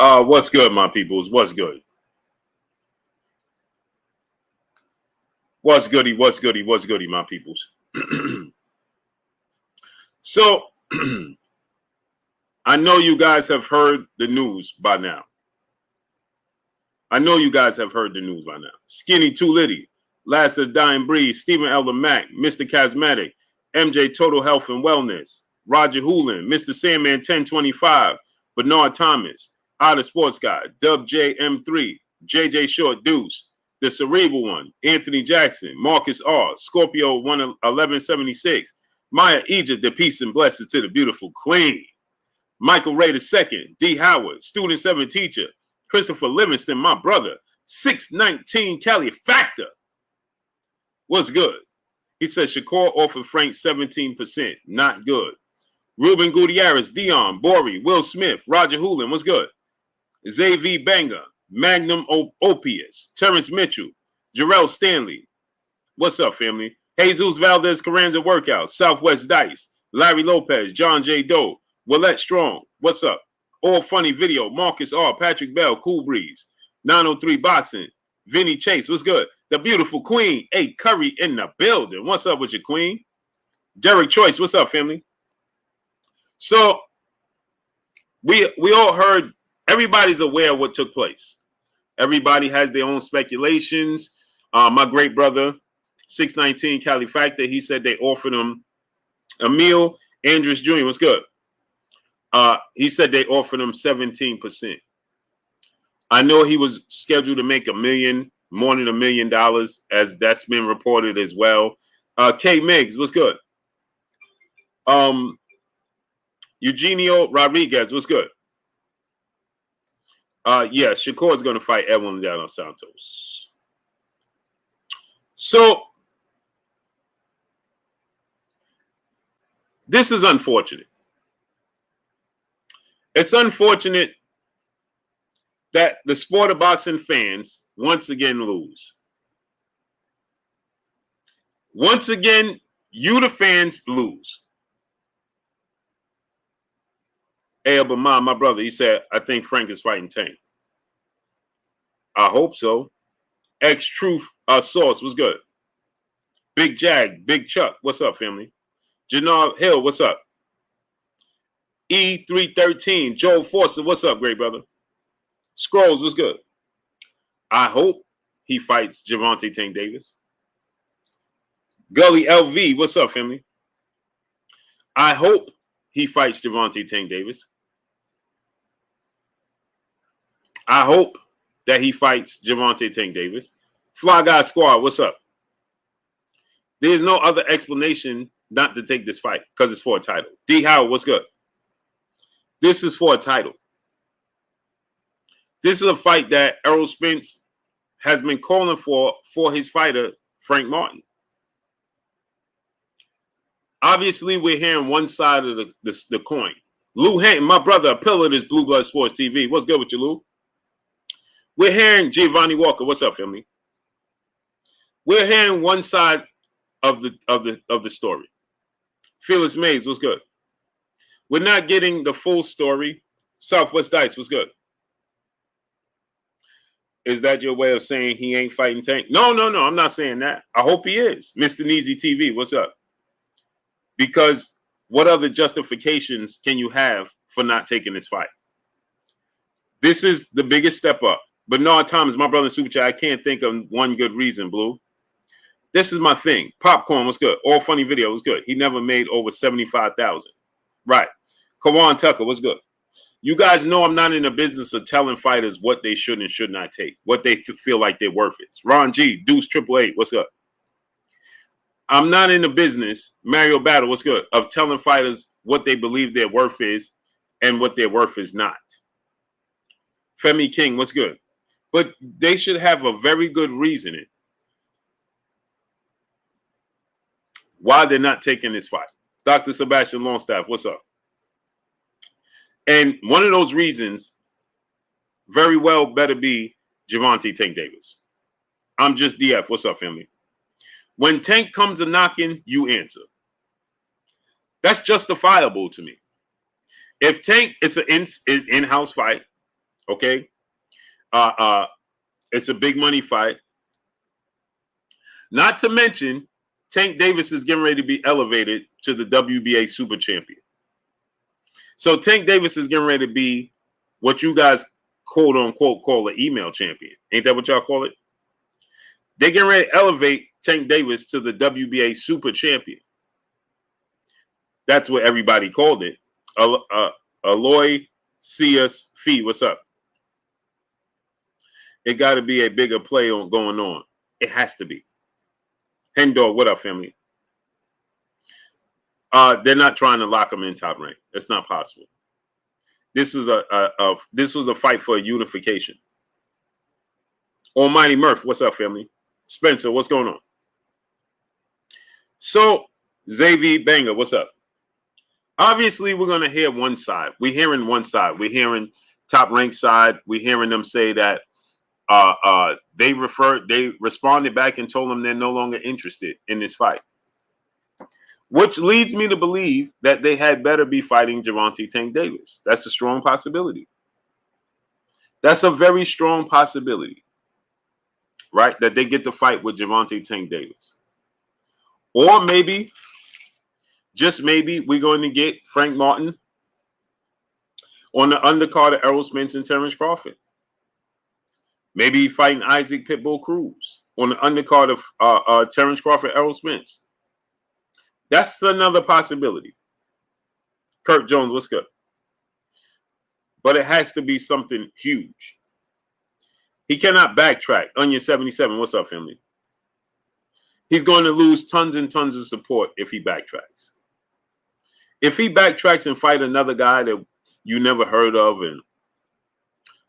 What's good, my peoples? What's good? What's goody? What's goody? What's goody, my peoples? So, I know you guys have heard the news by now. Skinny Too Litty, Last of the Dying Breed, Stephen Elder Mack, Mr. Cosmetic, MJ Total Health and Wellness, Roger Hoolin, Mr. Sandman 1025, Bernard Thomas, Otter Sports Guy, Dub JM3, JJ Short Deuce, The Cerebral One, Anthony Jackson, Marcus R, Scorpio 1176, Maya Egypt, the peace and blessings to the beautiful queen, Michael Ray II, D. Howard, Student 7 Teacher, Christopher Livingston, my brother, 619 Cali Factor. What's good? He says Shakur offered Frank 17%. Not good. Ruben Gutierrez, Dion, Bori, Will Smith, Roger Hoolin. What's good? Xavier Banger, Magnum Opius, Terrence Mitchell, Jarrell Stanley. What's up, family? Jesus Valdez Carranza Workout, Southwest Dice, Larry Lopez, John J. Doe, Willette Strong. What's up? All Funny Video, Marcus R, Patrick Bell, Cool Breeze, 903 Boxing, Vinny Chase. What's good? The beautiful queen, A. Curry in the building. What's up with your queen? Derek Choice. What's up, family? So we all heard. Everybody's aware of what took place. Everybody has their own speculations. My great brother, 619 Cali Factor, he said they offered him a meal. Andrews Jr. What's good? He said they offered him 17%. I know he was scheduled to make more than $1 million, as that's been reported as well. K Miggs, what's good? Eugenio Rodriguez, what's good? Yes, Shakur is going to fight Edwin down on Santos. So this is unfortunate. It's unfortunate that the sport of boxing fans once again lose. Once again, you the fans lose. Hey, Obama, my brother, he said, I think Frank is fighting Tank. I hope so. X-Truth Source, what's good? Big Jag, Big Chuck, what's up, family? Janelle Hill, what's up? E313, Joel Forster, what's up, great brother? Scrolls, what's good? I hope he fights Gervonta Tank Davis. Gully LV, what's up, family? I hope he fights Gervonta Tank Davis. I hope that he fights Gervonta Tank Davis. Fly Guy Squad, what's up? There's no other explanation not to take this fight because it's for a title. D. Howard, what's good? This is for a title. This is a fight that Errol Spence has been calling for his fighter, Frank Martin. Obviously, we're hearing one side of the coin. Lou Hank, my brother, a pillar of this Blue Blood Sports TV. What's good with you, Lou? We're hearing Giovanni Walker. What's up, family? We're hearing one side of the story. Felix Mays, what's good? We're not getting the full story. Southwest Dice, what's good? Is that your way of saying he ain't fighting Tank? No, I'm not saying that. I hope he is. Mr. Neezy TV, what's up? Because what other justifications can you have for not taking this fight? This is the biggest step up. Bernard Thomas, my brother in Super Chat, I can't think of one good reason, Blue. This is my thing. Popcorn, what's good? All Funny Video, was good. He never made over 75,000. Right. Kawan Tucker, what's good? You guys know I'm not in the business of telling fighters what they should and should not take, what they feel like their worth is. Ron G, Deuce 888, what's up? I'm not in the business, Mario Battle, what's good, of telling fighters what they believe their worth is and what their worth is not. Femi King, what's good? But they should have a very good reasoning why they're not taking this fight. Dr. Sebastian Longstaff, what's up? And one of those reasons very well better be Gervonta Tank Davis. I'm just DF. What's up, family? When Tank comes a knocking, you answer. That's justifiable to me. If Tank is an in-house fight, Okay. It's a big money fight. Not to mention, Tank Davis is getting ready to be elevated to the WBA Super Champion. So Tank Davis is getting ready to be what you guys quote unquote call an email champion. Ain't that what y'all call it? They're getting ready to elevate Tank Davis to the WBA Super Champion. That's what everybody called it. Aloy Cias Fee, what's up? It got to be a bigger play going on. It has to be. Hendor, what up, family? They're not trying to lock him in top rank. It's not possible. This was a fight for a unification. Almighty Murph, what's up, family? Spencer, what's going on? So, Xavier Banger, what's up? Obviously, we're going to hear one side. We're hearing one side. We're hearing top rank side. We're hearing them say that they responded back and told them they're no longer interested in this fight. Which leads me to believe that they had better be fighting Gervonta Tank Davis. That's a strong possibility. That's a very strong possibility, right? That they get the fight with Gervonta Tank Davis. Or maybe, just maybe, we're going to get Frank Martin on the undercard of Errol Spence and Terrence Crawford. Maybe fighting Isaac Pitbull Cruz on the undercard of Terrence Crawford, Errol Spence. That's another possibility. Kirk Jones, what's good? But it has to be something huge. He cannot backtrack. Onion 77, what's up, family? He's going to lose tons and tons of support if he backtracks. If he backtracks and fight another guy that you never heard of and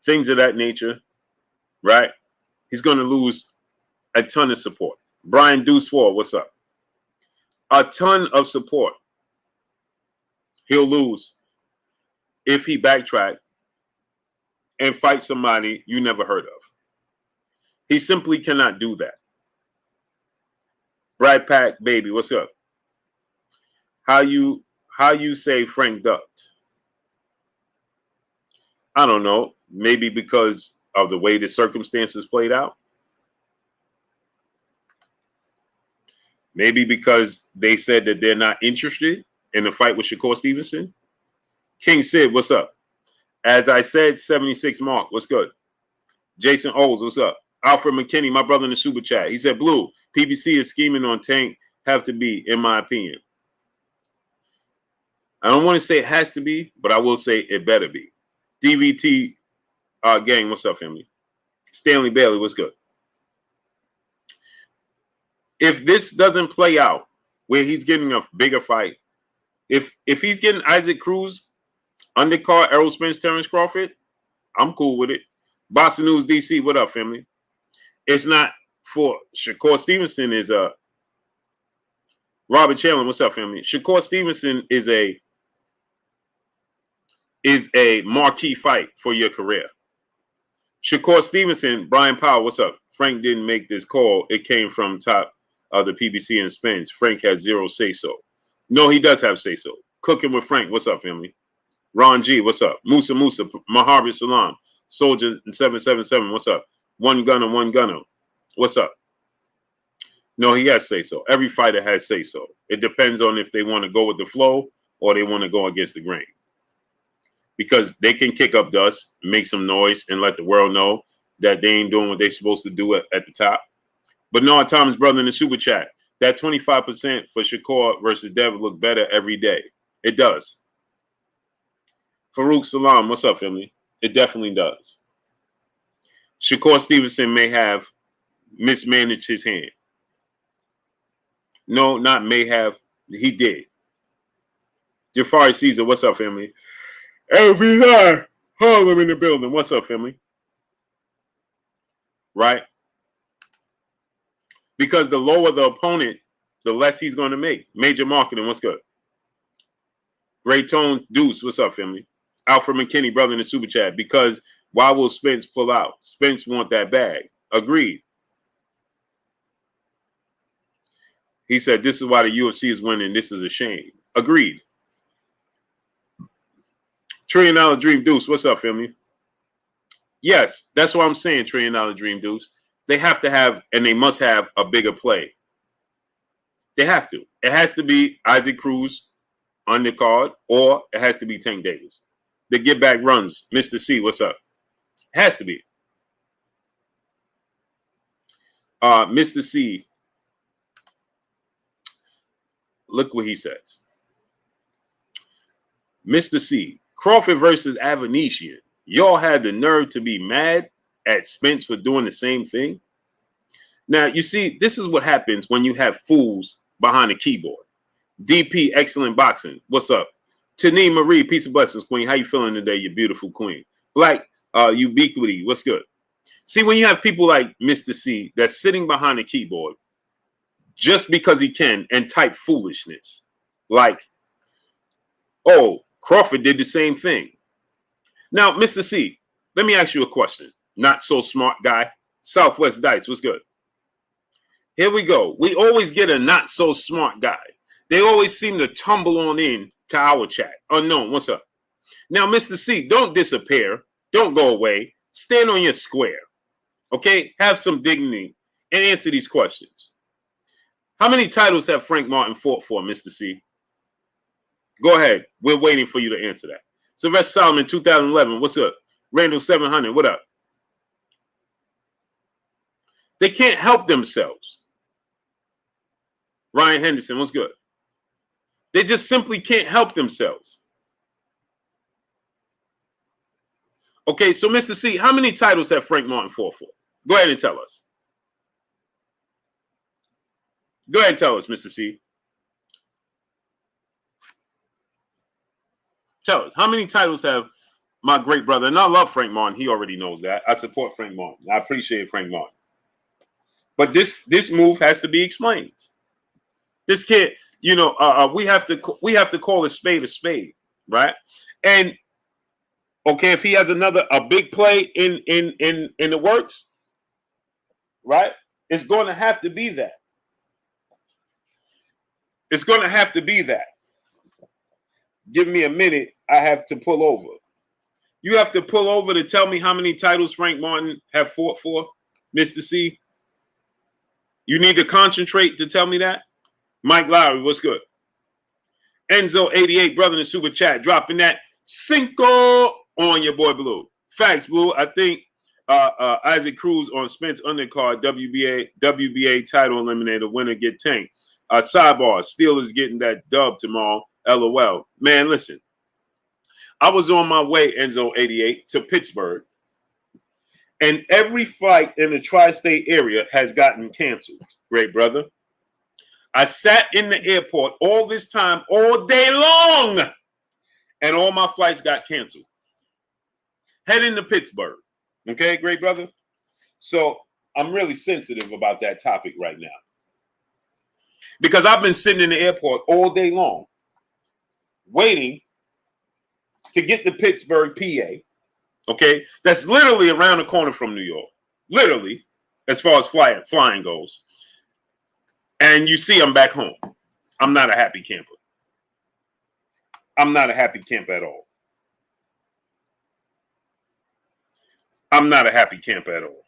things of that nature, right? He's going to lose a ton of support. Brian Deuce 4, what's up? A ton of support. He'll lose if he backtrack and fight somebody you never heard of. He simply cannot do that. Brad Pack, baby, what's up? How you say Frank ducked? I don't know. Maybe because of the way the circumstances played out. Maybe because they said that they're not interested in the fight with Shakur Stevenson. King Sid, what's up? As I said, 76 Mark, what's good? Jason Oles, what's up? Alfred McKinney, my brother in the super chat. He said, Blue, PBC is scheming on Tank. Have to be, in my opinion. I don't want to say it has to be, but I will say it better be. DVT gang, what's up, family? Stanley Bailey, what's good? If this doesn't play out where he's getting a bigger fight, if he's getting Isaac Cruz, undercard, Errol Spence, Terrence Crawford, I'm cool with it. Boston News DC, what up, family? It's not for Shakur Stevenson is a Robert Chandler, what's up, family? Shakur Stevenson is a marquee fight for your career. Shakur Stevenson, Brian Powell, what's up? Frank didn't make this call. It came from top of the PBC and Spence. Frank has zero say-so. No, he does have say-so. Cooking with Frank, what's up, family? Ron G, what's up? Musa, Mahabir Salam, Soldier 777, what's up? One gunner, what's up? No, he has say-so. Every fighter has say-so. It depends on if they want to go with the flow or they want to go against the grain. Because they can kick up dust, make some noise, and let the world know that they ain't doing what they're supposed to do at the top. But Noah Thomas, brother in the super chat, that 25% for Shakur versus Dev look better every day. It does. Farouk Salam, what's up, family? It definitely does. Shakur Stevenson may have mismanaged his hand. No, not may have. He did. Jafari Caesar, what's up, family? LVI, Harlem in the building. What's up, family? Right? Because the lower the opponent, the less he's going to make. Major marketing, what's good? Great Tone Deuce, what's up, family? Alfred McKinney, brother in the super chat. Because why will Spence pull out? Spence want that bag. Agreed. He said, this is why the UFC is winning. This is a shame. Agreed. $1 Trillion Dream Deuce, what's up, family? Yes, that's what I'm saying, $1 trillion dream dudes. They have to have, and they must have a bigger play. They have to. It has to be Isaac Cruz on the card, or it has to be Tank Davis. The get back runs. Mr. C, what's up? It has to be. Mr. C, look what he says. Mr. C, Crawford versus Avanesian. Y'all had the nerve to be mad at Spence for doing the same thing. Now, you see, this is what happens when you have fools behind the keyboard. DP, excellent boxing. What's up? Tani Marie, peace and blessings, queen. How you feeling today, you beautiful queen? Black Ubiquity, what's good? See, when you have people like Mr. C that's sitting behind the keyboard just because he can and type foolishness, like, oh, Crawford did the same thing. Now, Mr. C, let me ask you a question. Not so smart guy. Southwest Dice, what's good? Here we go. We always get a not so smart guy. They always seem to tumble on in to our chat. Unknown, what's up? Now, Mr. C, don't disappear. Don't go away. Stand on your square. Okay? Have some dignity and answer these questions. How many titles have Frank Martin fought for, Mr. C? Go ahead. We're waiting for you to answer that. Sylvester Solomon, 2011. What's up? Randall 700. What up? They can't help themselves. Ryan Henderson, what's good? They just simply can't help themselves. Okay, so Mr. C, how many titles have Frank Martin fought for? Go ahead and tell us. Go ahead and tell us, Mr. C. Tell us, how many titles have my great brother, and I love Frank Martin, he already knows that. I support Frank Martin. I appreciate Frank Martin. But this move has to be explained. This can't, you know, we have to call a spade, right? And okay, if he has a big play in the works, right? It's going to have to be that. It's going to have to be that. Give me a minute. I have to pull over. You have to pull over to tell me how many titles Frank Martin have fought for, Mr. C. You need to concentrate to tell me that. Mike Lowry, what's good? Enzo 88, brother in the super chat, dropping that cinco on your boy Blue. Facts, Blue. I think Isaac Cruz on Spence undercard, WBA title eliminator, winner get Tank. Sidebar, Steelers getting that dub tomorrow. LOL. Man, listen. I was on my way, Enzo 88, to Pittsburgh, and every flight in the tri-state area has gotten canceled. Great brother. I sat in the airport all this time, all day long, and all my flights got canceled. Heading to Pittsburgh. Okay, great brother? So I'm really sensitive about that topic right now. Because I've been sitting in the airport all day long, waiting to get to Pittsburgh, PA. Okay? That's literally around the corner from New York. Literally, as far as flying goes. And you see I'm back home. I'm not a happy camper. I'm not a happy camper at all. I'm not a happy camper at all.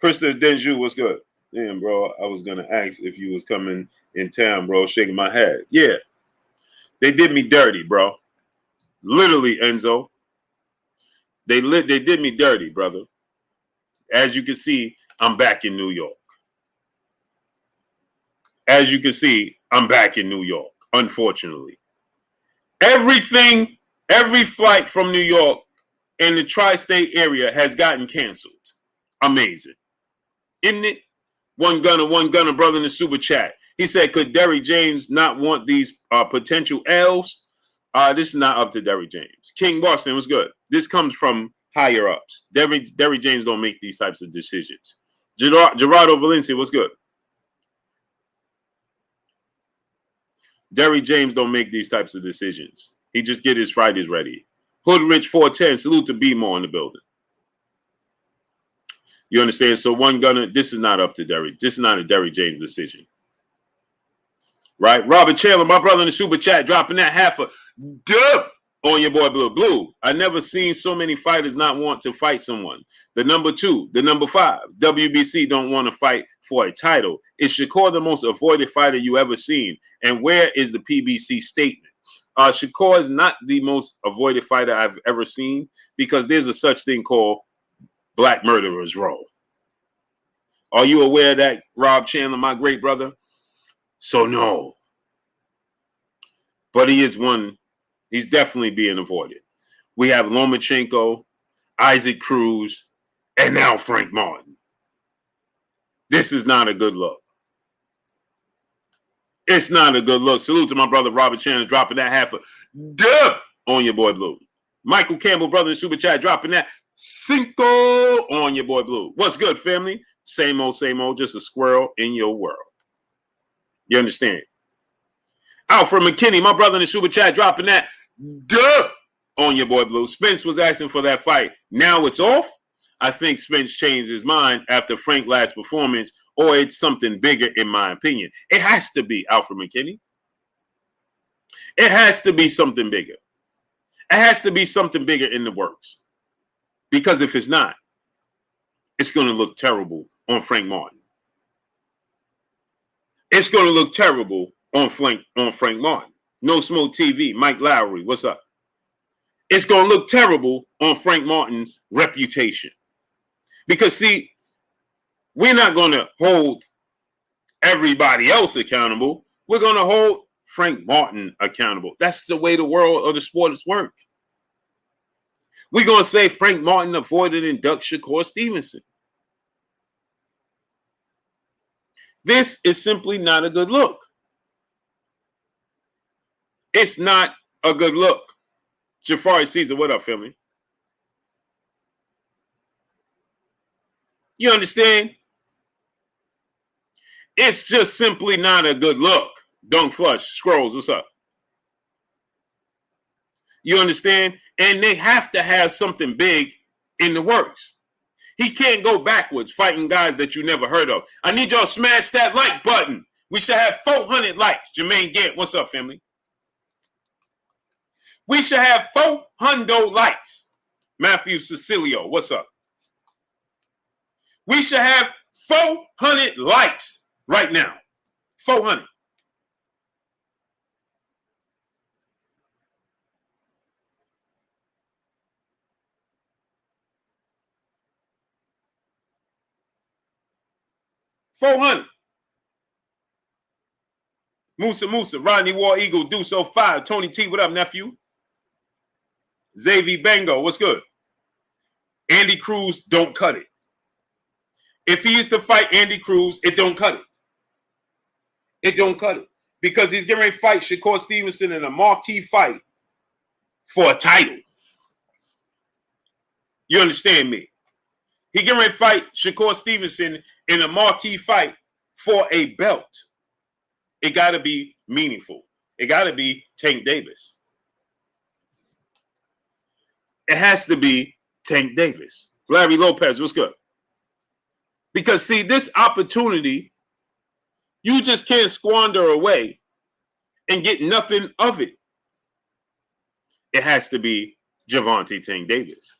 Krista Denju, what's good? Damn, bro, I was going to ask if you was coming in town, bro, shaking my head. Yeah. They did me dirty, bro. Literally, Enzo. They did me dirty, brother. As you can see, I'm back in New York. As you can see, I'm back in New York, unfortunately. Everything, every flight from New York in the tri-state area has gotten canceled. Amazing. Isn't it? One gunner, brother in the super chat. He said, could Derrick James not want these potential L's? This is not up to Derrick James. King Boston was good. This comes from higher ups. Derrick James don't make these types of decisions. Gerardo Valencia was good. Derrick James don't make these types of decisions. He just get his Fridays ready. Hood Rich 410, salute to B-More in the building. You understand? So one gunner, this is not up to Derrick. This is not a Derrick James decision. Right? Robert Chandler, my brother in the super chat, dropping that half a dub. On your boy Blue. Blue, I never seen so many fighters not want to fight someone. The number 2, the number 5, WBC don't want to fight for a title. Is Shakur the most avoided fighter you ever seen? And where is the PBC statement? Shakur is not the most avoided fighter I've ever seen because there's a such thing called Black Murderers Row. Are you aware of that, Rob Chandler, my great brother? So no. But he is one. He's definitely being avoided. We have Lomachenko, Isaac Cruz, and now Frank Martin. This is not a good look. It's not a good look. Salute to my brother Robert Chandler dropping that half a dub on your boy Blue. Michael Campbell, brother in Super Chat, dropping that cinco on your boy Blue. What's good, family? Same old, just a squirrel in your world. You understand? Alfred McKinney, my brother in the Super Chat, dropping that duh on your boy Blue. Spence was asking for that fight. Now it's off. I think Spence changed his mind after Frank's last performance, or it's something bigger, in my opinion. It has to be, Alfred McKinney. It has to be something bigger. It has to be something bigger in the works. Because if it's not, it's going to look terrible on Frank Martin. It's going to look terrible on Frank Martin. No Smoke TV, Mike Lowry, what's up? It's going to look terrible on Frank Martin's reputation. Because, see, we're not going to hold everybody else accountable. We're going to hold Frank Martin accountable. That's the way the world of the sports work. We're going to say Frank Martin avoided and ducked Shakur Stevenson. This is simply not a good look. It's not a good look. Jafari Caesar, what up, family? You understand? It's just simply not a good look. Dunk Flush, Scrolls, what's up? You understand? And they have to have something big in the works. He can't go backwards fighting guys that you never heard of. I need y'all to smash that like button. We should have 400 likes. Jermaine Gant, what's up, family? We should have 400 likes. Matthew Cecilio, what's up? We should have 400 likes right now. 400. Musa, Rodney War Eagle, Do So 5. Tony T, what up, nephew? Xavier Bango, what's good? Andy Cruz, don't cut it. If he is to fight Andy Cruz, it don't cut it. It don't cut it. Because he's getting ready to fight Shakur Stevenson in a marquee fight for a title. You understand me? He getting ready to fight Shakur Stevenson in a marquee fight for a belt. It got to be meaningful. It got to be Tank Davis. It has to be Tank Davis. Larry Lopez, what's good? Because, see, this opportunity, you just can't squander away and get nothing of it. It has to be Gervonta Tank Davis.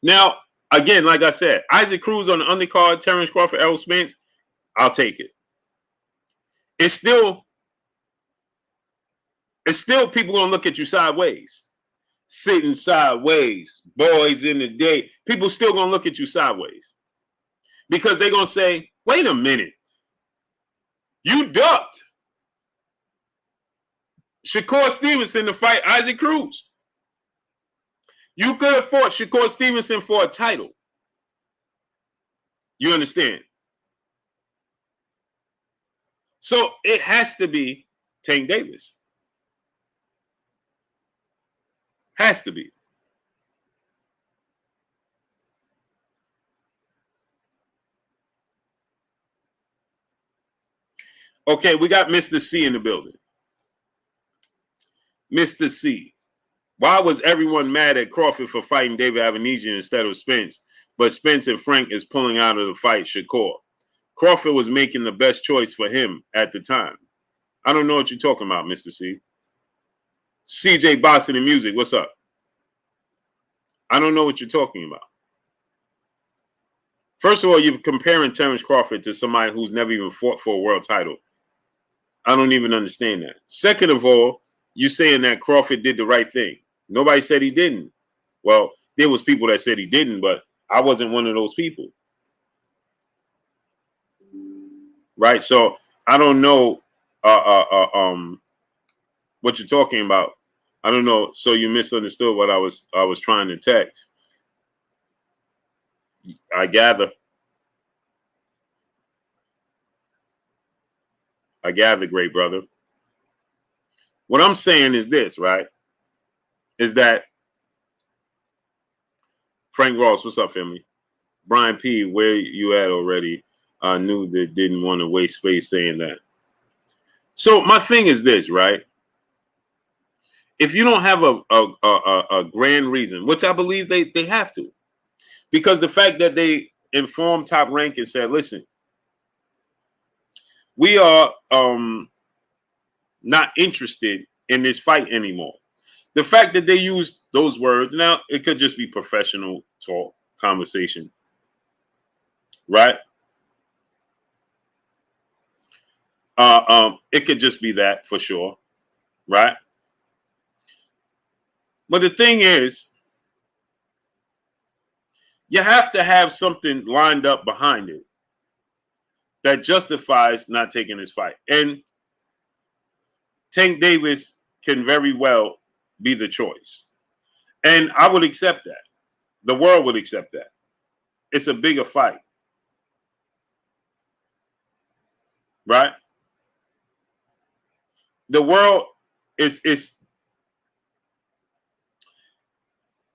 Now, again, like I said, Isaac Cruz on the undercard, Terrence Crawford, Errol Spence, I'll take it. It's still people going to look at you sideways. Sitting sideways, boys in the day. People still going to look at you sideways. Because they're going to say, wait a minute. You ducked Shakur Stevenson to fight Isaac Cruz. You could have fought Shakur Stevenson for a title. You understand? So it has to be Tank Davis. Has to be. Okay, we got Mr. C in the building. Mr. C. Why was everyone mad at Crawford for fighting David Avanesian instead of Spence? But Spence and Frank is pulling out of the fight Shakur. Crawford was making the best choice for him at the time. I don't know what you're talking about, Mr. C. CJ Boston and Music, what's up? I don't know what you're talking about. First of all, you're comparing Terrence Crawford to somebody who's never even fought for a world title. I don't even understand that. Second of all, you're saying that Crawford did the right thing. Nobody said he didn't. Well, there was people that said he didn't, but I wasn't one of those people. Right? So I don't know what you're talking about. I don't know. So you misunderstood what I was trying to text. I gather. Great brother. What I'm saying is this, right? Is that Frank Ross, what's up, family? Brian P, where you at already? I knew that didn't want to waste space saying that. So my thing is this, right? If you don't have a grand reason, which I believe they have to, because the fact that they informed Top Rank and said, listen, we are not interested in this fight anymore. The fact that they used those words, now it could just be professional talk, conversation, right? It could just be that for sure, right? But the thing is, you have to have something lined up behind it that justifies not taking this fight. And Tank Davis can very well be the choice. And I would accept that. The world would accept that. It's a bigger fight. Right? The world is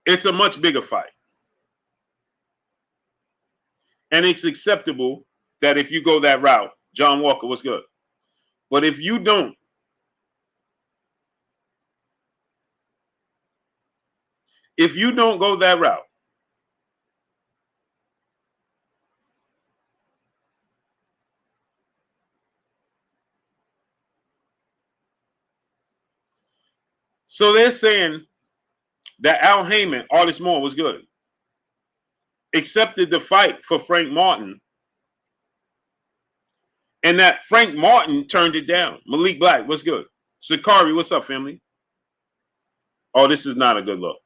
it's a much bigger fight. And it's acceptable that if you go that route, John Walker, what's good? But if you don't, go that route, so they're saying that Al Heyman, Artist Moore, was good, accepted the fight for Frank Martin, and that Frank Martin turned it down. Malik Black, what's good? Sakari, what's up, family? Oh, this is not a good look.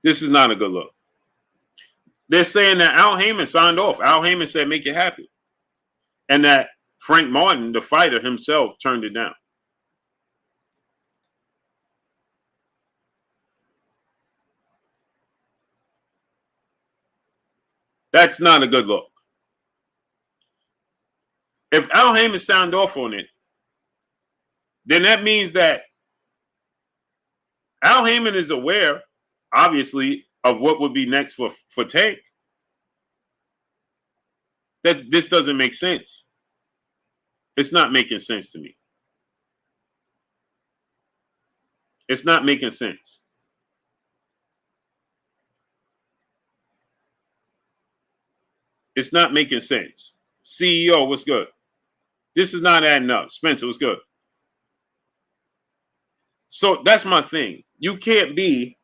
This is not a good look. They're saying that Al Heyman signed off. Al Heyman said, make it happen. And that Frank Martin, the fighter himself, turned it down. That's not a good look. If Al Heyman signed off on it, then that means that Al Heyman is aware, obviously, of what would be next for Tank. That this doesn't make sense. It's not making sense to me. It's not making sense. It's not making sense. CEO, what's good? This is not adding up. Spencer, what's good? So that's my thing. You can't be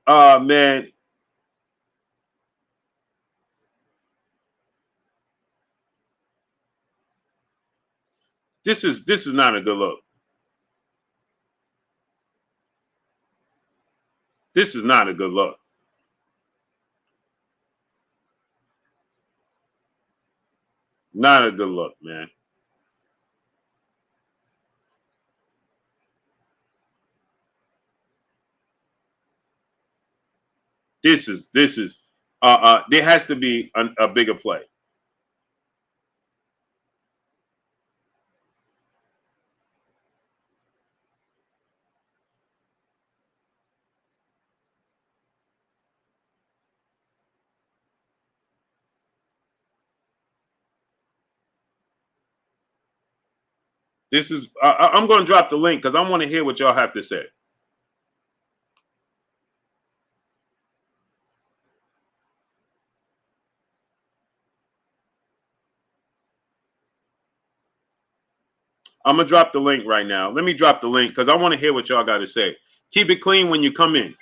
man. This is not a good look. This is not a good look. Not a good look, man. This is there has to be a bigger play. This is I'm going to drop the link because I want to hear what y'all have to say. I'm gonna drop the link right now. Let me drop the link because I want to hear what y'all got to say. Keep it clean when you come in.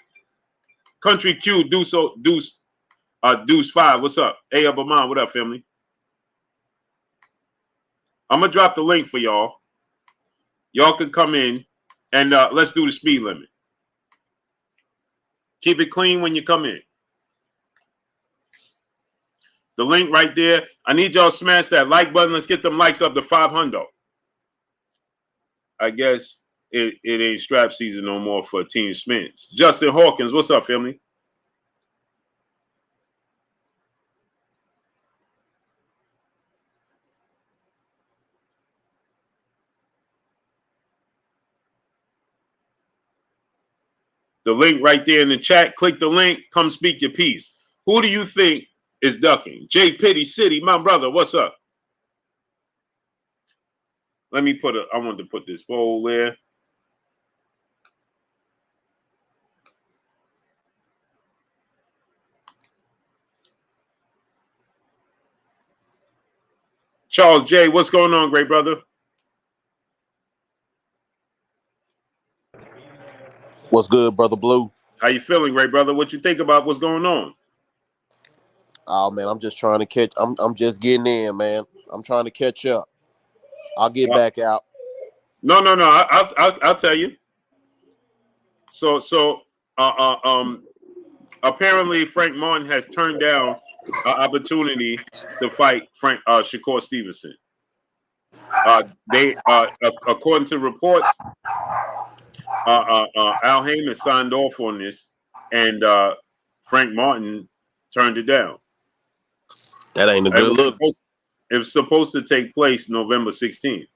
Country Q, Deuce 5. What's up? Hey, Abamon, what up, family? I'm gonna drop the link for y'all. Y'all can come in and let's do the speed limit. Keep it clean when you come in. The link right there. I need y'all to smash that like button. Let's get them likes up to 500. I guess it ain't strap season no more for Team Smiths. Justin Hawkins, what's up, family? The link right there in the chat. Click the link. Come speak your piece. Who do you think is ducking? J Pitty City, my brother, what's up? Let me I want to put this poll there. Charles J, what's going on, great brother? What's good, brother Blue? How you feeling, great brother? What you think about what's going on? Oh man, I'm just trying to catch. I'm just getting in, man. I'm trying to catch up. I'll get back out. No. I'll tell you. So apparently Frank Martin has turned down an opportunity to fight Shakur Stevenson. According to reports, Al Heyman signed off on this, and Frank Martin turned it down. That ain't a good look. It was supposed to take place November 16th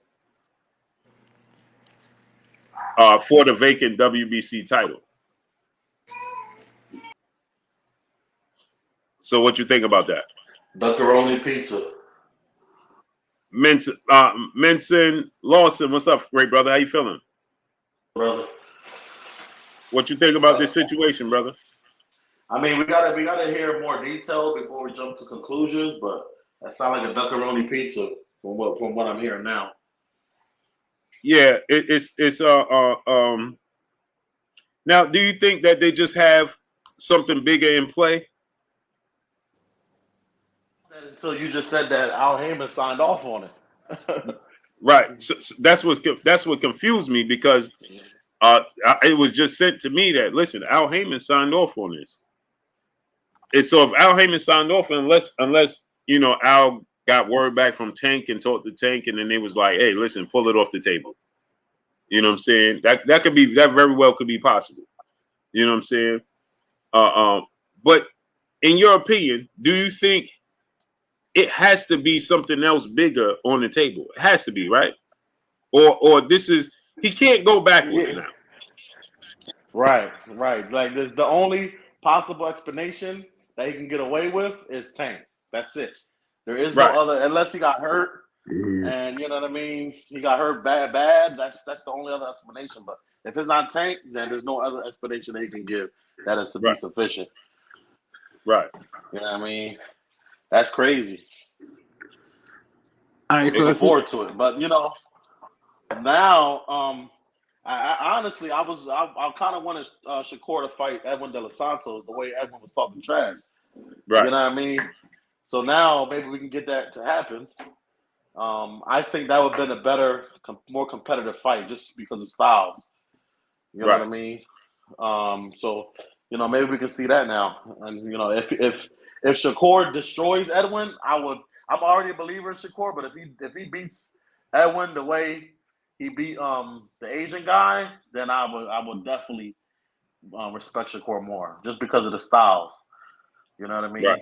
for the vacant WBC title. So what you think about that? Duckaroni pizza. Menson Lawson, what's up, great brother? How you feeling? Brother. What you think about this situation, brother? I mean, we gotta hear more detail before we jump to conclusions, but that sounds like a duckaroni pizza from what I'm hearing now. Yeah, it's now, do you think that they just have something bigger in play? Until you just said that Al Heyman signed off on it. Right. So that's what confused me because it was just sent to me that listen, Al Heyman signed off on this. And so if Al Heyman signed off, unless Al got word back from Tank and talked to Tank, and then they was like, hey, listen, pull it off the table. You know what I'm saying? That very well could be possible. You know what I'm saying? But in your opinion, do you think it has to be something else bigger on the table? It has to be, right? Or this is he can't go backwards now. Right. Like there's the only possible explanation that he can get away with is Tank. That's it. There is no other unless he got hurt. And you know what I mean? He got hurt bad. That's the only other explanation. But if it's not Tank, then there's no other explanation that he can give that is to be sufficient. Right. You know what I mean? That's crazy. All right, Looking forward to it. But now I honestly I kind of wanted Shakur to fight Edwin De Los Santos the way Edwin was talking trash. Right. You know what I mean? So now maybe we can get that to happen. I think that would have been a better, more competitive fight just because of styles. You know what I mean? So maybe we can see that now. And if Shakur destroys Edwin, I'm already a believer in Shakur. But if he beats Edwin the way he beat the Asian guy, then I would definitely respect Shakur more just because of the styles. You know what I mean? Right.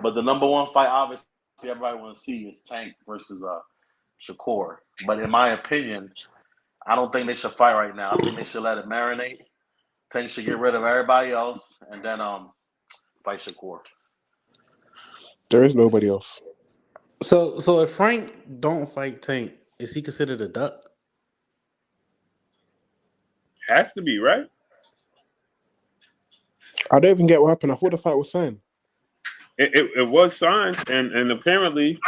But the number one fight, obviously, everybody want to see is Tank versus Shakur. But in my opinion, I don't think they should fight right now. I think they should let it marinate. Tank should get rid of everybody else and then fight Shakur. There is nobody else. So if Frank don't fight Tank, is he considered a duck? Has to be, right? I don't even get what happened. I thought the fight was signed. It was signed, and apparently,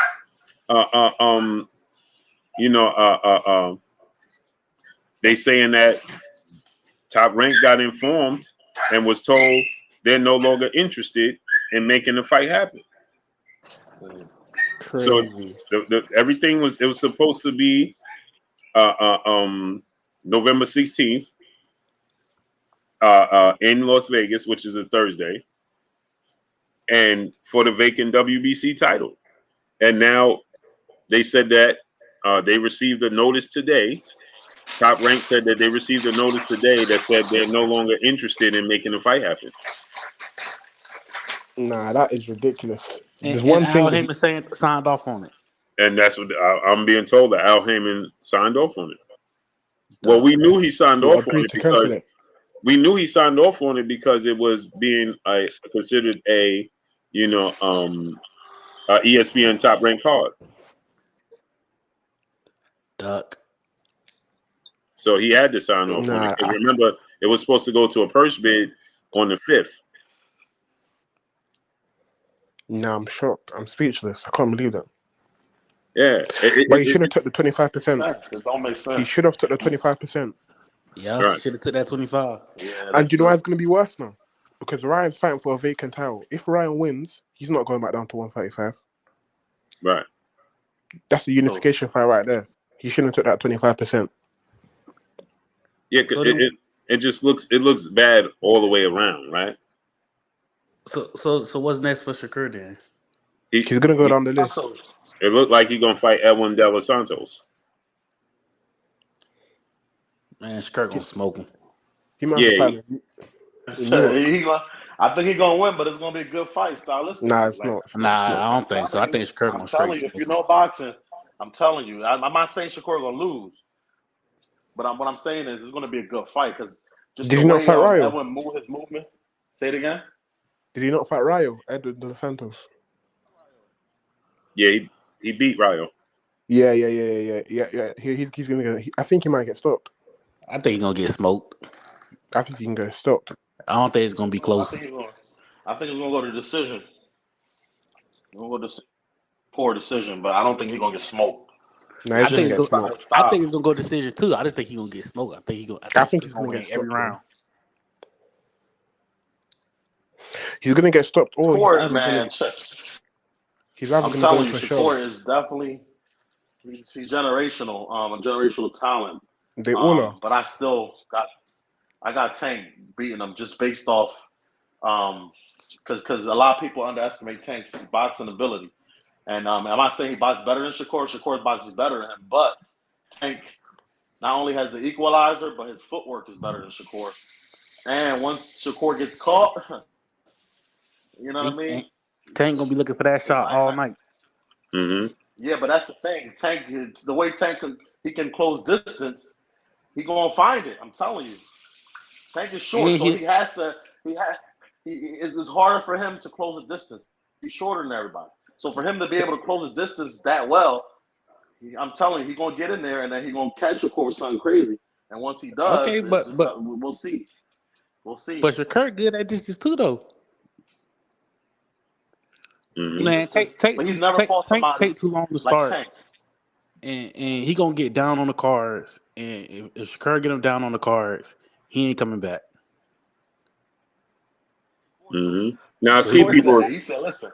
they saying that Top Rank got informed and was told they're no longer interested in making the fight happen. Crazy. So everything was supposed to be November 16th in Las Vegas, which is a Thursday, and for the vacant WBC title. And now they said that they received a notice today. Top Rank said that they received a notice today that said they're no longer interested in making the fight happen. Nah, that is ridiculous. And, There's one and thing Al that Heyman signed off on it. And that's what I'm being told, that Al Heyman signed off on it. Well, we knew he signed he off on agreed it to cancel because it. we knew he signed off on it because it was being considered a ESPN Top Rank card. Duck. So he had to sign off on it. Because remember, it was supposed to go to a purse bid on the 5th. Nah, I'm shocked. I'm speechless. I can't believe that. Yeah. But he should have took the 25%. It don't make sense. He should have took the 25%. Yeah, Right. should have took that 25. Yeah, And you know why it's going to be worse now? Because Ryan's fighting for a vacant title. If Ryan wins, he's not going back down to 135. Right. That's a unification fight right there. He shouldn't have took that 25%. Yeah, So it just looks bad all the way around, right? So what's next for Shakur then? He's going to go down the list. It looked like he's going to fight Edwin De Los Santos. Man, Shakur gonna smoke him. He might have fight I think he's gonna win, but it's gonna be a good fight, stylistically. Nah, it's not. I don't think so. I think Shakur gonna straight. I'm telling you, if you know boxing, I'm telling you. I'm not saying Shakur gonna lose, but what I'm saying is it's gonna be a good fight because just did the he not way fight Ryo? Edwin moved his movement. Say it again. Did he not fight Ryo? Edwin De Los Santos. Yeah, he beat Ryo. Yeah. He's gonna. I think he might get stopped. I think he's gonna get smoked. I think he can get stopped. I don't think it's gonna be close. I think he's gonna go to decision. Poor decision, but I don't think he's gonna get smoked. Nah, I think it's gonna get I think it's gonna go decision too. I just think he's gonna get smoked. I think he's gonna win get every stopped, round. He's gonna get stopped. Or Shakur, man, he's either I'm gonna telling go you, for Shakur show. is definitely he's generational, a generational talent. They all are. But I got Tank beating him just based off because a lot of people underestimate Tank's boxing ability. And I'm not saying he boxes better than Shakur. Shakur's boxing better than him, but Tank not only has the equalizer, but his footwork is better than Shakur. And once Shakur gets caught, you know what I mean? Tank gonna be looking for that shot all night. Mm-hmm. Yeah, but that's the thing. Tank, the way Tank can close distance, he gonna find it. I'm telling you. Tank is short, so he has to. It's harder for him to close the distance. He's shorter than everybody, so for him to be able to close the distance that well, I'm telling you, he's gonna get in there and then he's gonna catch Shakur with something crazy. And once he does, okay, but we'll see. We'll see. But Shakur good at distance too, though. Mm-hmm. Man, take too long to start, Tank. and he gonna get down on the cards. And if Shakur get him down on the cards, he ain't coming back. Mm-hmm. Now I see people. He said, "Listen."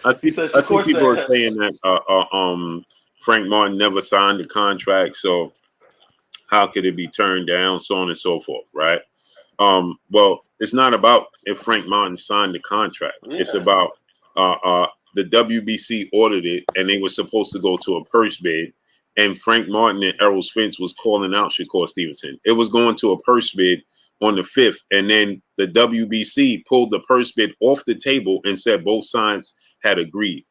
I see people are saying that Frank Martin never signed the contract, so how could it be turned down, so on and so forth, right? Well, it's not about if Frank Martin signed the contract. Yeah. It's about the WBC ordered it, and they were supposed to go to a purse bid, and Frank Martin and Errol Spence was calling out Shakur Stevenson. It was going to a purse bid on the 5th, and then the WBC pulled the purse bid off the table and said both sides had agreed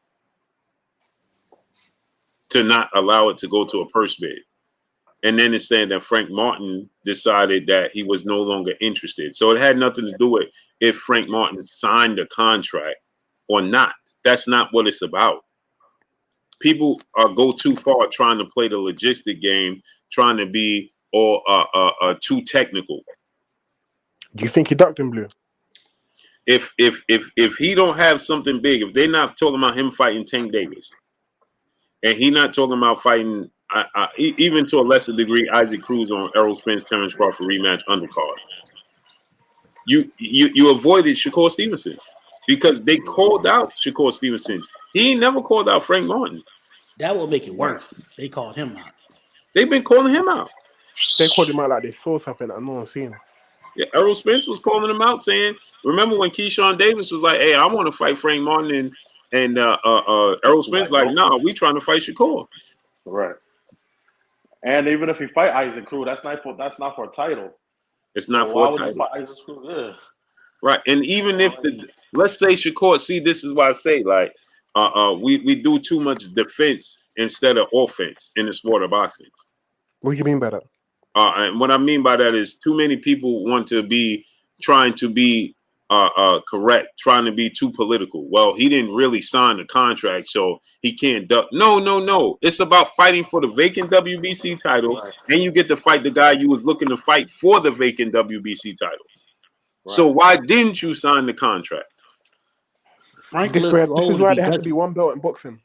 to not allow it to go to a purse bid. And then it's saying that Frank Martin decided that he was no longer interested. So it had nothing to do with if Frank Martin signed a contract or not. That's not what it's about. People go too far trying to play the logistic game, trying to be all too technical. Do you think he ducked him, Blue? If he don't have something big, if they're not talking about him fighting Tank Davis, and he not talking about fighting even to a lesser degree, Isaac Cruz on Errol Spence, Terrence Crawford rematch undercard. You avoided Shakur Stevenson because they called out Shakur Stevenson. He never called out Frank Martin. That will make it worse. They called him out. They've been calling him out. They called him out like they saw something that no one's seen. Yeah, Errol Spence was calling him out, saying, "Remember when Keyshawn Davis was like, hey, I want to fight Frank Martin,' and Errol Spence like, nah, we trying to fight Shakur." Right. And even if he fight Isaac Cruz, that's not for a title. It's not for a title. Isaac Cruz? Yeah. Right. And even if let's say Shakur, see, this is why I say like we do too much defense instead of offense in the sport of boxing. What do you mean by that? And what I mean by that is too many people want to be trying to be correct, trying to be too political. Well, he didn't really sign the contract, so he can't duck. No. It's about fighting for the vacant WBC title, and you get to fight the guy you was looking to fight for the vacant WBC title. Right. So why didn't you sign the contract? Frank, this is why there has to be one belt in boxing.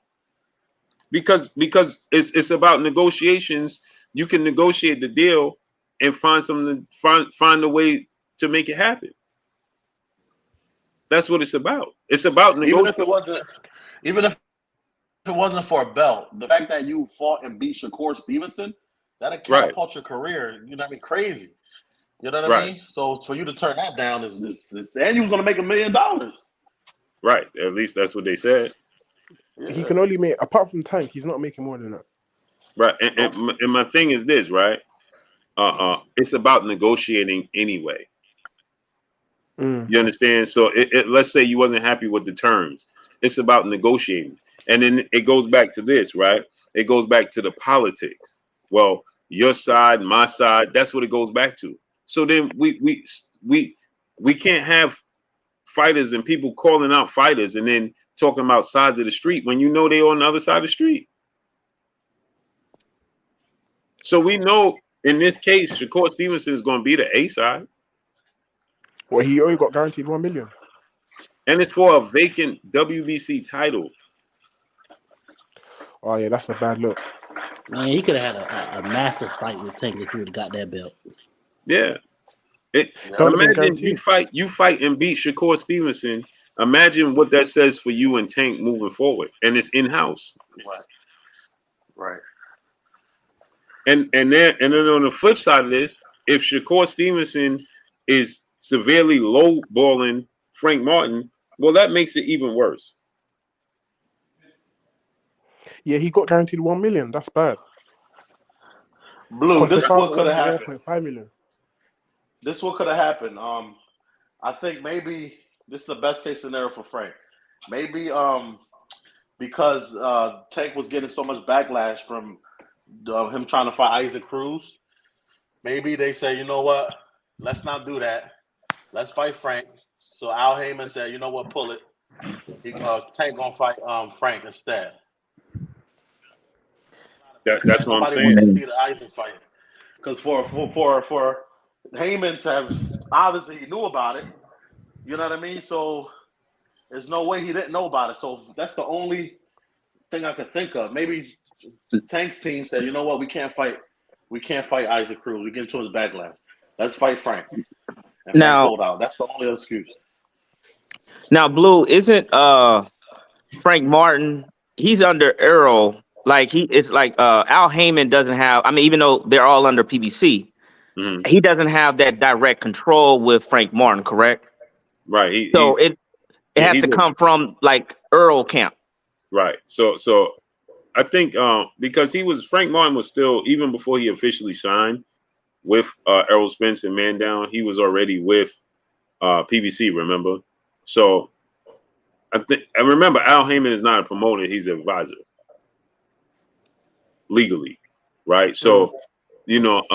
Because it's about negotiations. You can negotiate the deal and find a way to make it happen. That's what it's about. It's about negotiation. Even if it wasn't for a belt, the fact that you fought and beat Shakur Stevenson, that'll catapult your career. You know what I mean? Crazy. You know what I mean? So for you to turn that down is and you was gonna make $1 million. Right. At least that's what they said. Yeah. He can only make, apart from Tank, he's not making more than that. Right. And my thing is this, right? It's about negotiating anyway. You understand? So let's say you wasn't happy with the terms. It's about negotiating. And then it goes back to this, right? It goes back to the politics. Well, your side, my side, that's what it goes back to. So then we can't have fighters and people calling out fighters and then talking about sides of the street when you know they're on the other side of the street. So we know in this case, Shakur Stevenson is going to be the A side. Well, he only got guaranteed $1 million. And it's for a vacant WBC title. Oh, yeah, that's a bad look. Man, he could have had a massive fight with Tank if he would have got that belt. Yeah. Imagine you fight and beat Shakur Stevenson. Imagine what that says for you and Tank moving forward. And it's in-house. Right. And then on the flip side of this, if Shakur Stevenson is severely low-balling Frank Martin, well, that makes it even worse. Yeah, he got guaranteed $1 million. That's bad. Blue, this is what could have happened. $1.5 million. This is what could have happened. I think maybe this is the best case scenario for Frank. Maybe because Tank was getting so much backlash from him trying to fight Isaac Cruz. Maybe they say, you know what? Let's not do that. Let's fight Frank. So Al Heyman said, you know what? Pull it. Tank gonna fight Frank instead. That's what I'm saying. Nobody wants to see the Isaac fight because for Heyman to have obviously he knew about it. You know what I mean? So there's no way he didn't know about it. So that's the only thing I could think of. Maybe Tank's team said, you know what? We can't fight Isaac Cruz. We get into his backlash. Let's fight Frank. And now, hold out. That's the only excuse. Now, Blue, isn't Frank Martin? He's under Errol. Like it's like Al Heyman doesn't have. I mean, even though they're all under PBC, he doesn't have that direct control with Frank Martin. Correct? Right. It has to come from like Earl camp. Right. So I think because Frank Martin was still, even before he officially signed with Errol Spence and Man Down, he was already with PBC, remember? So I remember Al Heyman is not a promoter, he's an advisor. Legally, right? So, to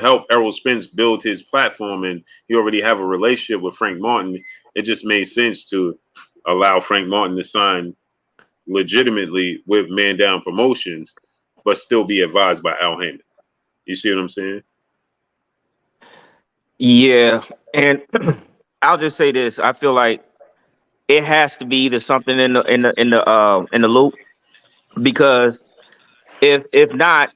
help Errol Spence build his platform, and he already have a relationship with Frank Martin, it just made sense to allow Frank Martin to sign legitimately with Man Down Promotions, but still be advised by Al Heyman. You see what I'm saying? Yeah, and I'll just say this: I feel like it has to be either something in the loop, because If not,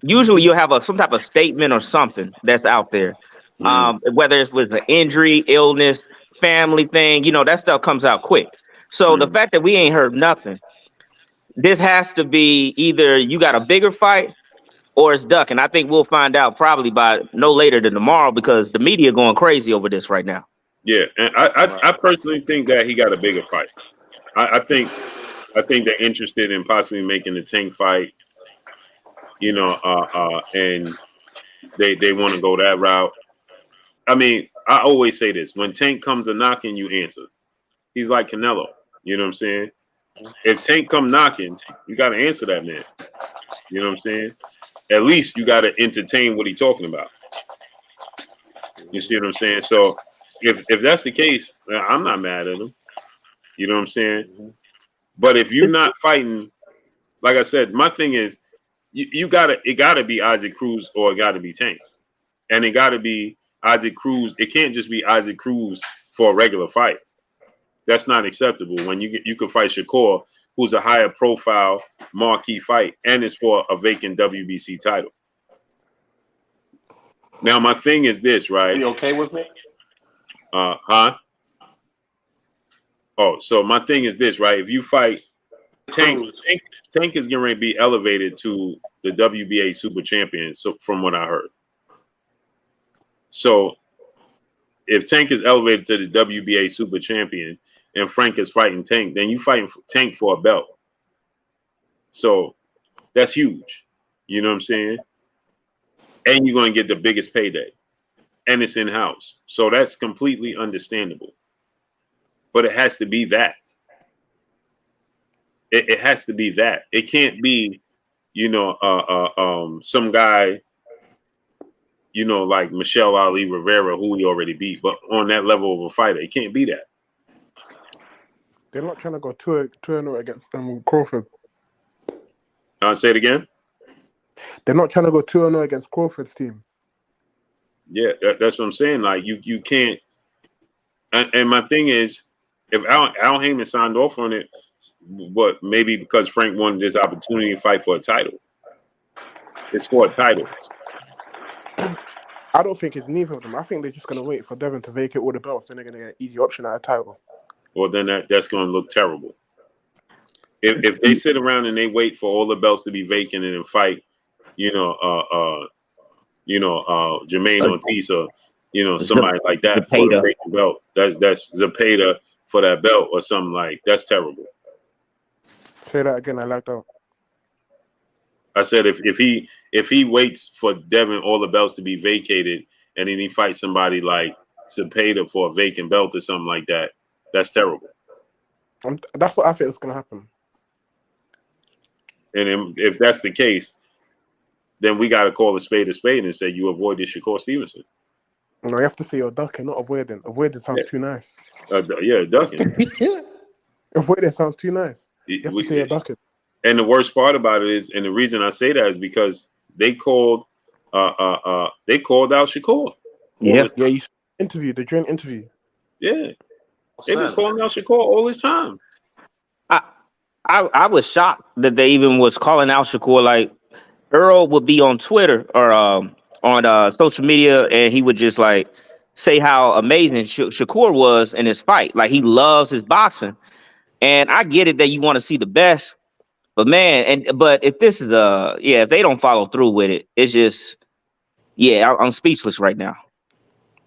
usually you'll have some type of statement or something that's out there. Whether it's with an injury, illness, family thing, that stuff comes out quick. So the fact that we ain't heard nothing, this has to be either you got a bigger fight or it's duck. And I think we'll find out probably by no later than tomorrow because the media going crazy over this right now. Yeah, and I personally think that he got a bigger fight. I think they're interested in possibly making the Tank fight, and they want to go that route. I mean, I always say this: when Tank comes a knocking, you answer. He's like Canelo. You know what I'm saying? If Tank come knocking, you got to answer that man. You know what I'm saying? At least you got to entertain what he's talking about. You see what I'm saying? So if that's the case, I'm not mad at him. You know what I'm saying? But if you're not fighting, like I said, my thing is, it gotta be Isaac Cruz or it gotta be Tank, and it gotta be Isaac Cruz. It can't just be Isaac Cruz for a regular fight. That's not acceptable. When you can fight Shakur, who's a higher profile marquee fight, and it's for a vacant WBC title. Now my thing is this, right? You okay with it? Oh, so my thing is this, right? If you fight Tank is getting ready to be elevated to the WBA Super Champion. So from what I heard, so if Tank is elevated to the WBA Super Champion and Frank is fighting Tank, then you fighting Tank for a belt. So that's huge. You know what I'm saying? And you're going to get the biggest payday, and it's in house. So that's completely understandable. But it has to be that. It has to be that. It can't be, some guy, like Michelle Ali Rivera, who he already beat, but on that level of a fighter. It can't be that. They're not trying to go 2-0 against Crawford. Say it again? They're not trying to go 2-0 against Crawford's team. Yeah, that's what I'm saying. Like, you can't. And my thing is, if Al Heyman signed off on it, what, maybe because Frank wanted this opportunity to fight for a title. It's for a title. I don't think it's neither of them. I think they're just going to wait for Devin to vacate all the belts. Then they're going to get an easy option at a title. Well, then that's going to look terrible. If they sit around and they wait for all the belts to be vacant and then fight, Jermaine Ortiz or somebody like that for the vacant belt, that's Zepeda for that belt or something that's terrible. Say that again. I like that. I said if he waits for Devin all the belts to be vacated and then he fights somebody like Zepeda for a vacant belt or something like that, that's terrible. That's what I think is going to happen. And if that's the case, then we got to call a spade and say you avoided Shakur Stevenson. No, you have to say you're ducking, not avoiding. Avoiding sounds too nice. Ducking. Avoiding sounds too nice. You have to say you're ducking. And the worst part about it is, and the reason I say that is because they called out Shakur. Yeah, you interview the joint interview. Yeah, they've been calling out Shakur all this time. I was shocked that they even was calling out Shakur. Like, Earl would be on Twitter or on social media, and he would just say how amazing Shakur was in his fight. Like, he loves his boxing, and I get it that you want to see the best, but man, but if this is if they don't follow through with it, it's just I'm speechless right now.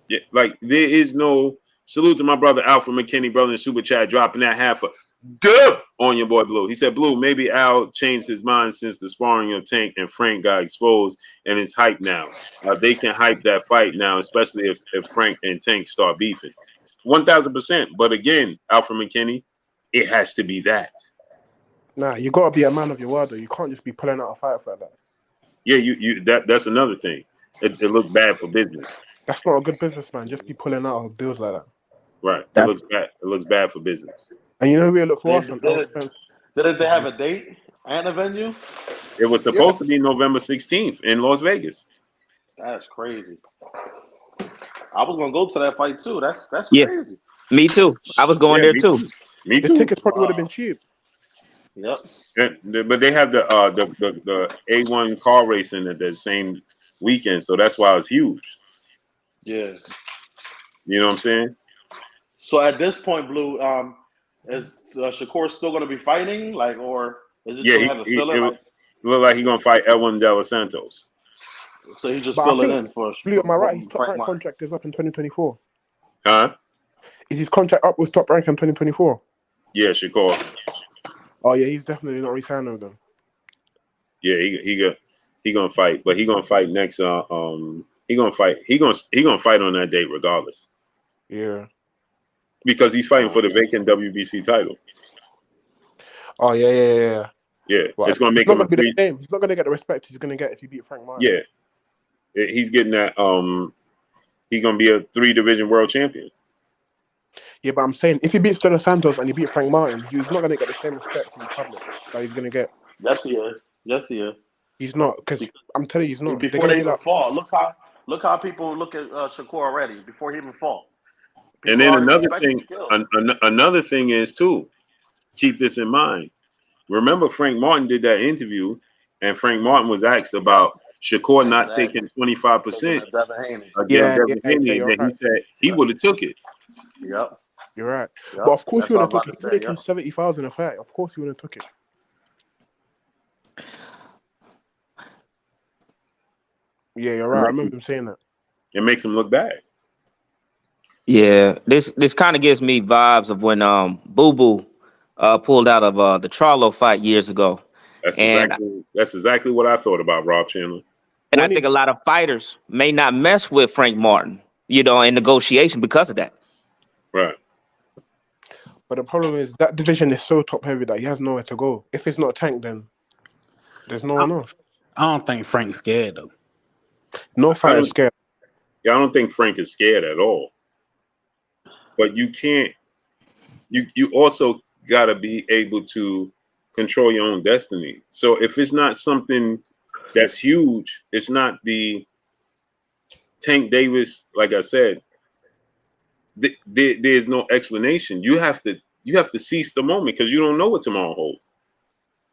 Yeah, like there is no salute to my brother Alfred McKinney, brother in Super Chat, dropping that half a dub on your boy Blue. He said, Blue, maybe Al changed his mind since the sparring of Tank and Frank got exposed and it's hype now. They can hype that fight now, especially if Frank and Tank start beefing. 1,000%. But again, Alfred McKinney, it has to be that. Nah, you got to be a man of your word, though. You can't just be pulling out a fight like that. Yeah, that's another thing. It looked bad for business. That's not a good businessman. Just be pulling out of deals like that. Right. It looks bad. It looks bad for business. And you know who it looks worse? Didn't they have a date and a venue? It was supposed to be November 16th in Las Vegas. That's crazy. I was gonna go to that fight too. That's crazy. Me too. I was going there too. Me too. The tickets probably would have been cheap. Yep. But they have the A1 car racing at the same weekend, so that's why it's huge. Yeah. You know what I'm saying? So at this point, Blue, is Shakur still going to be fighting, like, or is it Yeah, just going to have a filler? it look like he's gonna fight Edwin De Los Santos. So he's just But I filling think, in for Blue, am I right? His top Frank rank Martin. contract is up in 2024. Huh? Is his contract up with Top Rank in 2024? Yeah, Shakur. Oh yeah, he's definitely not re-signing with them. Yeah, he gonna fight, but he gonna fight next. He gonna fight on that date regardless. Yeah. Because he's fighting for the vacant WBC title. Oh yeah. Yeah, Well, it's gonna make it's not him a gonna be three. the same. He's not gonna get the respect he's gonna get if he beat Frank Martin. Yeah, he's getting that. He's gonna be a 3-division world champion. Yeah, but I'm saying if he beats De Los Santos and he beats Frank Martin, he's not gonna get the same respect from the public that he's gonna get. Yes, he is. Yes, he is. He's not, because I'm telling you, he's not. Before they even fall, look how people look at Shakur already before he even fall. And then another thing is too. Keep this in mind. Remember, Frank Martin did that interview, and Frank Martin was asked about Shakur not taking 25% against Devin Haney, and he said he would have took it. Yep. You're right. But of course he would have took it. He's making 70,000 a fight. Of course he would have took it. Yeah, you're right. I remember him saying that. It makes him look bad. Yeah, this kind of gives me vibes of when Boo Boo pulled out of the Charlo fight years ago. That's exactly what I thought about Rob Chandler. And I think a lot of fighters may not mess with Frank Martin, in negotiation because of that. Right. But the problem is that division is so top heavy that he has nowhere to go. If it's not Tank, then there's no one else. I don't think Frank's scared though. No fighter scared. Yeah, I don't think Frank is scared at all. But you can't. You also got to be able to control your own destiny. So if it's not something that's huge, it's not the Tank Davis. Like I said, there's no explanation. You have to seize the moment because you don't know what tomorrow holds.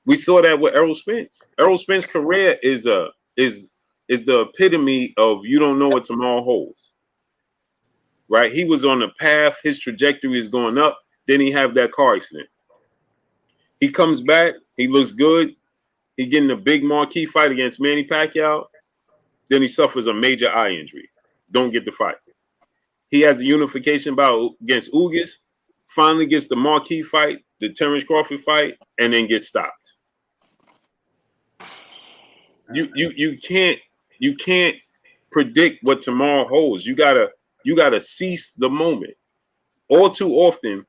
We saw that with Errol Spence. Errol Spence's career is the epitome of you don't know what tomorrow holds. Right? He was on a path. His trajectory is going up. Then he have that car accident. He comes back. He looks good. He getting a big marquee fight against Manny Pacquiao. Then he suffers a major eye injury. Don't get the fight. He has a unification bout against Ugas. Finally gets the marquee fight, the Terrence Crawford fight, and then gets stopped. You can't predict what tomorrow holds. You gotta seize the moment. All too often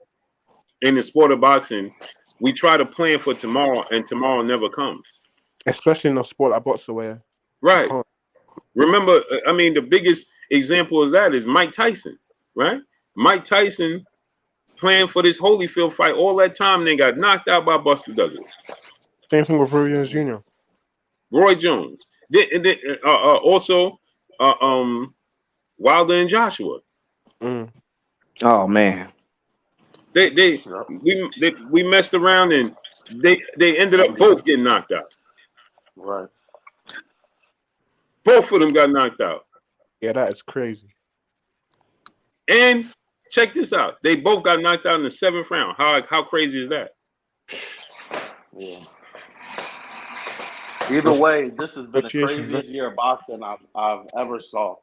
in the sport of boxing, we try to plan for tomorrow, and tomorrow never comes. Especially in a sport like boxing where right. Remember, I mean, the biggest example of that is Mike Tyson, right? Mike Tyson planned for this Holyfield fight all that time, and then got knocked out by Buster Douglas. Same thing with Roy Jones Jr. Roy Jones. Also, Wilder and Joshua. Oh man, we messed around and they ended up both getting knocked out. Right. Both of them got knocked out. Yeah, that is crazy. And check this out. They both got knocked out in the 7th round. How crazy is that? Yeah. Either way, this has been the craziest year of boxing I've ever saw.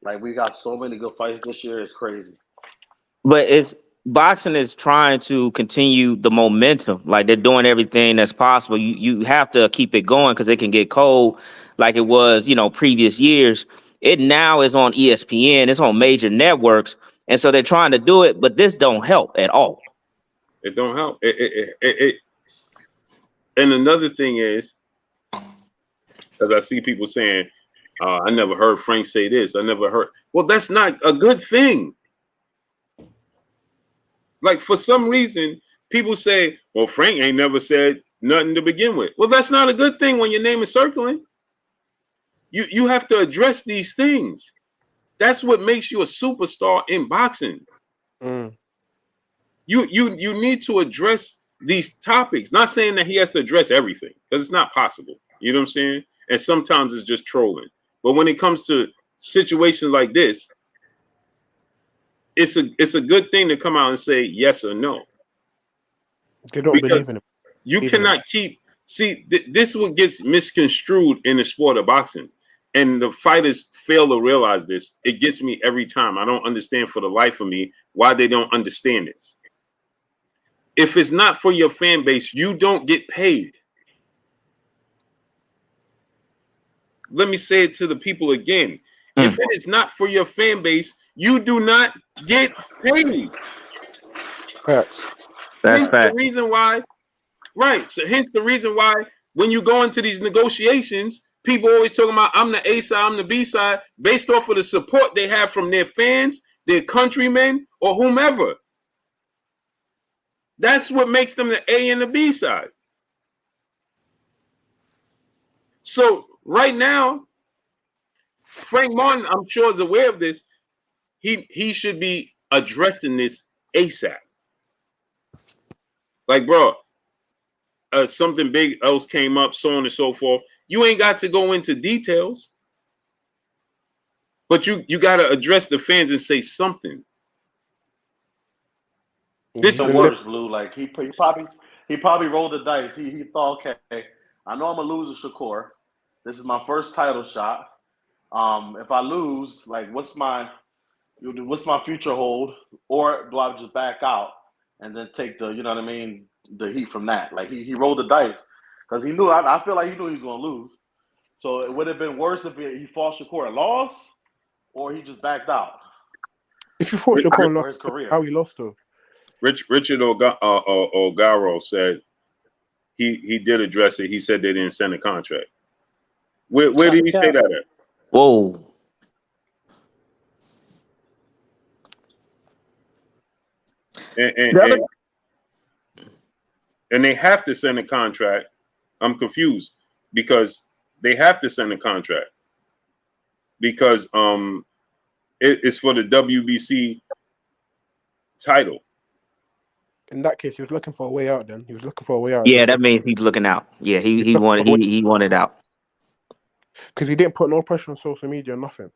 Like, we got so many good fights this year. It's crazy. But boxing is trying to continue the momentum. Like, they're doing everything that's possible. You have to keep it going because it can get cold like it was, previous years. It now is on ESPN. It's on major networks. And so they're trying to do it, but this don't help at all. It don't help. And another thing is, because I see people saying, I never heard Frank say this. I never heard. Well, that's not a good thing. Like, for some reason, people say, well, Frank ain't never said nothing to begin with. Well, that's not a good thing when your name is circling. You have to address these things. That's what makes you a superstar in boxing. You need to address these topics. Not saying that he has to address everything, because it's not possible. You know what I'm saying? And sometimes it's just trolling. But when it comes to situations like this, it's a good thing to come out and say yes or no. They don't believe in him. You cannot keep this is what gets misconstrued in the sport of boxing. And the fighters fail to realize this. It gets me every time. I don't understand for the life of me why they don't understand this. If it's not for your fan base, you don't get paid. Let me say it to the people again. If it is not for your fan base, you do not get paid. Facts. That's the reason why. Right. So hence the reason why when you go into these negotiations, people always talking about I'm the A side, I'm the B side, based off of the support they have from their fans, their countrymen, or whomever. That's what makes them the A and the B side. So right now, Frank Martin, I'm sure, is aware of this. He should be addressing this ASAP. Like, bro, something big else came up, so on and so forth. You ain't got to go into details, but you got to address the fans and say something. This is the worst, Blue. Like he probably rolled the dice. He thought, okay, I know I'm gonna lose to Shakur. This is my first title shot. If I lose, like, what's my future hold? Or do I just back out and then take the, you know what I mean, the heat from that? Like he rolled the dice because he knew. I feel like he knew he was gonna lose. So it would have been worse if he fought Shakur and lost, or he just backed out. If you fought Shakur and lost, how he lost though? Richard Ogaro said he did address it. He said they didn't send a contract. Where did he say that at? Whoa. And they have to send a contract. I'm confused because they have to send a contract because it's for the WBC title. In that case, he was looking for a way out. Then he was looking for a way out. Yeah, that means he's looking out. Yeah, he wanted out because he didn't put no pressure on social media, nothing.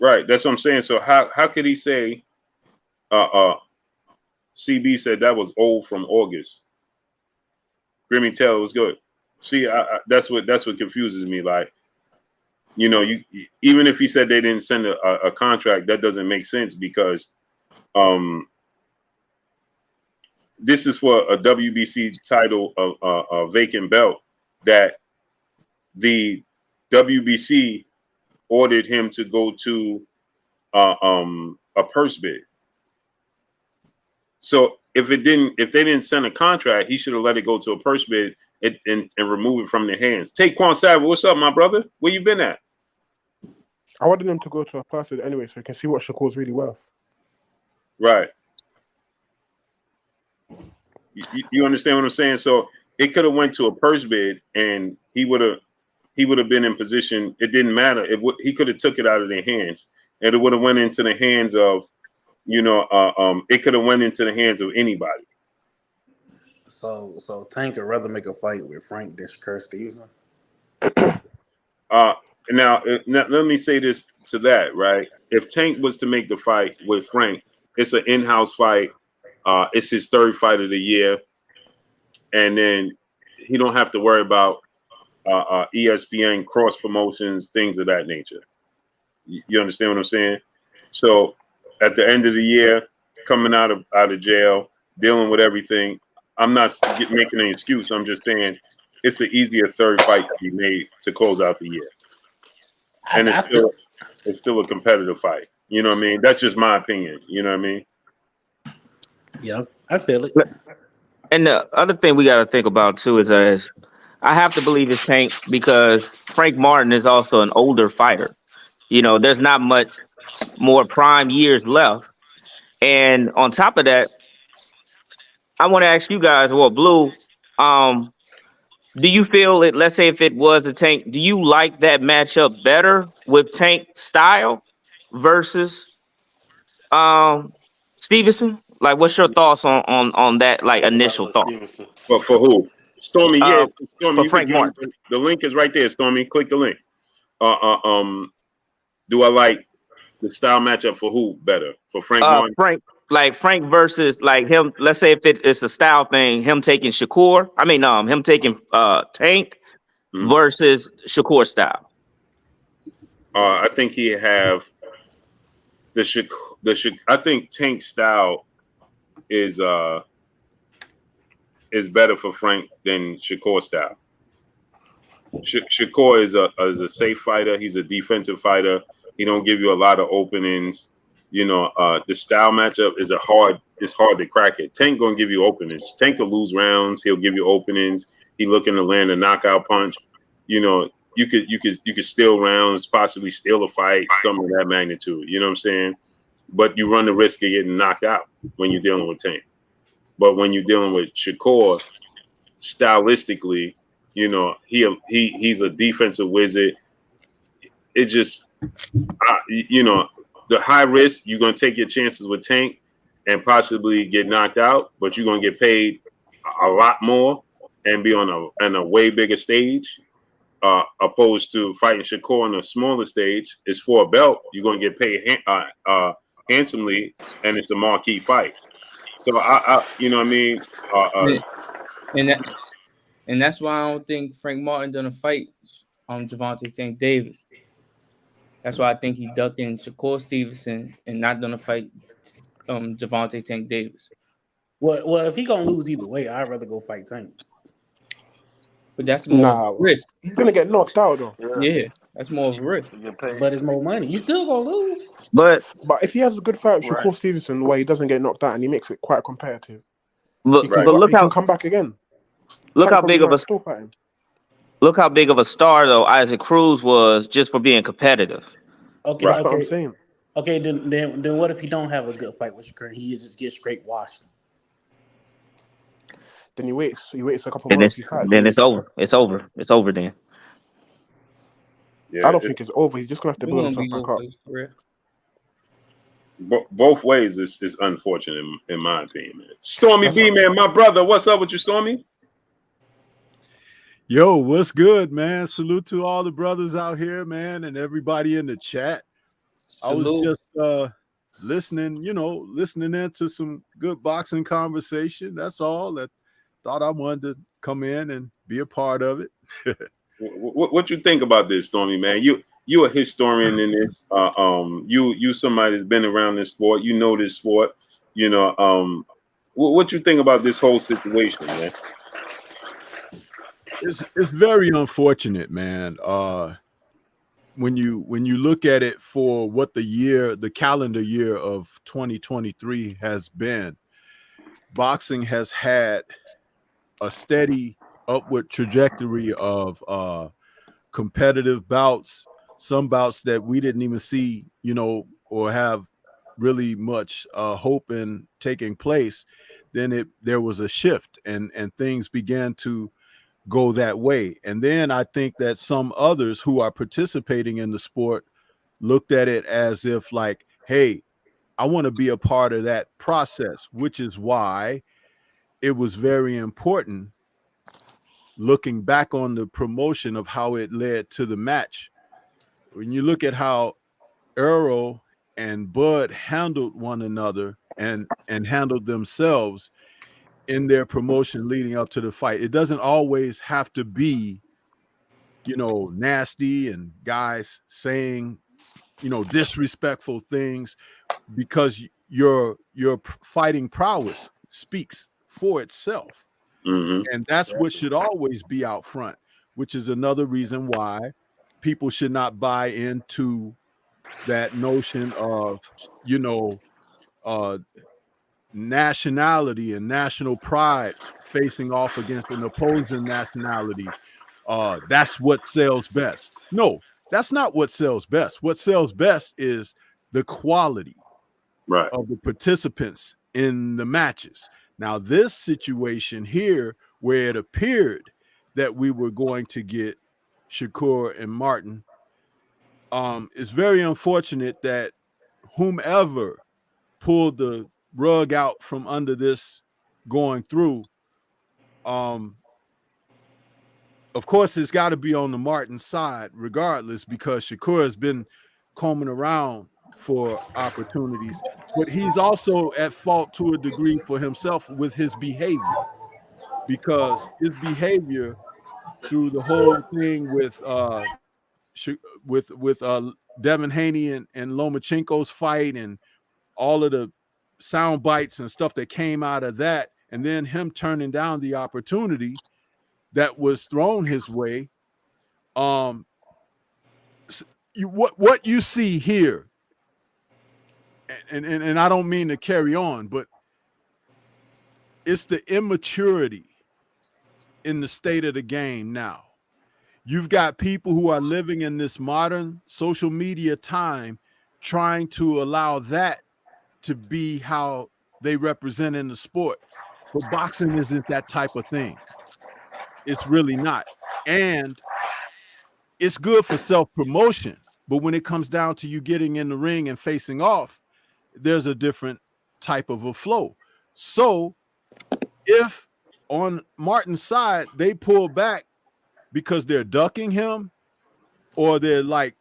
Right, that's what I'm saying. So how could he say? CB said that was old from August. Grimmy Taylor was good. See, that's what confuses me. Like, you know, you even if he said they didn't send a contract, that doesn't make sense because this is for a WBC title, a vacant belt that the WBC ordered him to go to a purse bid. So if they didn't send a contract, he should have let it go to a purse bid and remove it from their hands. Taquan Savage, what's up, my brother? Where you been at? I wanted him to go to a purse bid anyway, so we can see what Shakur's really worth. Right. You understand what I'm saying? So it could have went to a purse bid, and he would have been in position. It didn't matter. He could have took it out of their hands, and it would have went into the hands of, you know, it could have went into the hands of anybody. So Tank would rather make a fight with Frank than Shakur Stevenson. Now let me say this to that, right? If Tank was to make the fight with Frank, it's an in-house fight. It's his third fight of the year, and then he don't have to worry about ESPN cross promotions, things of that nature. You understand what I'm saying? So at the end of the year, coming out of jail, dealing with everything, I'm not making an excuse. I'm just saying it's an easier third fight to be made to close out the year, and it's still a competitive fight. You know what I mean? That's just my opinion. You know what I mean? Yeah, I feel it. And the other thing we got to think about too is I have to believe it's Tank because Frank Martin is also an older fighter. You know, there's not much more prime years left. And on top of that, I want to ask you guys, well, Blue, do you feel it? Let's say if it was a Tank, do you like that matchup better with Tank style versus Stevenson, Like, what's your thoughts on that? Like, initial thought Stevenson. But for who? Stormy, yeah, Stormy, for you can Frank get Martin. the link is right there, Stormy. Click the link. Do I like the style matchup for who better? For Frank Martin? Frank versus like him. Let's say if it's a style thing, him taking Shakur. I mean, him taking Tank versus Shakur style. I think he have I think Tank style is better for Frank than Shakur style. Shakur is a safe fighter. He's a defensive fighter. He don't give you a lot of openings. The style matchup is it's hard to crack it. Tank gonna give you openings. Tank will lose rounds. He'll give you openings. He looking to land a knockout punch. You could steal rounds, possibly steal a fight, something of that magnitude. You know what I'm saying? But you run the risk of getting knocked out when you're dealing with Tank. But when you're dealing with Shakur, stylistically, he's a defensive wizard. It's just, the high risk, you're going to take your chances with Tank and possibly get knocked out, but you're going to get paid a lot more and be on a way bigger stage, opposed to fighting Shakur on a smaller stage. It's for a belt. You're going to get paid handsomely, and it's a marquee fight. So, you know what I mean? And that's why I don't think Frank Martin gonna fight Gervonta Tank Davis. That's why I think he ducking Shakur Stevenson and not gonna fight Gervonta Tank Davis. Well, if he gonna lose either way, I'd rather go fight Tank. But that's more of a risk. He's gonna get knocked out though. Yeah, that's more of a risk. But it's more money. You still gonna lose. But if he has a good fight with Shakur Stevenson where he doesn't get knocked out and he makes it quite competitive, but he can come back again. Look how big of a star though Isaac Cruz was just for being competitive. Okay, That's what I'm saying. Okay, then what if he don't have a good fight with Shakur? He just gets straight washed. Then he waits a couple And months. then it's over. It's over. It's over then. Yeah, I don't think it's over. He's just gonna have to build himself back up. Both ways is unfortunate in my opinion, man. Stormy B, man, my brother. What's up with you, Stormy? Yo, what's good, man? Salute to all the brothers out here, man, and everybody in the chat. Salute. I was just listening into some good boxing conversation. That's all. That thought I wanted to come in and be a part of it. What you think about this, Stormy, man? You a historian in this. You somebody that's been around this sport. You know this sport. What you think about this whole situation, man? It's very unfortunate, man. When you look at it for what the calendar year of 2023 has been, boxing has had a steady upward trajectory of competitive bouts, some bouts that we didn't even see, or have really much hope in taking place. Then there was a shift and things began to go that way. And then I think that some others who are participating in the sport looked at it as if like, hey, I want to be a part of that process, which is why it was very important looking back on the promotion of how it led to the match. When you look at how Earl and Bud handled one another and handled themselves in their promotion leading up to the fight, it doesn't always have to be, nasty and guys saying, disrespectful things, because your fighting prowess speaks for itself. Mm-hmm. And that's what should always be out front, which is another reason why people should not buy into that notion of, nationality and national pride facing off against an opposing nationality. That's what sells best. No, that's not what sells best. What sells best is the quality of the participants in the matches. Now, this situation here, where it appeared that we were going to get Shakur and Martin, is very unfortunate that whomever pulled the rug out from under this going through. Of course, it's got to be on the Martin side, regardless, because Shakur has been combing around for opportunities, but he's also at fault to a degree for himself with his behavior, because his behavior through the whole thing with Devin Haney and Lomachenko's fight and all of the sound bites and stuff that came out of that, and then him turning down the opportunity that was thrown his way. What you see here, and I don't mean to carry on, but it's the immaturity in the state of the game now. You've got people who are living in this modern social media time trying to allow that to be how they represent in the sport. But boxing isn't that type of thing. It's really not. And it's good for self-promotion. But when it comes down to you getting in the ring and facing off, there's a different type of a flow. So if on Martin's side, they pull back because they're ducking him, or they're like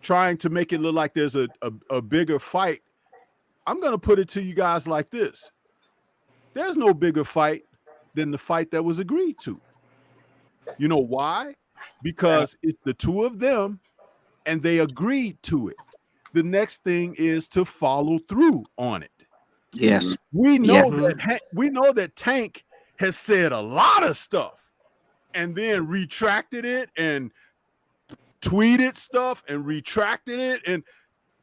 trying to make it look like there's a bigger fight, I'm going to put it to you guys like this. There's no bigger fight than the fight that was agreed to. You know why? Because it's the two of them and they agreed to it. The next thing is to follow through on it. Yes. We know that Tank has said a lot of stuff and then retracted it and tweeted stuff and retracted it. And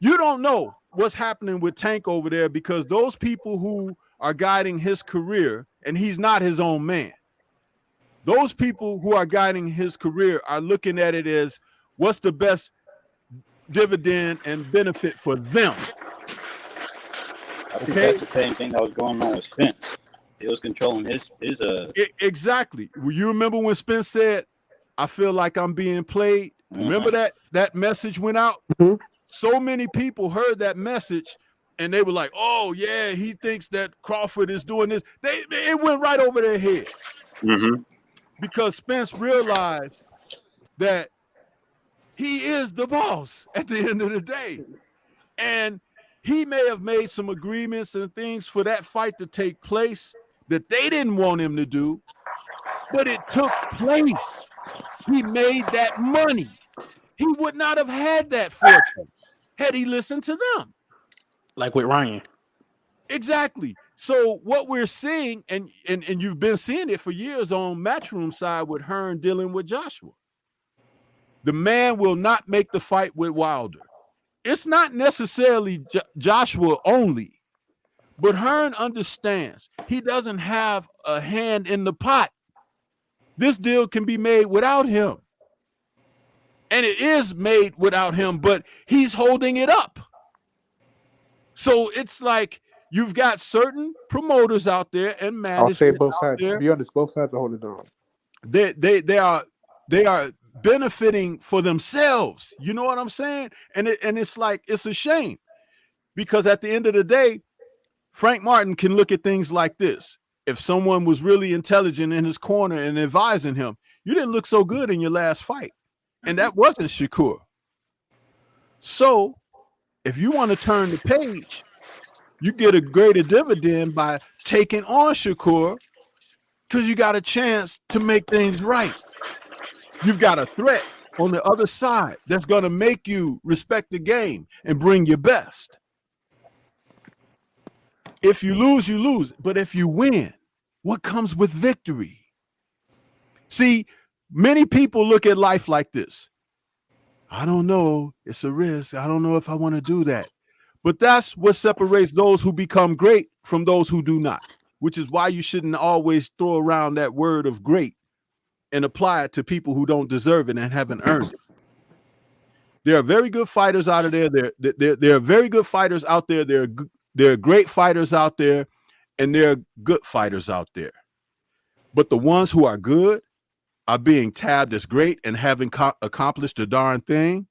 you don't know what's happening with Tank over there, because those people who are guiding his career, and he's not his own man, those people who are guiding his career are looking at it as what's the best dividend and benefit for them. I think that's the same thing that was going on with Spence. It was controlling his exactly. You remember when Spence said, "I feel like I'm being played"? Remember that message went out? Mm-hmm. So many people heard that message and they were like, "Oh yeah, he thinks that Crawford is doing this." It went right over their heads. Mm-hmm. Because Spence realized that he is the boss at the end of the day. And he may have made some agreements and things for that fight to take place that they didn't want him to do, but it took place. He made that money. He would not have had that fortune had he listened to them. Like with Ryan. Exactly. So what we're seeing, and you've been seeing it for years on Matchroom side with Hearn dealing with Joshua. The man will not make the fight with Wilder. It's not necessarily Joshua only, but Hearn understands he doesn't have a hand in the pot. This deal can be made without him. And it is made without him, but he's holding it up. So it's like you've got certain promoters out there and managers. I'll say both sides. To be honest, both sides are holding on. They are benefiting for themselves. You know what I'm saying? And it's like, it's a shame, because at the end of the day, Frank Martin can look at things like this. If someone was really intelligent in his corner and advising him, you didn't look so good in your last fight. And that wasn't Shakur. So if you want to turn the page, you get a greater dividend by taking on Shakur, because you got a chance to make things right. You've got a threat on the other side that's going to make you respect the game and bring your best. If you lose, you lose. But if you win, what comes with victory? See, many people look at life like this. I don't know. It's a risk. I don't know if I want to do that. But that's what separates those who become great from those who do not, which is why you shouldn't always throw around that word of great and apply it to people who don't deserve it and haven't earned it. There are very good fighters out of there. There are very good fighters out there. There are great fighters out there, and there are good fighters out there. But the ones who are good are being tabbed as great and haven't accomplished a darn thing.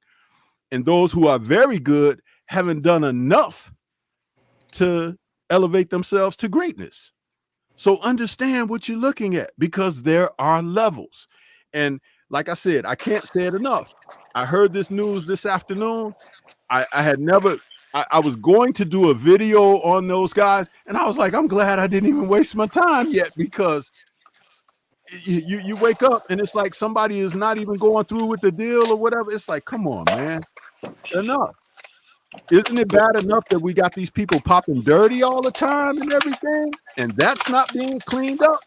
And those who are very good haven't done enough to elevate themselves to greatness. So understand what you're looking at, because there are levels. And like I said, I can't say it enough. I heard this news this afternoon. I had never, I was going to do a video on those guys, and I was like, I'm glad I didn't even waste my time yet, because you wake up and it's like somebody is not even going through with the deal or whatever. It's like, come on, man, enough. Isn't it bad enough that we got these people popping dirty all the time and everything, and that's not being cleaned up?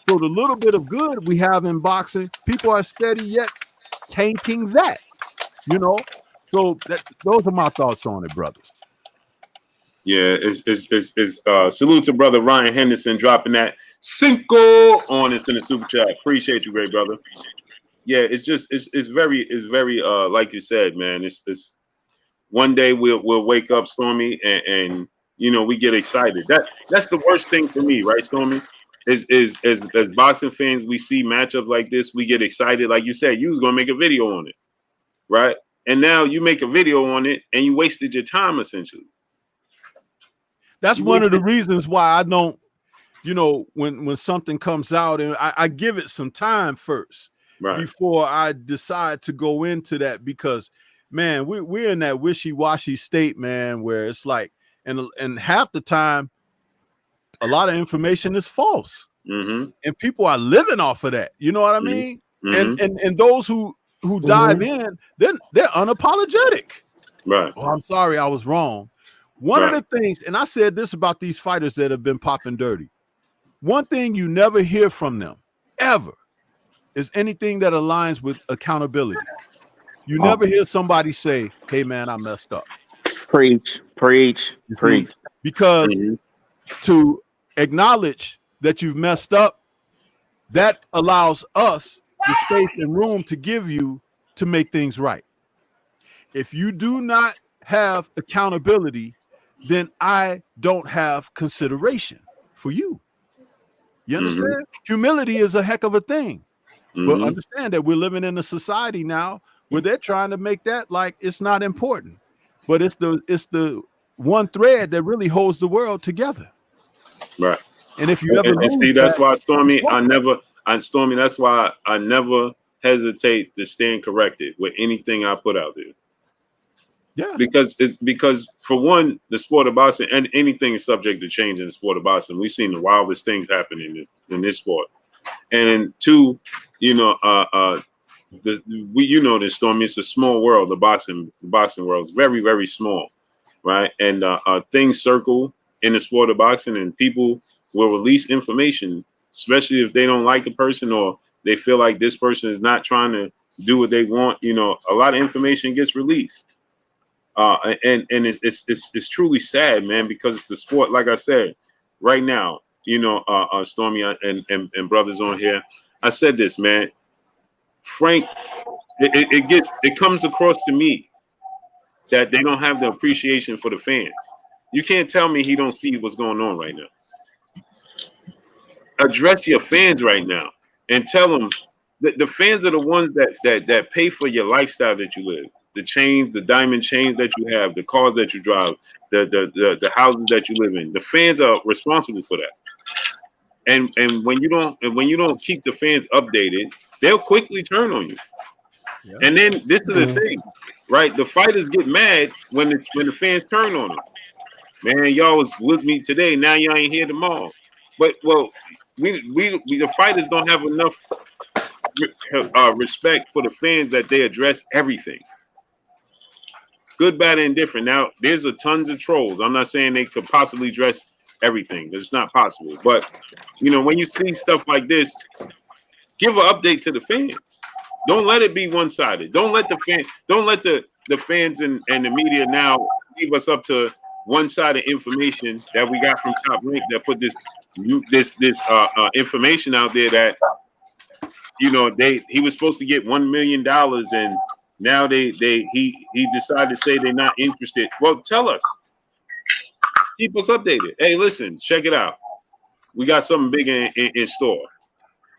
So the little bit of good we have in boxing, people are steady yet tainting that, you know. So those are my thoughts on it, brothers. Yeah, it's salute to brother Ryan Henderson dropping that Cinco on us in the super chat. Appreciate you, great brother. Yeah, it's very like you said, man. It's one day we'll wake up, Stormy, and you know, we get excited. That's the worst thing for me, right, Stormy? Is as boxing fans, we see matchups like this, we get excited. Like you said, you was gonna make a video on it, right? And now you make a video on it and you wasted your time essentially. That's one of the reasons why I don't, you know, when something comes out, and I give it some time first, right, before I decide to go into that, because man, we're in that wishy-washy state, man, where it's like, and half the time, a lot of information is false, and people are living off of that. You know what I mean? And those who dive in, they're unapologetic. Right. Oh, I'm sorry, I was wrong. One of the things, and I said this about these fighters that have been popping dirty, one thing you never hear from them, ever, is anything that aligns with accountability. You never hear somebody say, hey, man, I messed up. Preach. Because to acknowledge that you've messed up, that allows us the space and room to give you to make things right. If you do not have accountability, then I don't have consideration for you. You understand? Humility is a heck of a thing. But understand that we're living in a society now where they're trying to make that like it's not important. But it's the one thread that really holds the world together. Right. And if you ever lose see, that's why, Stormy, Stormy, that's why I never hesitate to stand corrected with anything I put out there. Yeah, because for one, the sport of boxing, and anything is subject to change in the sport of boxing. We've seen the wildest things happen in this sport. And two, you know, you know this, Stormy. It's a small world. The boxing world is very, very small, right? And things circle in the sport of boxing, and people will release information, especially if they don't like the person or they feel like this person is not trying to do what they want. You know, a lot of information gets released. And it's truly sad, man, because it's the sport. Like I said, right now, you know, Stormy and brothers on here, I said this, man. Frank, it comes across to me that they don't have the appreciation for the fans. You can't tell me he don't see what's going on right now. Address your fans right now and tell them that the fans are the ones that pay for your lifestyle that you live. The chains, the diamond chains that you have, the cars that you drive, the houses that you live in. The fans are responsible for that. And when you don't keep the fans updated, they'll quickly turn on you. Yeah. And then this is the thing, right? The fighters get mad when the fans turn on them. Man, y'all was with me today. Now y'all ain't here tomorrow. But we the fighters don't have enough respect for the fans that they address everything. Good, bad, and indifferent. Now, there's tons of trolls. I'm not saying they could possibly address everything. It's not possible. But, you know, when you see stuff like this, give an update to the fans. Don't let it be one-sided. Don't let the fans and the media now leave us up to one-sided information that we got from Top Rank that put this information out there that, you know, he was supposed to get $1 million and now he decided to say they're not interested. Well, tell us. Keep us updated. Hey, listen, check it out. We got something big in store.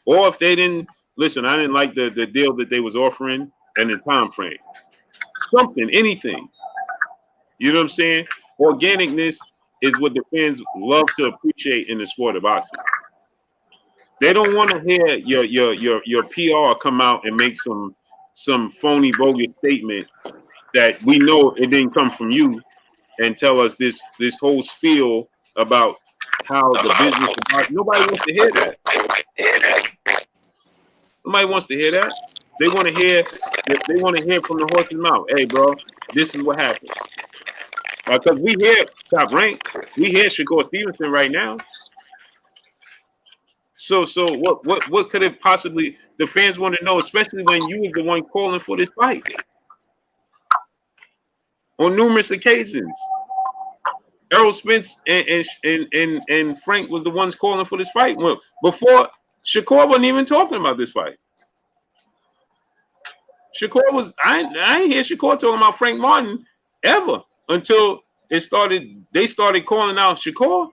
Or if they didn't listen, I didn't like the deal that they was offering and the time frame. Something, anything. You know what I'm saying? Organicness is what the fans love to appreciate in the sport of boxing. They don't want to hear your PR come out and make some phony, bogus statement that we know it didn't come from you, and tell us this whole spiel about how the business is about. Nobody wants to hear that. Nobody wants to hear that. They want to hear from the horse's mouth. Hey, bro, this is what happens. Because we hear Top Rank, we hear Shakur Stevenson right now. So what could it possibly? The fans want to know, especially when you was the one calling for this fight on numerous occasions. Errol Spence and Frank was the ones calling for this fight. Well, before Shakur wasn't even talking about this fight. Shakur was I ain't hear Shakur talking about Frank Martin ever until they started calling out Shakur.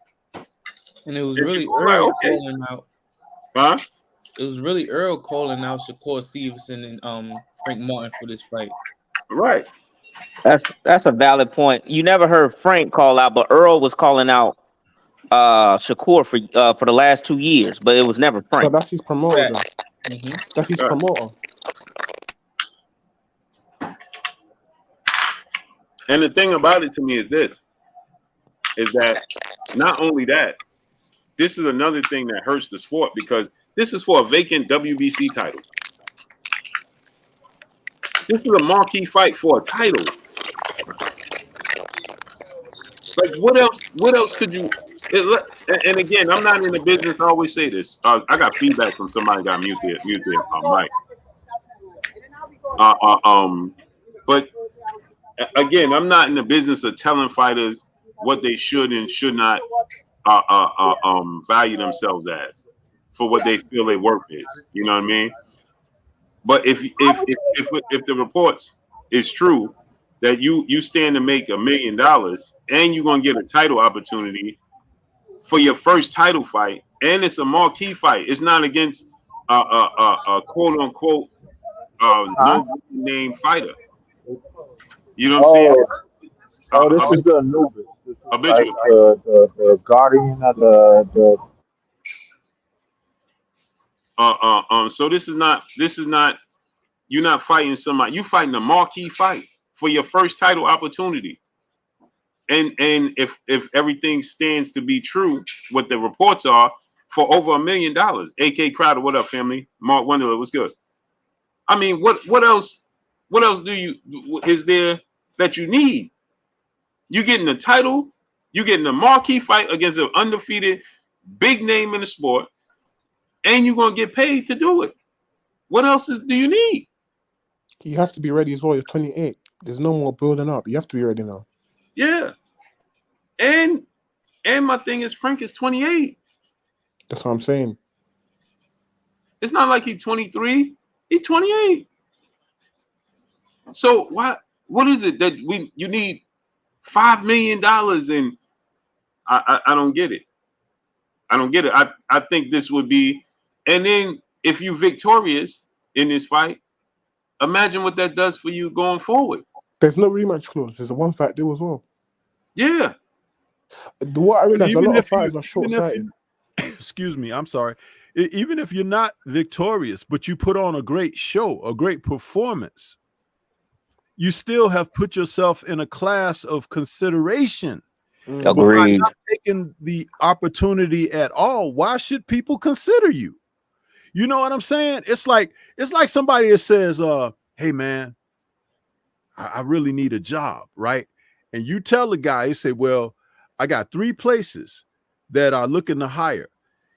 And it was really Earl calling out. Huh? It was really Earl calling out Shakur Stevenson and Frank Martin for this fight. Right. That's a valid point. You never heard Frank call out, but Earl was calling out Shakur for the last 2 years, but it was never Frank. But that's his promoter. Mm-hmm. That's his promoter. And the thing about it to me is this, is that not only that, this is another thing that hurts the sport because this is for a vacant WBC title. This is a marquee fight for a title. Like what else could you? And again, I'm not in the business. I always say this. I got feedback from somebody got muted. Mike. But again, I'm not in the business of telling fighters what they should and should not value themselves as for what they feel their worth is. You know what I mean? But if the reports is true that you stand to make $1 million and you're gonna get a title opportunity for your first title fight, and it's a marquee fight. It's not against a quote unquote no name fighter. You know what I'm saying? This is the Anubis. This is habitual. Like the guardian of the. So this is not. You're not fighting somebody. You fighting a marquee fight for your first title opportunity. And if everything stands to be true, what the reports are, for over $1 million. AK Crowder, what up, family? Mark Wonderler, what's good? I mean, what else is there that you need? You getting a title, you getting a marquee fight against an undefeated big name in the sport, and you're gonna get paid to do it. What else do you need? You have to be ready as well. You're 28. There's no more building up. You have to be ready now. Yeah. And my thing is Frank is 28. That's what I'm saying. It's not like he's 23. He's 28. So what is it that you need $5 million and I don't get it. I don't get it. I think this would be, and then if you're victorious in this fight, imagine what that does for you going forward. There's no rematch clause. There's a one fight deal as well. Yeah. What I realize, a lot of fighters are short-sighted. Excuse me, I'm sorry. Even if you're not victorious, but you put on a great show, a great performance, you still have put yourself in a class of consideration. Agreed. But by not taking the opportunity at all, why should people consider you? You know what I'm saying? It's like somebody that says, hey man, I really need a job, right? And you tell the guy, you say, well, I got 3 places that are looking to hire.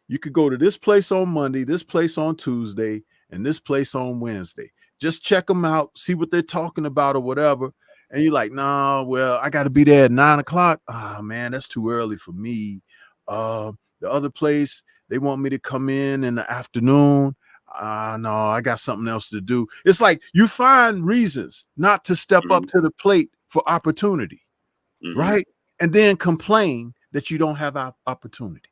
You could go to this place on Monday, this place on Tuesday, and this place on Wednesday. Just check them out, see what they're talking about or whatever. And you're like, nah, well, I got to be there at 9 o'clock. Ah, man, that's too early for me. The other place, they want me to come in the afternoon. No, I got something else to do. It's like you find reasons not to step up to the plate for opportunity, right? And then complain that you don't have opportunity.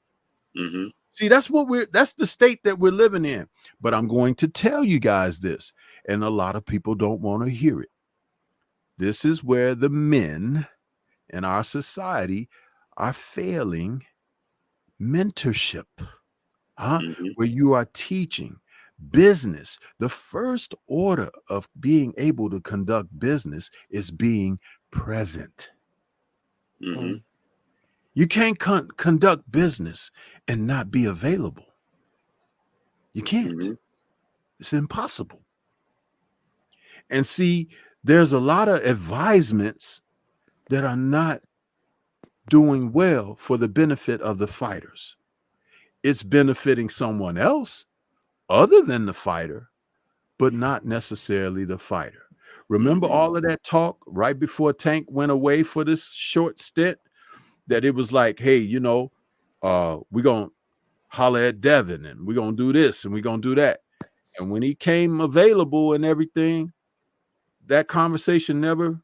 See, that's the state that we're living in. But I'm going to tell you guys this, and a lot of people don't want to hear it. This is where the men in our society are failing mentorship, Mm-hmm. where you are teaching business. The first order of being able to conduct business is being present. Mm-hmm. You can't conduct business and not be available. You can't. Mm-hmm. It's impossible. And see, there's a lot of advisements that are not doing well for the benefit of the fighters. It's benefiting someone else other than the fighter, but not necessarily the fighter. Remember all of that talk right before Tank went away for this short stint, that it was like, hey, you know, we're going to holler at Devin and we're going to do this and we're going to do that. And when he came available and everything, that conversation never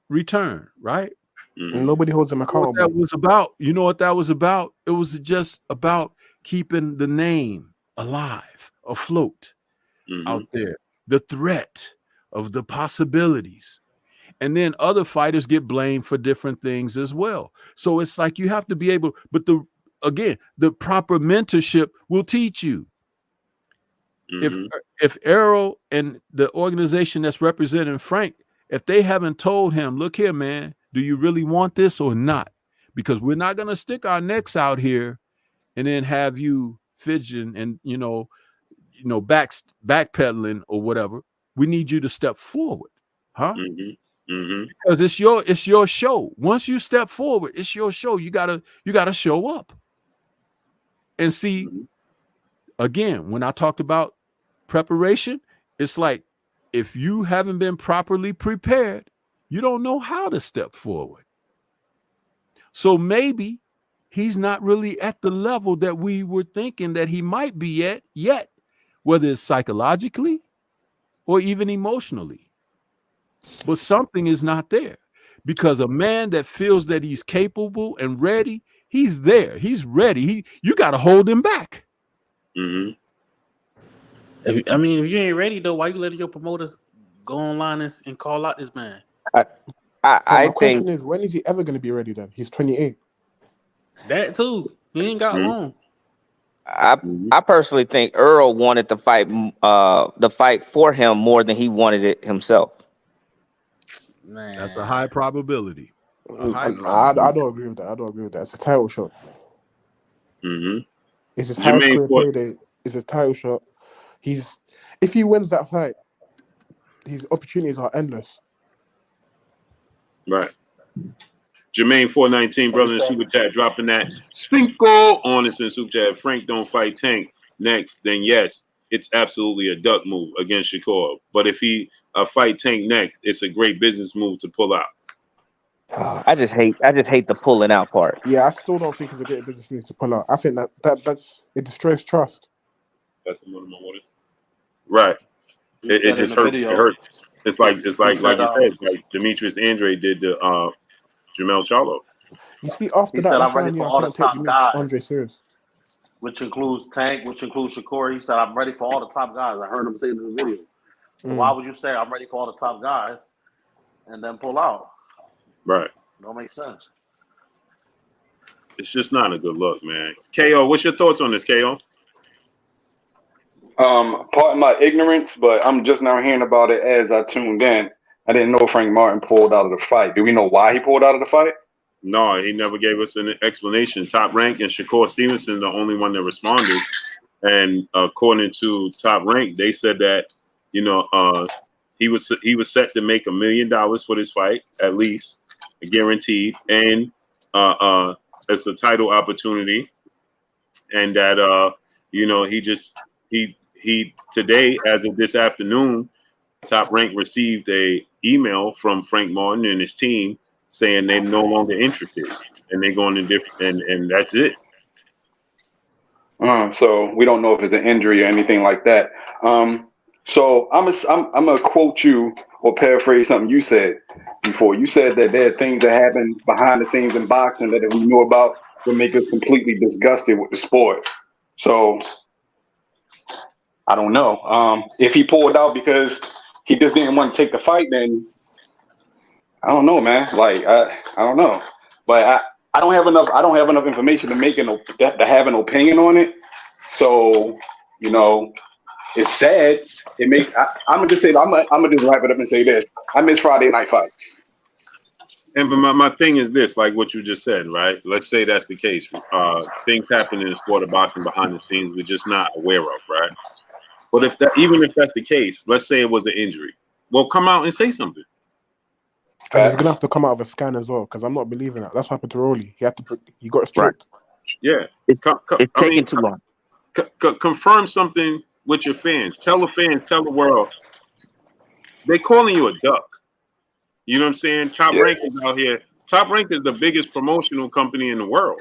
returned, right? Mm-hmm. Nobody holds him You know what accountable. that was about? You know what that was about? It was just about keeping the name alive, afloat out there, the threat of the possibilities. And then other fighters get blamed for different things as well. So it's like you have to be able, but the proper mentorship will teach you. If Errol and the organization that's representing Frank, if they haven't told him, look here, man, do you really want this or not? Because we're not going to stick our necks out here and then have you fidgeting and backpedaling or whatever. We need you to step forward, huh? Because it's your show. Once you step forward, it's your show. You gotta show up. And see, again, when I talked about preparation, it's like if you haven't been properly prepared, you don't know how to step forward. So maybe he's not really at the level that we were thinking that he might be at yet, whether it's psychologically or even emotionally. But something is not there, because a man that feels that he's capable and ready, he's there. He's ready. You got to hold him back. If you ain't ready though, why you letting your promoters go online and call out this man? My question is, when is he ever going to be ready then? He's 28. That too. He ain't got long. I personally think Earl wanted the fight for him more than he wanted it himself. Man, that's a high probability. I don't agree with that. It's a title shot. It's his highest career payday. It's a title shot. If he wins that fight, his opportunities are endless. Right. Jermaine 419, brother in Super Chat, dropping that cinco on us in Super Chat. Frank don't fight Tank next, then yes, it's absolutely a duck move against Shakur. But if he fight Tank next, it's a great business move to pull out. I just hate the pulling out part. Yeah, I still don't think it's a great business move to pull out. I think that's it destroys trust. That's one of my waters. Right. It just hurts. It hurts. It's like you said, like Demetrius Andrade did to Jamel Charlo. You see, after that, I'm ready for all the top guys. Andre serious. Which includes Tank, which includes Shakur. He said, I'm ready for all the top guys. I heard him say in the video. So why would you say I'm ready for all the top guys and then pull out? Right. Don't make sense. It's just not a good look, man. KO, what's your thoughts on this, KO? Pardon my ignorance, but I'm just now hearing about it as I tuned in. I didn't know Frank Martin pulled out of the fight. Do we know why he pulled out of the fight? No, he never gave us an explanation. Top Rank and Shakur Stevenson, the only one that responded. And according to Top Rank, they said that, he was set to make $1 million for this fight, at least, guaranteed. And it's a title opportunity. And that, he today, as of this afternoon, Top Rank received a email from Frank Martin and his team saying they're no longer interested and they're going to different, and that's it. So we don't know if it's an injury or anything like that. So I'm gonna quote you or paraphrase something you said before. You said that there are things that happen behind the scenes in boxing that if we knew about would make us completely disgusted with the sport. So I don't know. If he pulled out because he just didn't want to take the fight, then I don't know, man. Like I don't know. But I don't have enough information to to have an opinion on it. So, you know, it's sad. It makes. I'm gonna just say. I'm gonna just wrap it up and say this. I miss Friday night fights. And my thing is this, like what you just said, right? Let's say that's the case. Things happen in the sport of boxing behind the scenes we're just not aware of, right? But even if that's the case, let's say it was an injury. Well, come out and say something. And he's gonna have to come out of a scan as well, because I'm not believing that. That's what happened to Rolly. He got stripped. Yeah, it's taking too long. Confirm something with your fans. Tell the fans, tell the world. They're calling you a duck. You know what I'm saying? Top Rank is out here. Top Rank is the biggest promotional company in the world.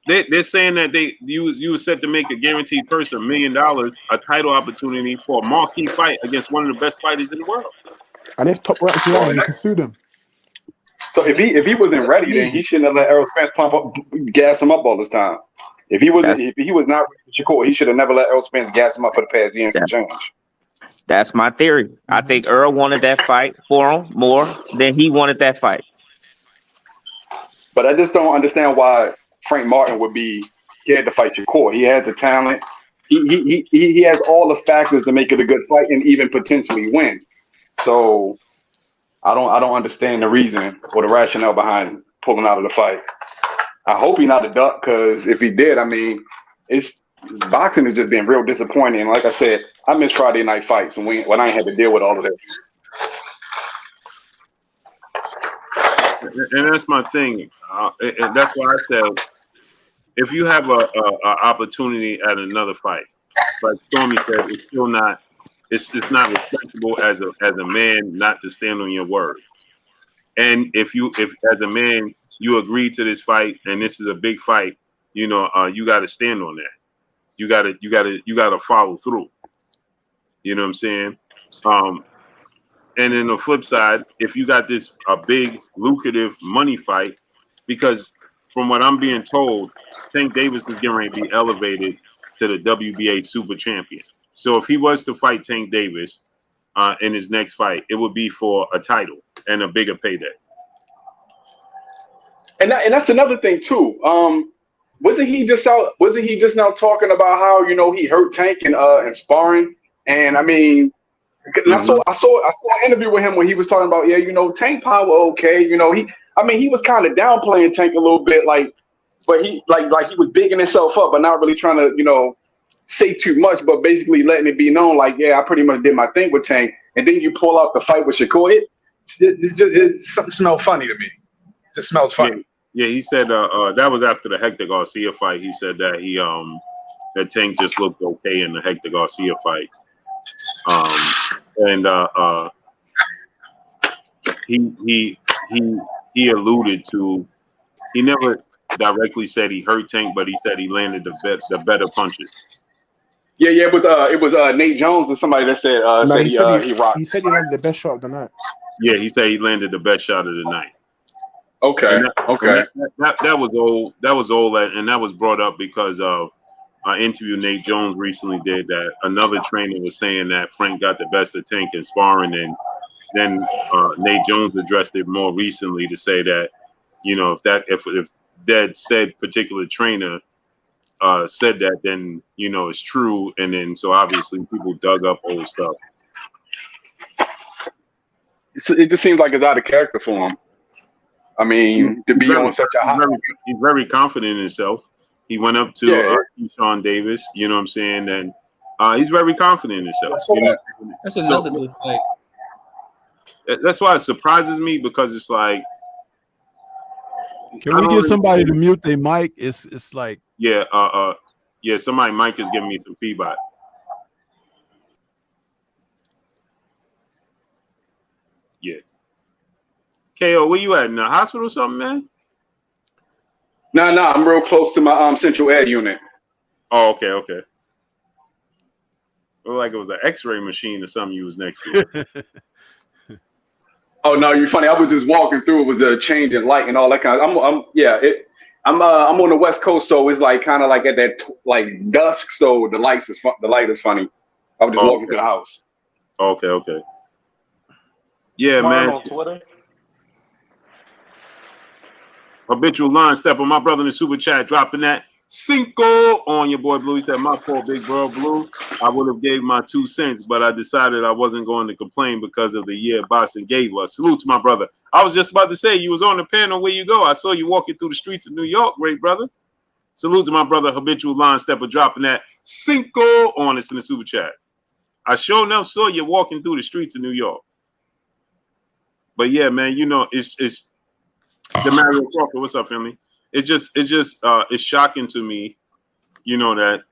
They're saying that you were set to make a guaranteed purse of $1 million, a title opportunity for a marquee fight against one of the best fighters in the world. And if Top Rank's lying, you can sue them. So if he wasn't ready, then he shouldn't have let Errol Spence gas him up all this time. If he was not ready for Shakur, he should have never let Errol Spence gas him up for the past year and change. That's my theory. I think Earl wanted that fight for him more than he wanted that fight. But I just don't understand why Frank Martin would be scared to fight Shakur. He has the talent. He has all the factors to make it a good fight and even potentially win. So I don't understand the reason or the rationale behind pulling out of the fight. I hope he's not a duck, because if he did, I mean, boxing has just been real disappointing. And like I said, I miss Friday night fights when I ain't had to deal with all of this. And that's my thing. And that's why I said, if you have a opportunity at another fight, like Stormy said, it's still not. It's not respectable as a man not to stand on your word. And if as a man you agree to this fight and this is a big fight, you know, you got to stand on that. You got to follow through. You know what I'm saying? And then the flip side, if you got a big lucrative money fight, because from what I'm being told, Tank Davis is getting ready to be elevated to the WBA super champion. So if he was to fight Tank Davis in his next fight, it would be for a title and a bigger payday. And that's another thing too. Wasn't he just now talking about how, you know, he hurt Tank in sparring? And I mean, I saw an interview with him when he was talking about, yeah, you know, Tank power okay, you know, he was kind of downplaying Tank a little bit, but he like he was bigging himself up, but not really trying to, you know, say too much, but basically letting it be known, like, yeah, I pretty much did my thing with Tank. And then you pull out the fight with Shakur. It smells funny to me. It just smells funny. Yeah, he said that was after the Hector Garcia fight. He said that that Tank just looked okay in the Hector Garcia fight. He alluded to, he never directly said he hurt Tank, but he said he landed the better punches. Yeah, it was Nate Jones or somebody that said he rocked. He said he landed the best shot of the night. Yeah, he said he landed the best shot of the night. Okay. That was old. That was old, and that was brought up because of an interview Nate Jones recently did. That another trainer was saying that Frank got the best of Tank in sparring, and then Nate Jones addressed it more recently to say that, you know, if that said particular trainer said that, then, you know, it's true, and then so obviously people dug up old stuff. It just seems like it's out of character for him. I mean, to be on such a high. He's very confident in himself. He went up to Sean Davis, you know what I'm saying, and he's very confident in himself. You know? That's another good fight. That's why it surprises me, because it's like, can we get somebody to mute their mic? It's like, yeah, somebody mic is giving me some feedback. Yeah. KO, where you at? In the hospital or something, man? No, I'm real close to my central air unit. Oh, okay. Looked like it was an X-ray machine or something you was next to. Oh no, you're funny. I was just walking through. It was a change in light and all that kind of. I'm on the West Coast, so it's like kind of like at that like dusk. So the light is funny. I was just walking through the house. Okay. Yeah, Martin man. on Twitter. Habitual line stepper, my brother in the super chat, dropping that Cinco on your boy Blue. He said, my fault, big bro Blue. I would have gave my 2 cents, but I decided I wasn't going to complain because of the year Boston gave us. Salute to my brother. I was just about to say, you was on the panel. Where you go? I saw you walking through the streets of New York, great brother. Salute to my brother, habitual line stepper, dropping that Cinco on us in the super chat. I sure enough saw you walking through the streets of New York. But yeah, man, you know, it's Demetrius Crawford. What's up, family? It's shocking to me, you know, that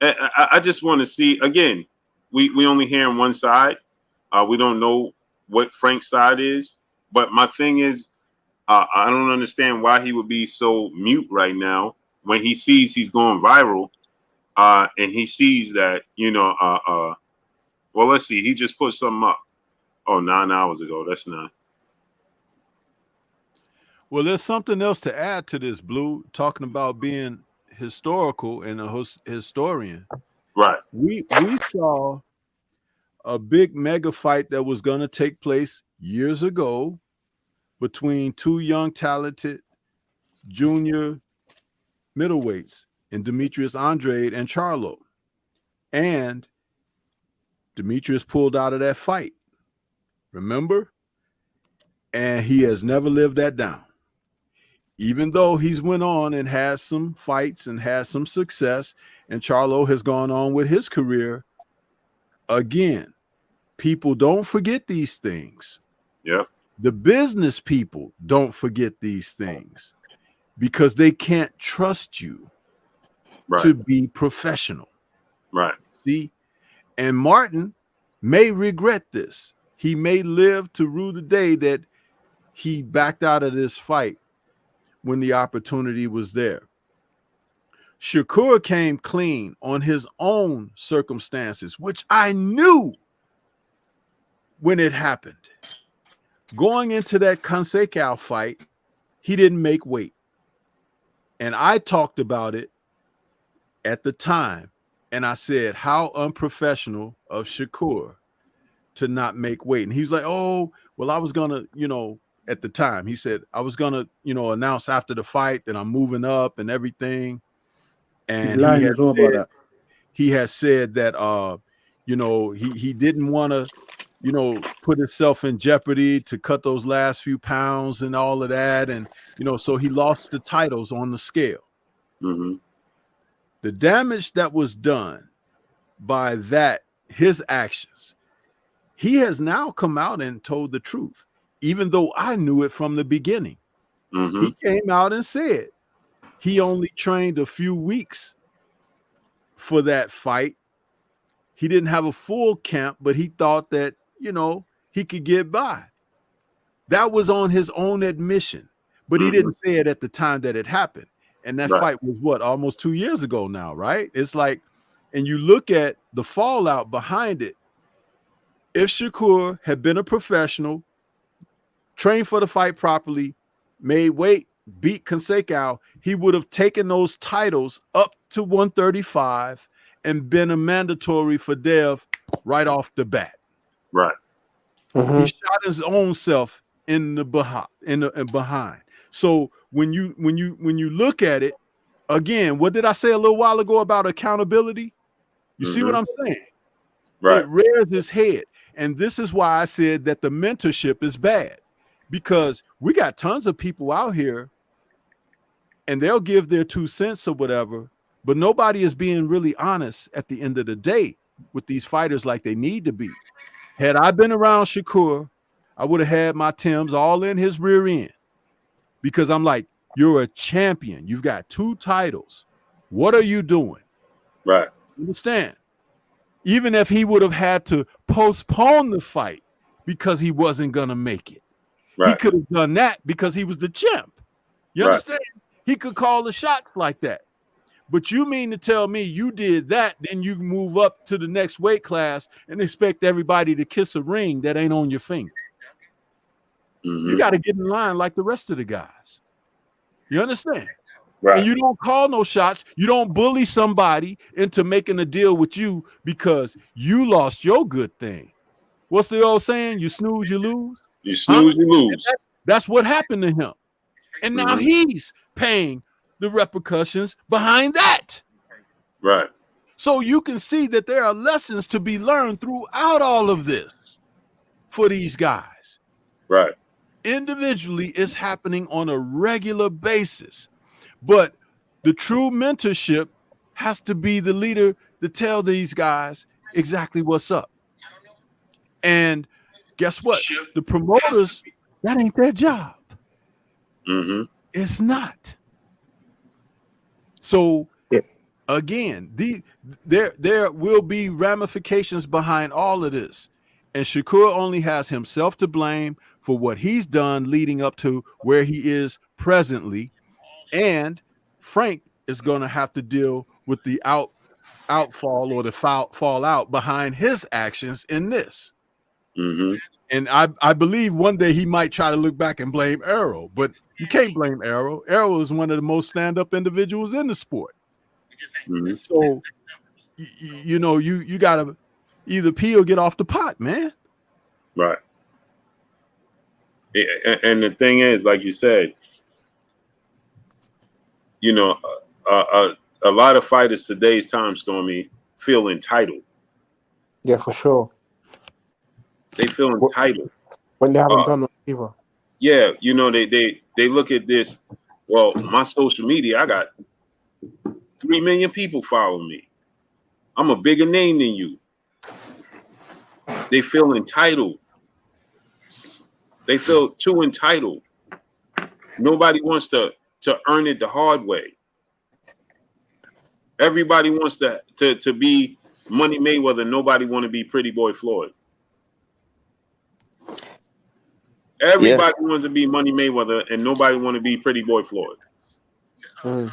I just want to see, again, we only hearing one side. We don't know what Frank's side is. But my thing is, I don't understand why he would be so mute right now when he sees he's going viral, and he sees that, you know, well, let's see. He just put something up. Oh, 9 hours ago. That's not. Well, there's something else to add to this, Blue, talking about being historical and a historian. Right. We saw a big mega fight that was going to take place years ago between two young, talented junior middleweights in Demetrius Andrade and Charlo. And Demetrius pulled out of that fight. Remember? And he has never lived that down. Even though he's went on and has some fights and has some success, and Charlo has gone on with his career, again, people don't forget these things. Yep. The business people don't forget these things because they can't trust you to be professional. Right. See? And Martin may regret this. He may live to rue the day that he backed out of this fight when the opportunity was there. Shakur came clean on his own circumstances, which I knew when it happened. Going into that Consecal fight, he didn't make weight. And I talked about it at the time, and I said, how unprofessional of Shakur to not make weight. And he's like, oh, well, I was going to, you know, at the time, he said, I was going to, you know, announce after the fight that I'm moving up and everything. And he has said that, you know, he didn't want to, you know, put himself in jeopardy to cut those last few pounds and all of that. And, you know, so he lost the titles on the scale. Mm-hmm. The damage that was done by that, his actions, he has now come out and told the truth. Even though I knew it from the beginning. Mm-hmm. He came out and said he only trained a few weeks for that fight. He didn't have a full camp, but he thought that, you know, he could get by. That was on his own admission, but he didn't say it at the time that it happened. And that fight was what, almost 2 years ago now, right? It's like, and you look at the fallout behind it. If Shakur had been a professional, trained for the fight properly, made weight, beat Consecal, he would have taken those titles up to 135 and been a mandatory for Dev right off the bat. Right. He shot his own self in the behind. So when you look at it, again, what did I say a little while ago about accountability? You see what I'm saying? Right. It rears his head. And this is why I said that the mentorship is bad. Because we got tons of people out here and they'll give their 2 cents or whatever, but nobody is being really honest at the end of the day with these fighters like they need to be. Had I been around Shakur, I would have had my Timbs all in his rear end because I'm like, you're a champion. You've got 2 titles. What are you doing? Right. Understand? Even if he would have had to postpone the fight because he wasn't going to make it. He could have done that because he was the champ. You understand? He could call the shots like that. But you mean to tell me you did that, then you move up to the next weight class and expect everybody to kiss a ring that ain't on your finger. You got to get in line like the rest of the guys. You understand? Right. And you don't call no shots. You don't bully somebody into making a deal with you because you lost your good thing. What's the old saying? You snooze, you lose. You snooze, you lose. That's what happened to him. And now he's paying the repercussions behind that. Right. So you can see that there are lessons to be learned throughout all of this for these guys. Right. Individually, it's happening on a regular basis. But the true mentorship has to be the leader to tell these guys exactly what's up. And guess what? The promoters, that ain't their job. It's not. So again, there will be ramifications behind all of this. And Shakur only has himself to blame for what he's done leading up to where he is presently. And Frank is going to have to deal with the outfall or the fallout behind his actions in this. And I believe one day he might try to look back and blame Arrow, but you can't blame Arrow. Arrow is one of the most stand-up individuals in the sport. So, you know, you got to either pee or get off the pot, man. Right. And the thing is, like you said, you know, a lot of fighters today's time, Stormy, feel entitled. Yeah, for sure. They feel entitled when they haven't done it either. Yeah, you know, they look at this. Well, my social media, I got 3 million people following me. I'm a bigger name than you. They feel entitled. They feel too entitled. Nobody wants to earn it the hard way. Everybody wants to be Money Mayweather. Nobody want to be Pretty Boy Floyd. Everybody wants to be Money Mayweather, and nobody want to be Pretty Boy Floyd. And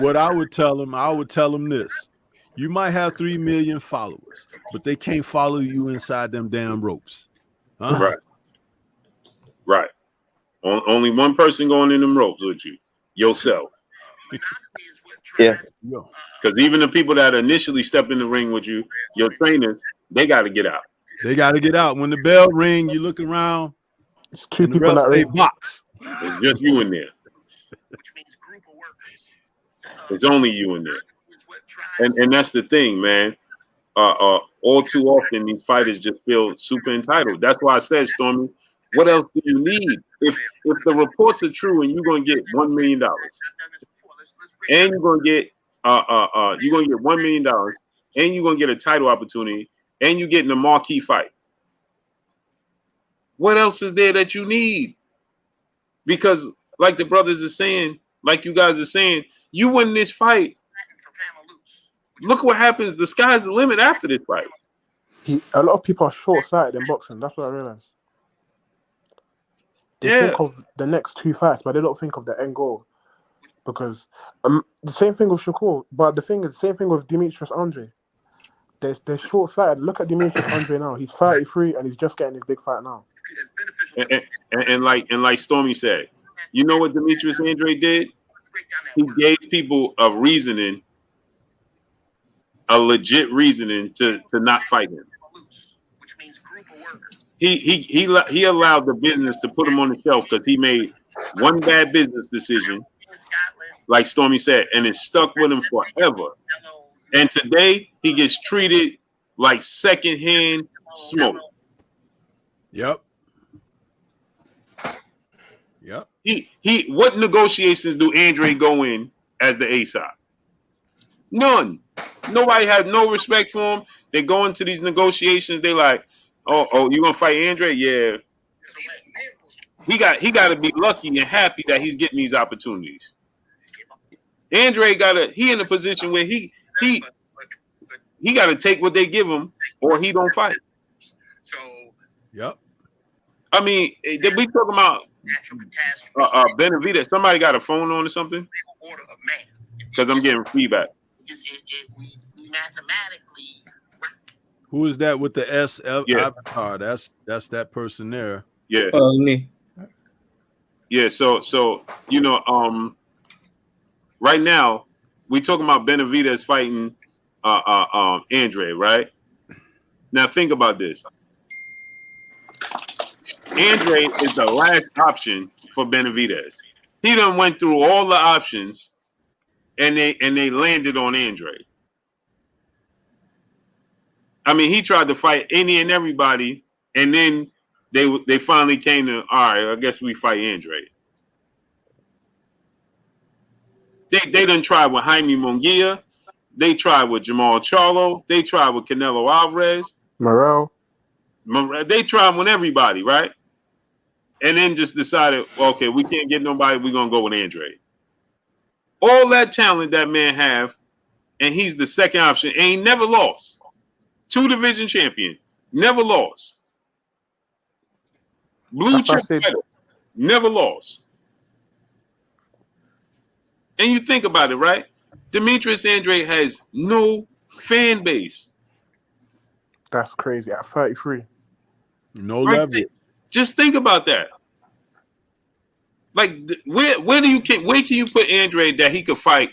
what I would tell them this: you might have 3 million followers, but they can't follow you inside them damn ropes. Huh? Right. Only one person going in them ropes with you, yourself. Yeah. Because even the people that initially step in the ring with you, your trainers, they got to get out. They got to get out. When the bell ring, you look around. It's 2 people in that ring. Box. It's just you in there. It's only you in there. And that's the thing, man. All too often, these fighters just feel super entitled. That's why I said, Stormy, what else do you need? If the reports are true and you're gonna get $1 million, and you're gonna get $1 million, and you're gonna get a title opportunity, and you're getting a marquee fight, what else is there that you need? Because like the brothers are saying, like you guys are saying, you win this fight. Look what happens. The sky's the limit after this fight. A lot of people are short-sighted in boxing. That's what I realized. They think of the next 2 fights, but they don't think of the end goal. Because the same thing with Shakur, but the thing is, the same thing with Demetrius Andrade. They're short-sighted. Look at Demetrius Andrade now. He's 33 and he's just getting his big fight now. And like Stormy said, you know what Demetrius Andrade did? He gave people a reasoning, a legit reasoning to not fight him. He allowed the business to put him on the shelf because he made one bad business decision, like Stormy said, and it stuck with him forever. And today he gets treated like secondhand smoke. Yep. What negotiations do Andrade go in as the A-side? None. Nobody has no respect for him. They go into these negotiations. They like, oh, you gonna fight Andrade? Yeah. He got to be lucky and happy that he's getting these opportunities. Andrade he in a position where he got to take what they give him, or he don't fight. Yep. I mean, did we talk about Benavidez? Somebody got a phone on or something? Because I'm getting feedback. Who is that with the S avatar? That's that person there. Yeah. Me. Yeah. So you know, right now we talking about Benavidez fighting Andrade, right? Now think about this. Andrade is the last option for Benavidez. He done went through all the options, and they landed on Andrade. I mean, he tried to fight any and everybody, and then they finally came to, all right, I guess we fight Andrade. They done tried with Jaime Munguia. They tried with Jamal Charlo. They tried with Canelo Alvarez. Morrell. They tried with everybody, right? And then just decided, okay, we can't get nobody. We're going to go with Andrade. All that talent that man have, and he's the second option, and he never lost. 2 division champion, never lost. Blue chip medal, never lost. And you think about it, right? Demetrius Andrade has no fan base. That's crazy. At 33. No leverage. Just think about that. Like, where can you put Andrade that he could fight?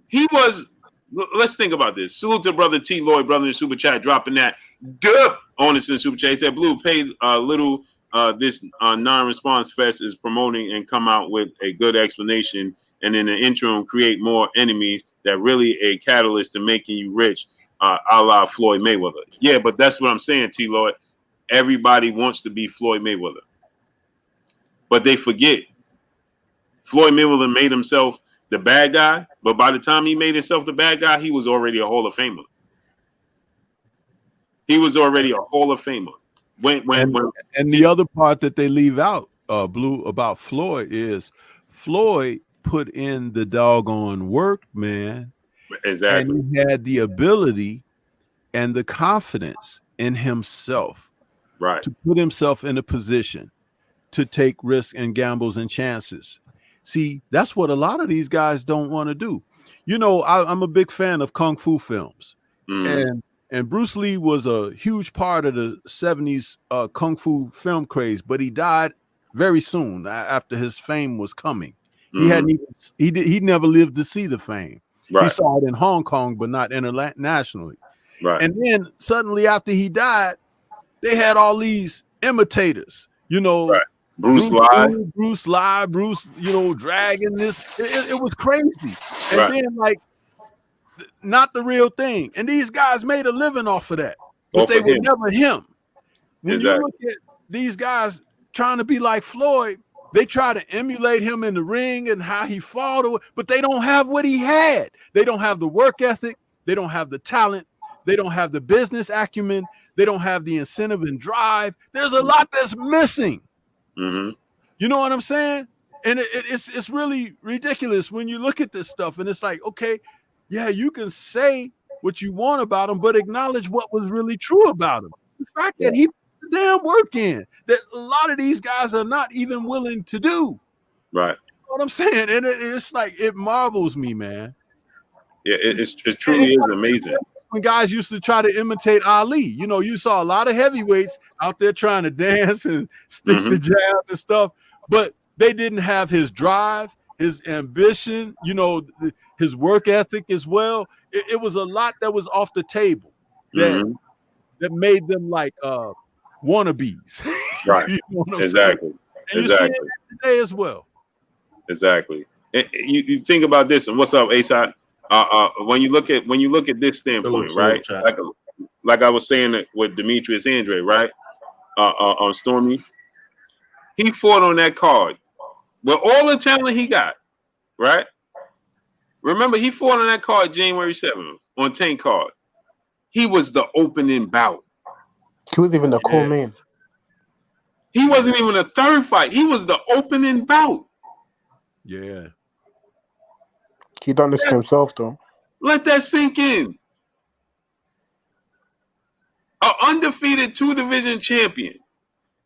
He was. Let's think about this. Salute to brother T. Lloyd, brother in Super Chat, dropping that dub on us in Super Chat. He said, Blue, pay little. This non-response fest is promoting and come out with a good explanation, and in the interim create more enemies that really a catalyst to making you rich, a la Floyd Mayweather. Yeah, but that's what I'm saying, T. Lloyd. Everybody wants to be Floyd Mayweather, but they forget Floyd Mayweather made himself the bad guy, but by the time he made himself the bad guy, he was already a Hall of Famer. He was already a Hall of Famer. And the other part that they leave out, Blue, about Floyd is Floyd put in the doggone work, man. Exactly. And he had the ability and the confidence in himself, right, to put himself in a position to take risks and gambles and chances. See, that's what a lot of these guys don't want to do. You know, I'm a big fan of Kung Fu films. And Bruce Lee was a huge part of the 70s Kung Fu film craze, but he died very soon after his fame was coming. He hadn't even, he never lived to see the fame. Right. He saw it in Hong Kong, but not internationally. Right. And then suddenly after he died, they had all these imitators, you know, right. Bruce Lee, you know, dragging this. It was crazy. And right. then like, not the real thing. And these guys made a living off of that, but they were never him. When you look at these guys trying to be like Floyd, they try to emulate him in the ring and how he fought, but they don't have what he had. They don't have the work ethic. They don't have the talent. They don't have the business acumen. They don't have the incentive and drive. There's a lot that's missing. Mm-hmm. You know what I'm saying? And it's really ridiculous when you look at this stuff and it's like, okay, yeah, you can say what you want about him, but acknowledge what was really true about him. The fact that he put the damn work in, that a lot of these guys are not even willing to do. Right. You know what I'm saying? And it's like, it marvels me, man. Yeah, it truly is amazing. When guys used to try to imitate Ali, you know, you saw a lot of heavyweights out there trying to dance and stick the jab and stuff, but they didn't have his drive, his ambition, you know, his work ethic as well. It was a lot that was off the table that made them like wannabes. Right. You know what I'm exactly. And you're seeing that today as well. Exactly. And you think about this, and what's up, ASI? When you look at this standpoint, right? Like I was saying with Demetrius Andrade, right? On Stormy, he fought on that card with all the talent he got, right? Remember, he fought on that card January 7th on Tank card. He was the opening bout. He was even the co-main. He wasn't even a third fight. He was the opening bout. Yeah. He done this to himself, though. Let that sink in. An undefeated 2-division champion.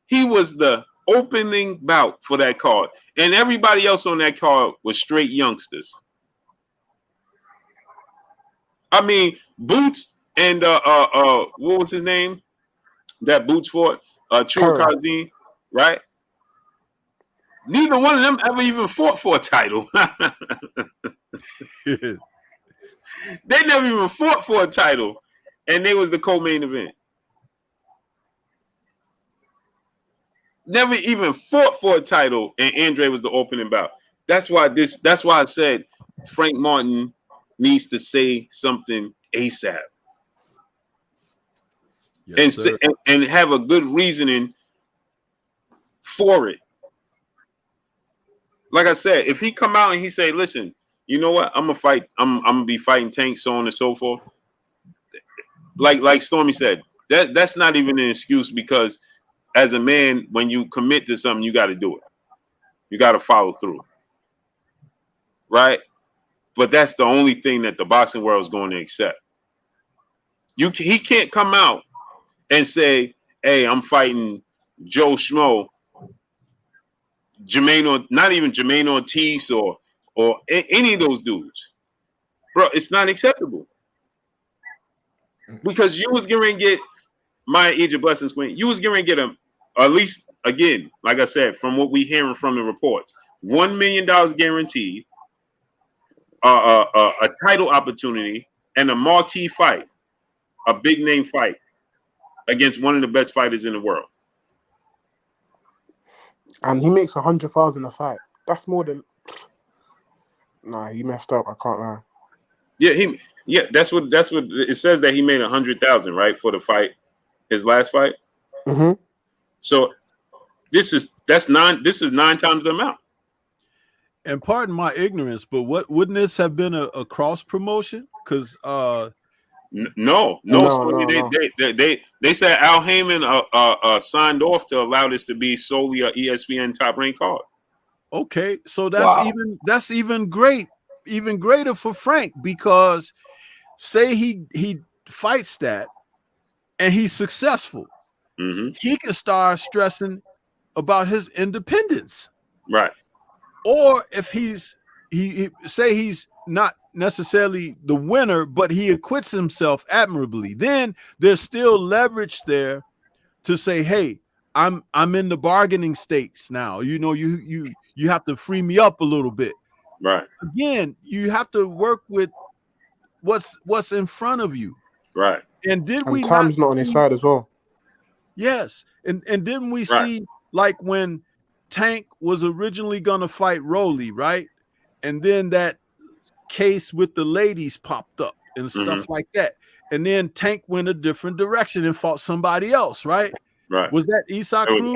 He was the opening bout for that card. And everybody else on that card was straight youngsters. I mean, Boots and what was his name? That Boots fought? Chua Kazim, right? Neither one of them ever even fought for a title. They never even fought for a title, and they was the co-main event. never even fought for a title, and Andrade was the opening bout. That's why I said Frank Martin needs to say something ASAP. Yes, and have a good reasoning for it. Like I said, if he come out and he say, listen, you know what, I'm gonna fight, I'm gonna be fighting Tank, so on and so forth. Like Stormy said, that's not even an excuse, because as a man, when you commit to something, you got to do it. You got to follow through. Right? But that's the only thing that the boxing world is going to accept. He can't come out and say, hey, I'm fighting Joe Schmo, not even Jermaine Ortiz or any of those dudes. Bro, it's not acceptable. Because you was going to get my Age of Blessings Queen. You was going to get at least, again, like I said, from what we hearing from the reports, $1 million guaranteed, a title opportunity, and a marquee fight, a big name fight against one of the best fighters in the world. And he makes 100,000 a fight. That's more than. Nah, he messed up. I can't lie. Yeah, that's what it says, that he made 100,000, right, for the fight, his last fight. Mm-hmm. So this is 9 times the amount. And pardon my ignorance, but wouldn't this have been a cross promotion? Because no. They said Al Heyman signed off to allow this to be solely a ESPN Top Rank card. Okay, so that's even greater for Frank, because say he fights that and he's successful, he can start stressing about his independence. Right. Or if he's not necessarily the winner, but he acquits himself admirably, then there's still leverage there to say, hey, I'm in the bargaining stakes now. You know, you have to free me up a little bit. Right. Again, you have to work with what's in front of you. Right. And time's not on his side as well. Yes. And didn't we see, like, when Tank was originally gonna fight Rolly, right? And then that case with the ladies popped up and stuff like that. And then Tank went a different direction and fought somebody else, right? Right. Was that Isak Cruz?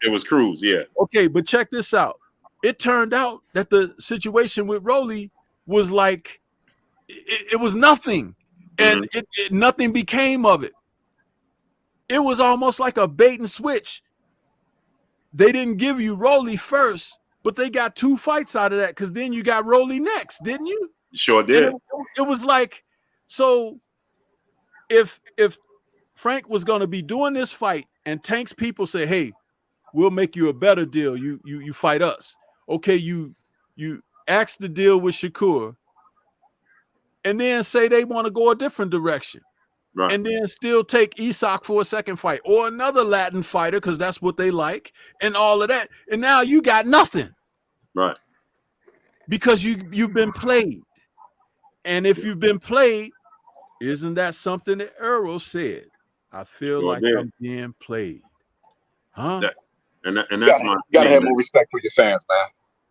It was Cruz, yeah. Okay, but check this out. It turned out that the situation with Rolly was like it was nothing, and nothing became of it. It was almost like a bait and switch. They didn't give you Rolly first, but they got 2 fights out of that, because then you got Rolly next, didn't you? Sure did. It was like, so if Frank was going to be doing this fight and Tank's people say, hey, we'll make you a better deal, you fight us. Okay, you ask the deal with Shakur, and then say they want to go a different direction. Right. And then still take Isak for a second fight, or another Latin fighter, because that's what they like, and all of that. And now you got nothing. Right. Because you've been played. And if you've been played, isn't that something that Earl said? I feel like I'm being played. Huh? And that's my gotta have more respect for your fans, man.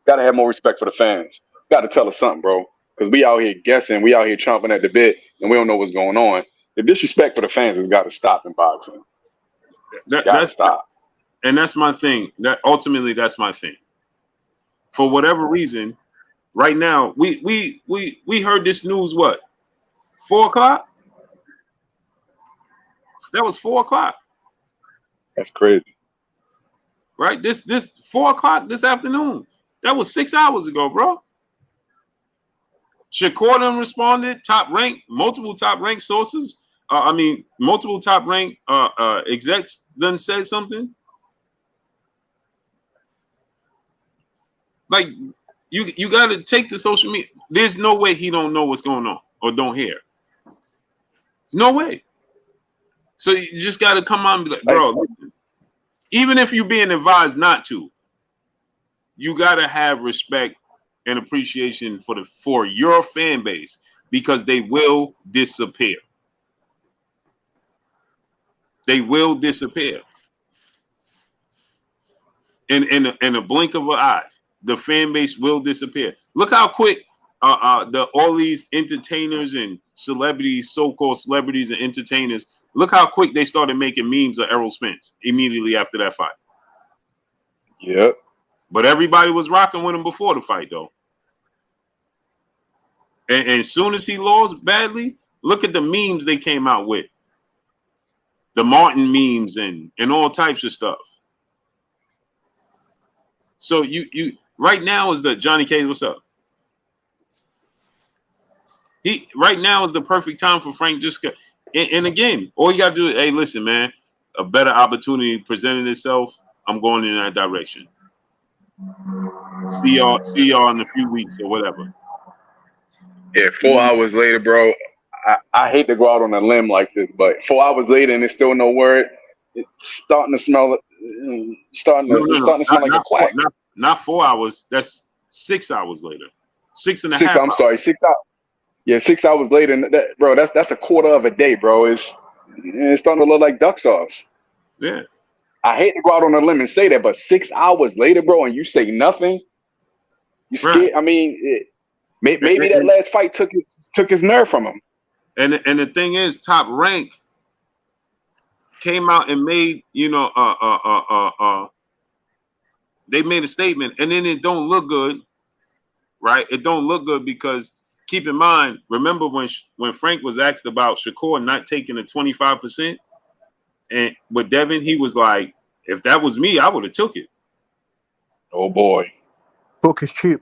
Gotta have more respect for the fans. Gotta tell us something, bro. Because we out here guessing, we out here chomping at the bit, and we don't know what's going on. The disrespect for the fans has got to stop in boxing. That's stop. And that's my thing. Ultimately, that's my thing. For whatever reason, right now, we heard this news, what, 4 o'clock? That was 4 o'clock. That's crazy. Right? This 4 o'clock this afternoon. That was 6 hours ago, bro. Shakur done responded, multiple top rank sources. Multiple top rank execs done said something. Like, you got to take the social media. There's no way he don't know what's going on or don't hear. No way. So you just got to come on and be like, bro, listen, even if you're being advised not to, you got to have respect and appreciation for your fan base, because they will disappear. They will disappear. in a blink of an eye, the fan base will disappear. Look how quick all these entertainers and celebrities, so-called celebrities and entertainers, look how quick they started making memes of Errol Spence immediately after that fight. Yep. But everybody was rocking with him before the fight, though. And as soon as he lost badly, look at the memes they came out with. The Martin memes and all types of stuff. So you right now is the Johnny K. What's up? Right now is the perfect time for Frank. And again, all you gotta do is, hey, listen, man, a better opportunity presented itself. I'm going in that direction. See y'all in a few weeks or whatever. Yeah, 4 hours later, bro. I hate to go out on a limb like this, but 4 hours later and there's still no word. It's starting to smell. Starting to smell like a quack. Not 4 hours. That's 6 hours later. 6.5. I'm sorry, 6 hours. Yeah, 6 hours later, bro. That's a quarter of a day, bro. It's starting to look like duck sauce. Yeah. I hate to go out on a limb and say that, but 6 hours later, bro, and you say nothing. You scared? Right. I mean, maybe that last fight took his nerve from him. And the thing is, Top Rank came out and made, they made a statement, and then it don't look good, right? It don't look good because keep in mind, remember when Frank was asked about Shakur not taking the 25%, and with Devin, he was like, if that was me, I would have took it. Oh boy. Book is cheap.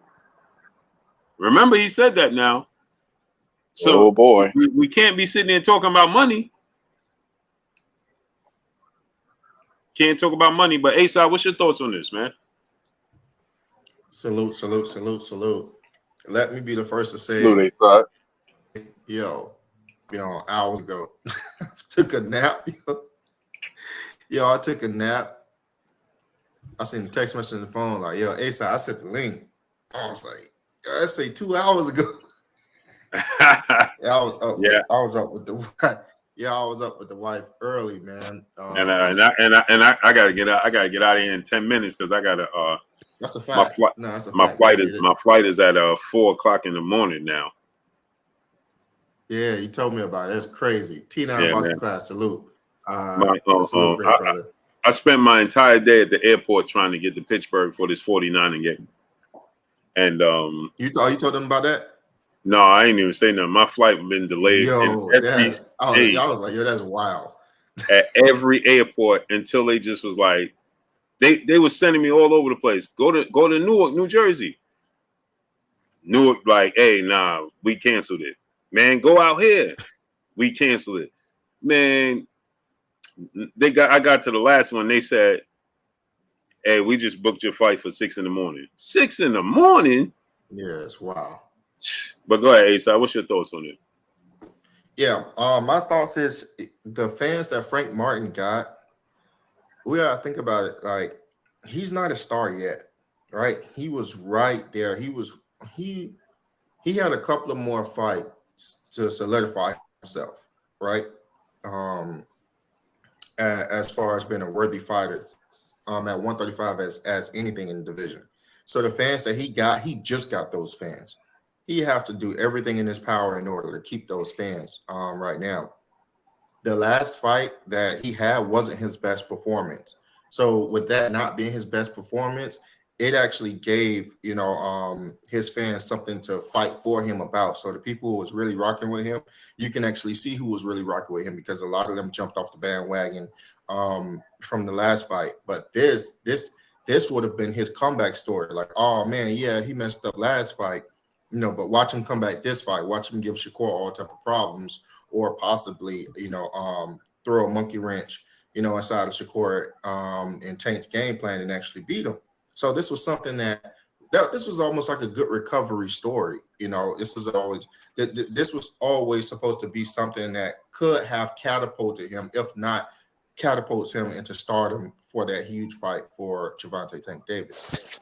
Remember, he said that now. So oh boy, we can't be sitting there talking about money. Can't talk about money. But Asai, what's your thoughts on this, man? Salute. Let me be the first to say, salute, Asai. Hours ago, I took a nap. I took a nap. I seen the text message on the phone like, Asai, I sent the link. I was like, I say 2 hours ago. I was up with the wife early, man. And I gotta get out. I gotta get out of here in 10 minutes because I gotta. That's a fact. That's a fact. My flight is at 4:00 in the morning now. Yeah, you told me about it. That's crazy. T9 Boston class. Salute. Salute, great brother. I spent my entire day at the airport trying to get to Pittsburgh for this 49er game. And you told them about that? No, I ain't even say nothing. My flight been delayed. I was like, that's wild. At every airport until they just was like, they was sending me all over the place. Go to Newark, New Jersey. Newark, like, hey, nah, we canceled it. Man, go out here. We canceled it. Man, I got to the last one. They said, hey, we just booked your flight for 6 a.m. 6 a.m? Yes, wow. But go ahead, Asai. What's your thoughts on it? Yeah, my thoughts is the fans that Frank Martin got, we gotta think about it. Like, he's not a star yet, right? He was right there. He had a couple of more fights to solidify himself, right? As far as being a worthy fighter, at 135 as anything in the division. So the fans that he got, he just got those fans. He have to do everything in his power in order to keep those fans right now. The last fight that he had wasn't his best performance. So with that not being his best performance, it actually gave, his fans something to fight for him about. So the people who was really rocking with him, you can actually see who was really rocking with him because a lot of them jumped off the bandwagon from the last fight. But this would have been his comeback story. Like, oh man, yeah, he messed up last fight. But watch him come back this fight. Watch him give Shakur all type of problems, or possibly, throw a monkey wrench, inside of Shakur and Tank's game plan and actually beat him. So this was something that this was almost like a good recovery story. This was always supposed to be something that could have catapulted him, if not catapults him into stardom for that huge fight for Gervonta Tank Davis.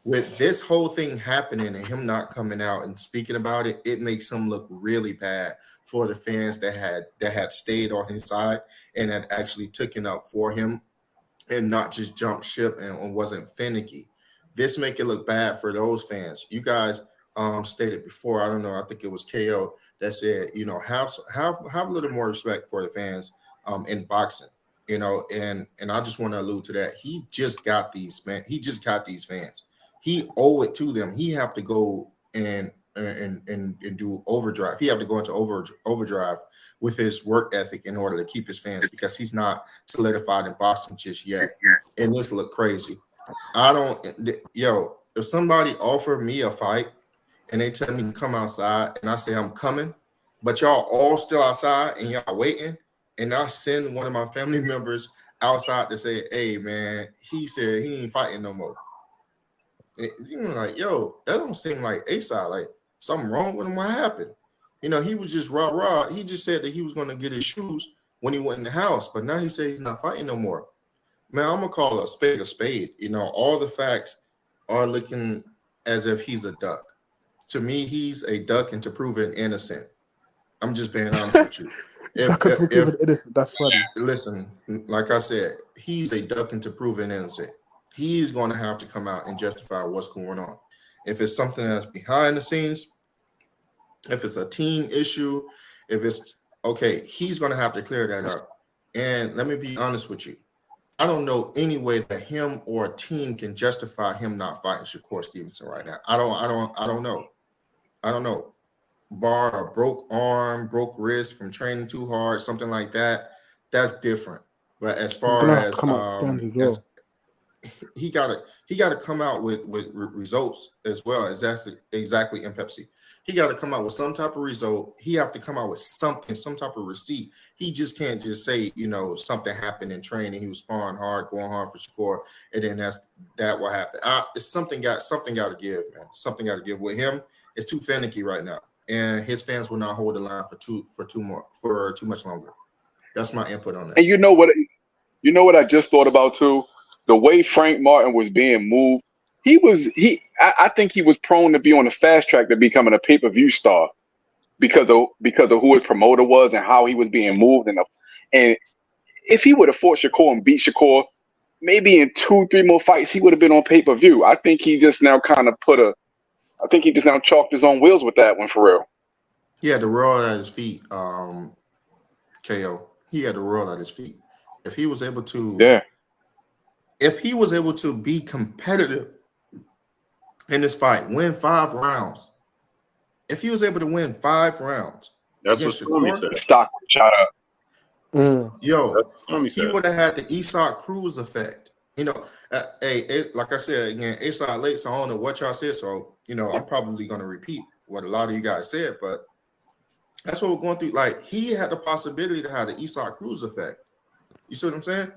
With this whole thing happening and him not coming out and speaking about it, it makes him look really bad for the fans that had stayed on his side and had actually taken up for him and not just jump ship and wasn't finicky. This make it look bad for those fans. You guys stated before, I don't know, I think it was KO that said, have a little more respect for the fans in boxing, and I just want to allude to that. He just got these fans. He owe it to them. He have to go and do overdrive. He have to go into overdrive with his work ethic in order to keep his fans, because he's not solidified in boxing just yet. And this look crazy. If somebody offer me a fight and they tell me to come outside and I say I'm coming, but y'all all still outside and y'all waiting, and I send one of my family members outside to say, hey man, he said he ain't fighting no more. Like, yo, that don't seem like A-side. Like, something wrong with him. What happened? He was just rah. He just said that he was going to get his shoes when he went in the house, but now he said he's not fighting no more. Man, I'm going to call a spade a spade. All the facts are looking as if he's a duck. To me, he's a duck into proven innocent. I'm just being honest with you. That's funny. Listen, like I said, he's a duck into proven innocent. He's going to have to come out and justify what's going on. If it's something that's behind the scenes, if it's a team issue, if it's okay, he's going to have to clear that up. And let me be honest with you. I don't know any way that him or a team can justify him not fighting Shakur Stevenson right now. I don't know. Bar a broke arm, broke wrist from training too hard, something like that. That's different. But as far as come out stands as well. He gotta come out with results as well. As that's exactly in Pepsi. He got to come out with some type of result. He have to come out with something, some type of receipt. He just can't just say, something happened in training. He was sparring hard, going hard for Shakur, and then that what happened. It's something got to give, man. Something got to give with him. It's too finicky right now, and his fans will not hold the line for too much longer. That's my input on that. And you know what I just thought about too? The way Frank Martin was being moved, I think he was prone to be on the fast track to becoming a pay-per-view star because of who his promoter was and how he was being moved. And if he would have fought Shakur and beat Shakur, maybe in 2-3 more fights, he would have been on pay-per-view. I think he just now chalked his own wheels with that one for real. He had the world at his feet, KO. He had the world at his feet. If he was able to be competitive in this fight, win 5 rounds. If he was able to win 5 rounds, that's what Stormy said. Stock shot up. Yo, he would have had the Isak Cruz effect. Like I said again, A-side late, so I don't know what y'all said. So I'm probably going to repeat what a lot of you guys said, but that's what we're going through. Like, he had the possibility to have the Isak Cruz effect. You see what I'm saying?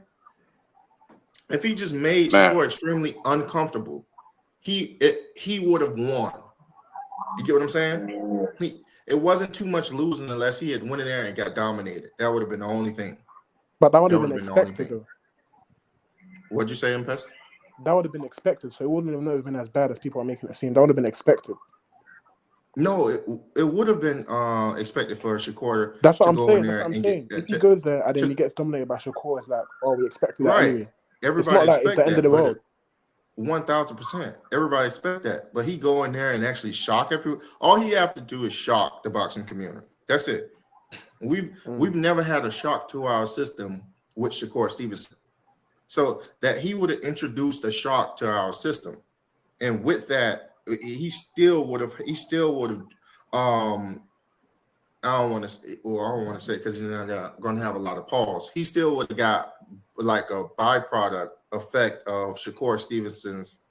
If he just made Shakur extremely uncomfortable, he would have won. You get what I'm saying? It wasn't too much losing unless he had went in there and got dominated. That would have been the only thing. But that would have been expected, though. What'd you say, Impes? That would have been expected. So it wouldn't have been as bad as people are making it seem. That would have been expected. No, it would have been expected for Shakur. That's what I'm saying. If he goes there and then he gets dominated by Shakur, it's like, we expected that anyway. Everybody it's not like it's the end of the world. 1,000%. Everybody expect that. But he go in there and actually shock everyone. All he have to do is shock the boxing community. That's it. We've never had a shock to our system with Shakur Stevenson. So that he would have introduced a shock to our system. And with that, he still would have I don't want to say because he's not going to have a lot of pause. He still would have got like a byproduct effect of Shakur Stevenson's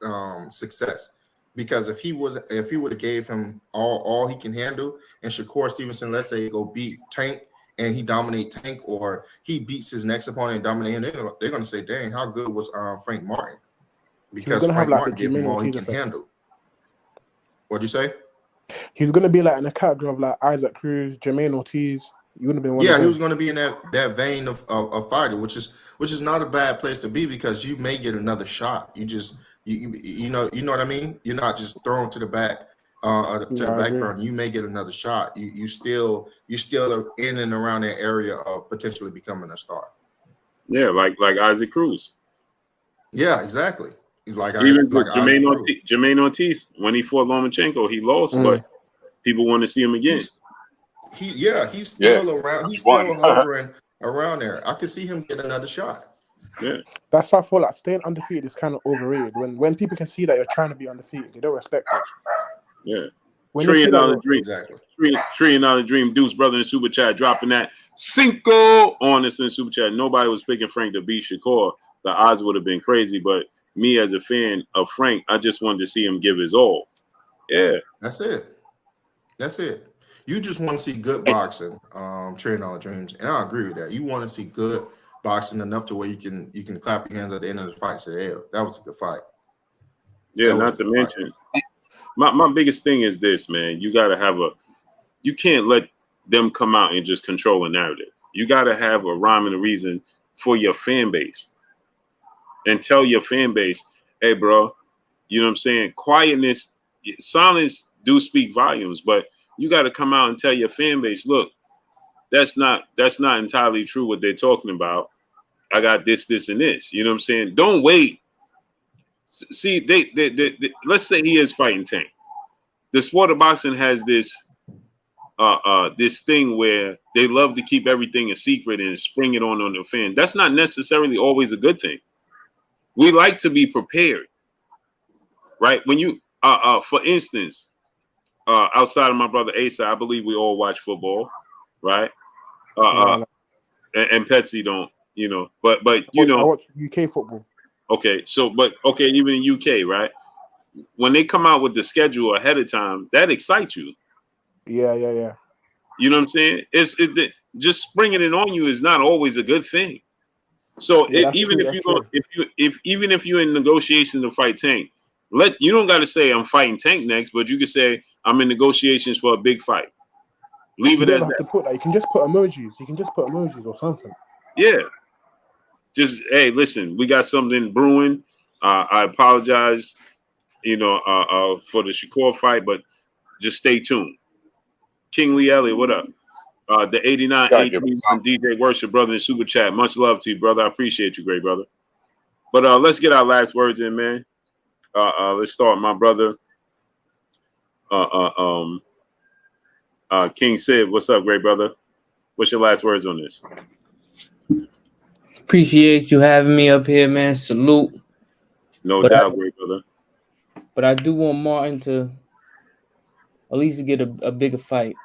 success, because if he would have gave him all he can handle, and Shakur Stevenson, let's say, go beat Tank and he dominate Tank, or he beats his next opponent and dominate him, they're going to say, dang, how good was Frank Martin? Because Frank Martin gave him all he can handle. What'd you say? He's going to be like in a category of like Isaac Cruz, Jermaine Ortiz. You wouldn't have been one. Yeah, he was going to be in that vein of fighter, which is not a bad place to be, because you may get another shot. You know what I mean. You're not just thrown to the back the back burner. You may get another shot. You still are in and around that area of potentially becoming a star. Yeah, like Isaac Cruz. Yeah, exactly. He's like Even Isaac Cruz. Jermaine Ortiz, when he fought Lomachenko, he lost, but people want to see him again. He's still around. He's still hovering around there. I could see him get another shot. Yeah. That's why I feel like staying undefeated is kind of overrated. When people can see that you're trying to be undefeated, they don't respect it. Yeah. When they see that Dream. Exactly. $1 Dream. Deuce brother in super chat dropping that cinco on us in super chat. Nobody was picking Frank to beat Shakur. The odds would have been crazy, but me as a fan of Frank, I just wanted to see him give his all. Yeah. That's it. You just want to see good boxing, trading all dreams, and I agree with that. You want to see good boxing enough to where you can clap your hands at the end of the fight and say, "Hey, that was a good fight." Yeah, not to mention, my biggest thing is this, man. You got to you can't let them come out and just control a narrative. You got to have a rhyme and a reason for your fan base, and tell your fan base, "Hey, bro, you know what I'm saying? Quietness, silence do speak volumes, but you got to come out and tell your fan base, look, that's not entirely true what they're talking about. I got this, and this. You know what I'm saying? Don't wait. See, they let's say he is fighting Tank. The sport of boxing has this thing where they love to keep everything a secret and spring it on the fan. That's not necessarily always a good thing. We like to be prepared, right? When you for instance, outside of my brother Asa, I believe we all watch football, right? And Petsy don't, you know, but you know, I watch UK football. Okay, so even in UK, right? When they come out with the schedule ahead of time, that excites you. Yeah. You know what I'm saying? Just springing it on you is not always a good thing. So even if you're in negotiations to fight Tank, you don't got to say I'm fighting Tank next, but you can say I'm in negotiations for a big fight. Leave it as that. You don't have to put that. You can just put emojis. You can just put emojis or something. Yeah. Just, hey, listen, we got something brewing. I apologize, you know, for the Shakur fight, but just stay tuned. King Lee Elliott, what up? The 89-18 from DJ Worship, brother in super chat. Much love to you, brother. I appreciate you, great brother. But let's get our last words in, man. Let's start, my brother. King Sid, what's up, great brother? What's your last words on this? Appreciate you having me up here, man. Salute. No doubt, great brother. But I do want Martin to at least get a bigger fight.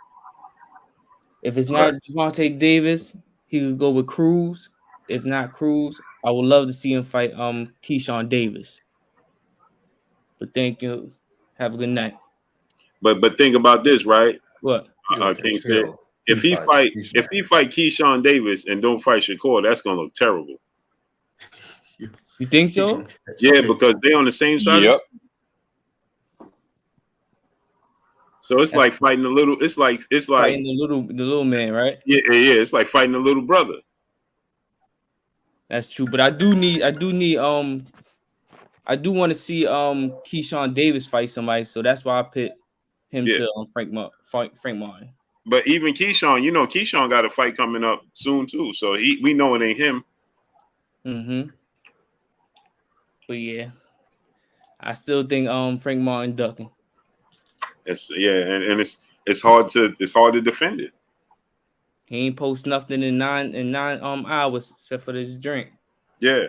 If it's not Gervonta Davis, he could go with Cruz. If not Cruz, I would love to see him fight Keyshawn Davis. But thank you. Have a good night. But think about this, right? What? King said, if he fight Keyshawn Davis and don't fight Shakur, that's gonna look terrible. You think so? Yeah, because they on the same side. Yep. So it's like fighting a little. It's like fighting the little man, right? Yeah. It's like fighting a little brother. That's true, but I do want to see Keyshawn Davis fight somebody, so that's why I put him to Frank Martin. But even Keyshawn, you know, Keyshawn got a fight coming up soon too, so we know it ain't him. Mm-hmm. But yeah, I still think Frank Martin ducking. And it's hard to defend it. He ain't post nothing in nine hours except for this drink. Yeah.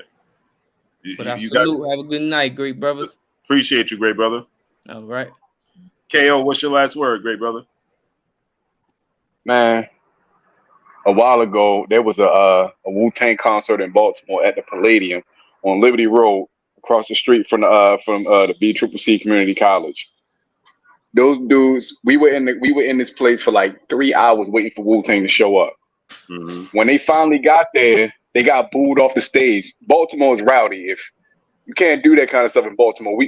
But I salute. Have a good night, great brothers. Appreciate you, great brother. All right. KO, what's your last word, great brother? Man, a while ago there was a Wu-Tang concert in Baltimore at the Palladium on Liberty Road, across the street from the BCCC Community College. Those dudes, we were in this place for like 3 hours waiting for Wu-Tang to show up. Mm-hmm. When they finally got there, they got booed off the stage. Baltimore is rowdy. If you can't do that kind of stuff in Baltimore,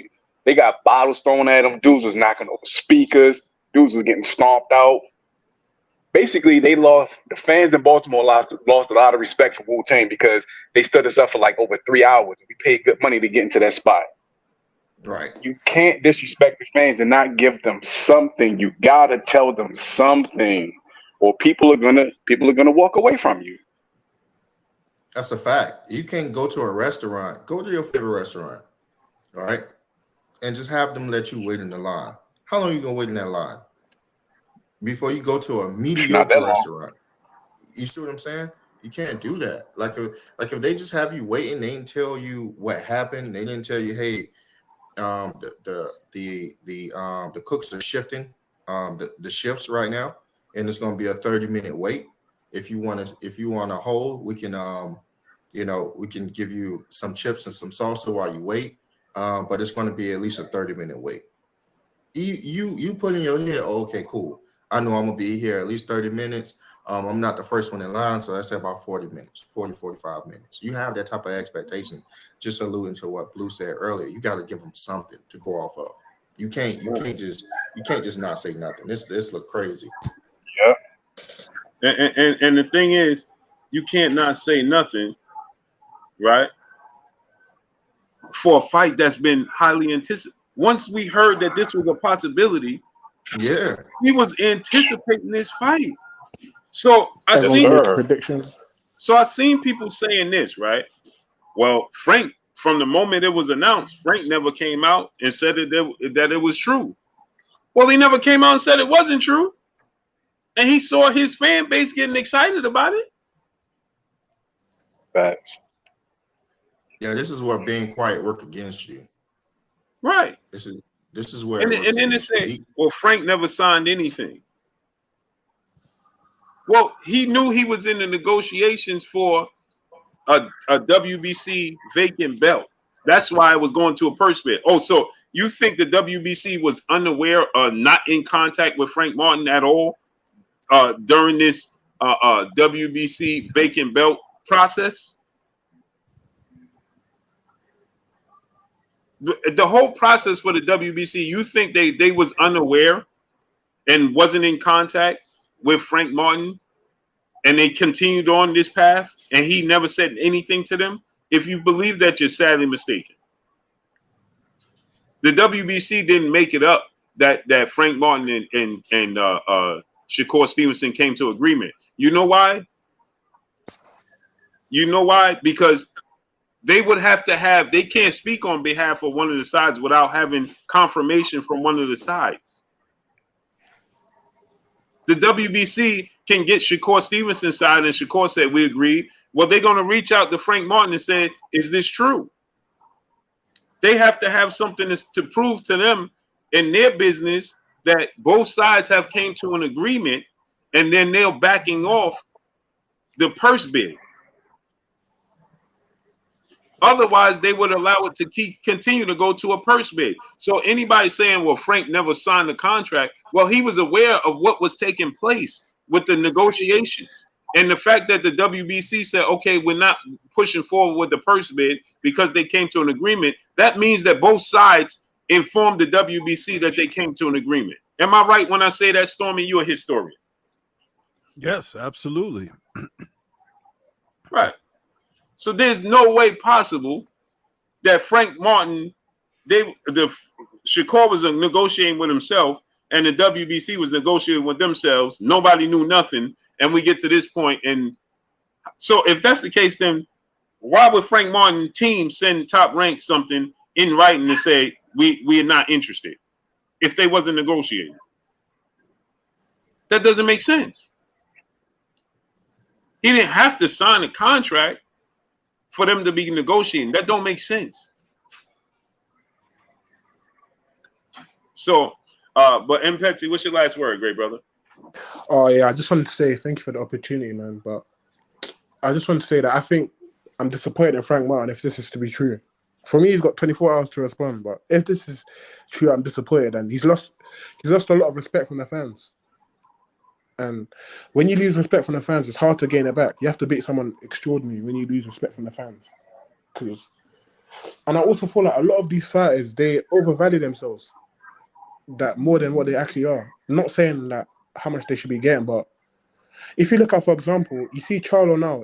they got bottles thrown at them. Dudes was knocking over speakers. Dudes was getting stomped out. Basically, the fans in Baltimore lost a lot of respect for Wu-Tang because they stood us up for like over 3 hours. We paid good money to get into that spot. Right. You can't disrespect the fans and not give them something. You gotta tell them something, or people are gonna walk away from you. That's a fact. You can't go to a restaurant. Go to your favorite restaurant, all right, and just have them let you wait in the line. How long are you gonna wait in that line before you go to a Not that mediocre long. restaurant? You see what I'm saying? You can't do that. Like if they just have you waiting, they didn't tell you what happened. They didn't tell you, hey, the cooks are shifting the shifts right now, and it's going to be a 30-minute wait. If you want to hold, we can we can give you some chips and some salsa while you wait, but it's going to be at least a 30-minute wait. You put in your head, oh, okay, cool, I know I'm gonna be here at least 30 minutes. I'm not the first one in line, so that's about 40 minutes, 45 minutes. You have that type of expectation. Just alluding to what Blue said earlier, you got to give them something to go off of. You can't just not say nothing. This look crazy. Yeah. And the thing is, you can't not say nothing, right? For a fight that's been highly anticipated. Once we heard that this was a possibility, yeah, he was anticipating this fight. So I Everyone seen makes predictions. So I seen people saying this, right? Well, Frank, from the moment it was announced, Frank never came out and said that it was true. Well, he never came out and said it wasn't true. And he saw his fan base getting excited about it. Facts. Yeah, this is where being quiet work against you. Right. This is where And then they say, well, Frank never signed anything. Well, he knew he was in the negotiations for a WBC vacant belt. That's why it was going to a purse bid. Oh, so you think the WBC was unaware or not in contact with Frank Martin at all during this WBC vacant belt process? The whole process for the WBC, you think they was unaware and wasn't in contact with Frank Martin, and they continued on this path, and he never said anything to them? If you believe that, you're sadly mistaken. The WBC didn't make it up that Frank Martin and Shakur Stevenson came to agreement. You know why? You know why? Because they would have to have, they can't speak on behalf of one of the sides without having confirmation from one of the sides. The WBC can get Shakur Stevenson's side, and Shakur said, we agreed. Well, they're going to reach out to Frank Martin and say, is this true? They have to have something to prove to them in their business that both sides have came to an agreement, and then they're backing off the purse bid. Otherwise, they would allow it to continue to go to a purse bid. So anybody saying, well, Frank never signed the contract, well, he was aware of what was taking place with the negotiations. And the fact that the WBC said, okay, we're not pushing forward with the purse bid because they came to an agreement, that means that both sides informed the WBC that they came to an agreement. Am I right when I say that, Stormy? You're a historian. Yes, absolutely. Right. So there's no way possible that Frank Martin, Shakur was negotiating with himself and the WBC was negotiating with themselves. Nobody knew nothing. And we get to this point. And so if that's the case, then why would Frank Martin team send Top Rank something in writing to say we are not interested if they wasn't negotiating? That doesn't make sense. He didn't have to sign a contract for them to be negotiating. That don't make sense. So, but M. Petsy, what's your last word, great brother? Oh yeah, I just wanted to say thank you for the opportunity, man. But I just want to say that I think I'm disappointed in Frank Martin if this is to be true. For me, he's got 24 hours to respond. But if this is true, I'm disappointed, and he's lost a lot of respect from the fans. And when you lose respect from the fans, it's hard to gain it back. You have to beat someone extraordinary when you lose respect from the fans. And I also feel like a lot of these fighters, they overvalue themselves that more than what they actually are. I'm not saying that how much they should be getting, but if you look at, for example, you see Charlo now.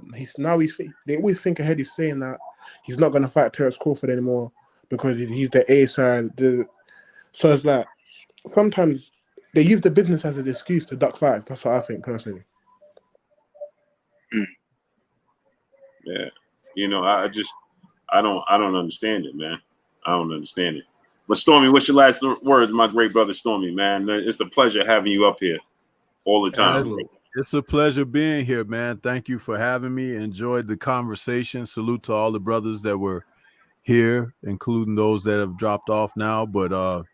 They always think ahead. He's saying that he's not going to fight Terence Crawford anymore because he's the A side. So it's like sometimes they use the business as an excuse to duck fights. That's what I think personally. Yeah. You know, I don't understand it, man. I don't understand it. But Stormy, what's your last words, my great brother Stormy, man? It's a pleasure having you up here all the time. It's a pleasure being here, man. Thank you for having me. Enjoyed the conversation. Salute to all the brothers that were here, including those that have dropped off now. But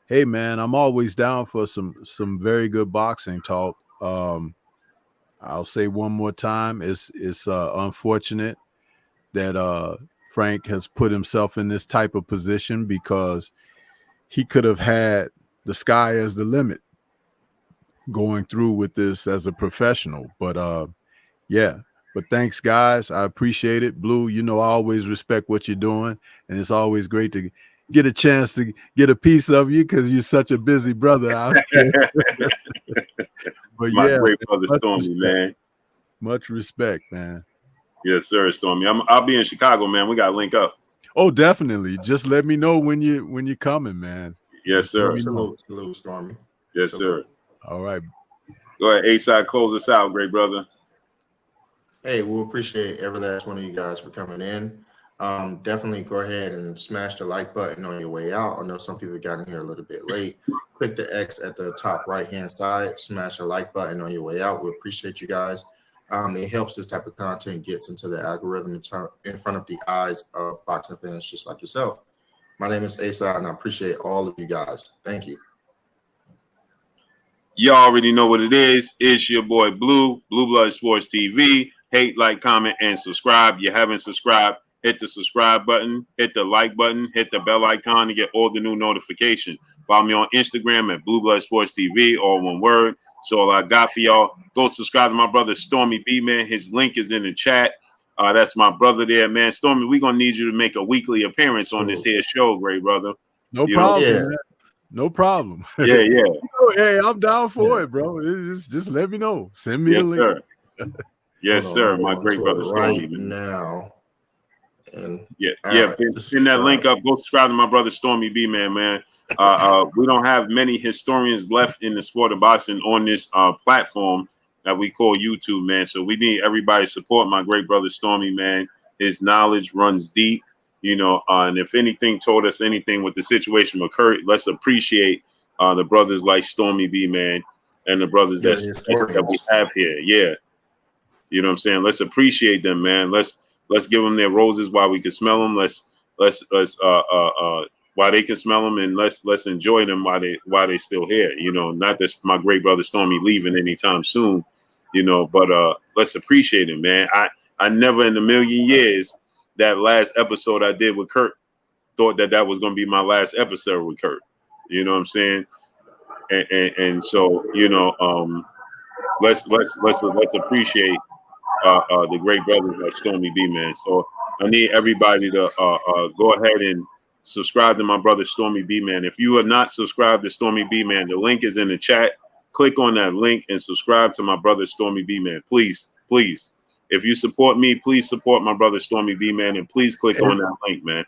hey, man, I'm always down for some very good boxing talk. I'll say one more time, it's unfortunate that Frank has put himself in this type of position, because he could have had the sky as the limit going through with this as a professional. But yeah. But thanks, guys. I appreciate it. Blue, you know, I always respect what you're doing, and it's always great to get a chance to get a piece of you, because you're such a busy brother out there. But my yeah, great brother Stormy, man. Much respect, man. Yes, sir, Stormy. I'll be in Chicago, man. We got to link up. Oh, definitely. Just let me know when you're coming, man. Yes, sir. Salute, Stormy. Yes, sir. All right. Go ahead, A-Side, close us out, great brother. Hey, we'll appreciate every last one of you guys for coming in. Definitely go ahead and smash the like button on your way out. I know some people got in here a little bit late. Click the X at the top right-hand side. Smash the like button on your way out. We appreciate you guys. It helps this type of content gets into the algorithm in front of the eyes of boxing fans just like yourself. My name is A-Side, and I appreciate all of you guys. Thank you. Y'all already know what it is. It's your boy Blue Blood Sports TV. Hate, like, comment, and subscribe. You haven't subscribed, hit the subscribe button, hit the like button, hit the bell icon to get all the new notifications. Follow me on Instagram at Blue Blood Sports TV, all one word. So all I got for y'all. Go subscribe to my brother Stormy B, man. His link is in the chat. That's my brother there, man. Stormy, we're gonna need you to make a weekly appearance on this here show, great brother. No problem. Yeah. No problem. Yeah. Hey, I'm down for it, bro. Just let me know. Send me the link. Sir. Yes, sir. My great brother Stormy now. And send that link up. Go subscribe to my brother Stormy B, man. We don't have many historians left in the sport of boxing on this platform that we call YouTube, man. So we need everybody to support my great brother Stormy, man. His knowledge runs deep, you know, and if anything told us anything with the situation with Kurt, let's appreciate the brothers like Stormy B, man, and the brothers that we have here. Yeah. You know what I'm saying? Let's appreciate them, man. Let's give them their roses while we can smell them. Let's while they can smell them, and let's enjoy them while they still here. You know, not that my great brother Stormy leaving anytime soon, you know, but let's appreciate him, man. I never in a million years that last episode I did with Kurt thought that was going to be my last episode with Kurt. You know what I'm saying? And so, you know, let's appreciate the great brothers like Stormy B, man. So I need everybody to go ahead and subscribe to my brother Stormy B, man. If you are not subscribed to Stormy B, man, the link is in the chat. Click on that link and subscribe to my brother Stormy B, man. Please. If you support me, please support my brother Stormy B, man, and please click on that link, man.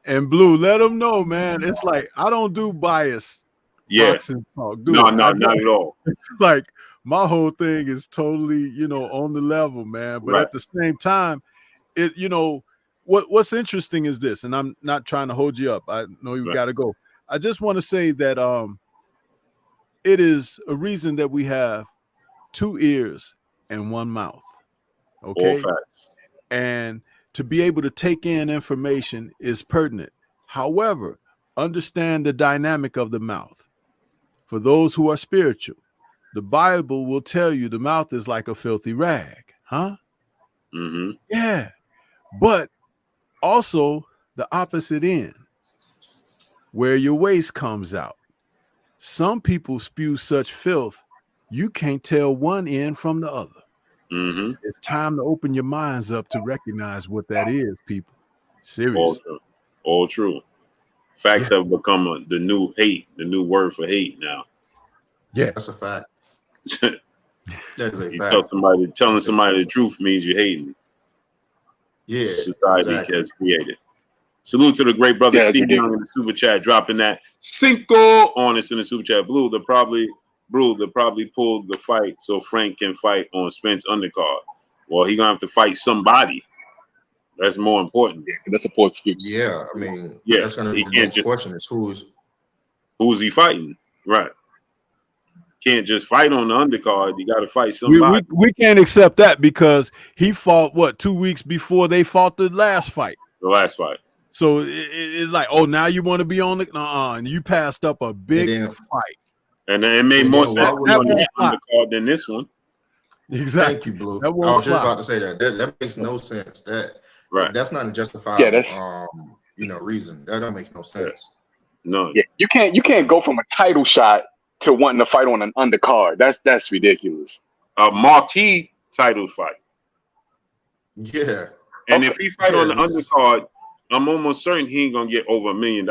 And Blue, let them know, man. It's like I don't do bias. Boxing talk, not at all. It's like my whole thing is totally, you know, on the level, man. But at the same time, it, you know, what's interesting is this, and I'm not trying to hold you up. I know you got to go. I just want to say that it is a reason that we have 2 ears and 1 mouth. Okay. All facts. And to be able to take in information is pertinent. However, understand the dynamic of the mouth. For those who are spiritual, the Bible will tell you the mouth is like a filthy rag, huh? Mm-hmm. Yeah. But also the opposite end, where your waste comes out. Some people spew such filth, you can't tell one end from the other. Mm-hmm. It's time to open your minds up to recognize what that is, people. Seriously. All true. Facts have become the new hate, the new word for hate now. Yeah. That's a fact. That's a fact. Telling somebody the truth means you're hating. Yeah. Society has created. Salute to the great brother Steve Young in the super chat, dropping that cinco on us in the super chat. Blue, they'll probably pulled the fight so Frank can fight on Spence undercard. Well, he's gonna have to fight somebody. That's more important. Yeah, that's a poor excuse. Yeah, I mean, Yeah, that's gonna he be the can't next just question is who's he fighting? Right. Can't just fight on the undercard. You got to fight We, somebody. we can't accept that because he fought what 2 weeks before they fought the last fight. The last fight. So it's like, oh, now you want to be on the and you passed up a big fight. And it made more sense why to would be on you- that undercard than this one. Exactly. Thank you, Blue. That I won't was just fly. about to say that makes no sense. That's not a justifiable Yeah, that's reason. That don't make no sense. No. Yeah, you can't go from a title shot to wanting to fight on an undercard. That's ridiculous. A marquee title fight. Yeah. And if he fight on the undercard, I'm almost certain he ain't gonna get over $1 million.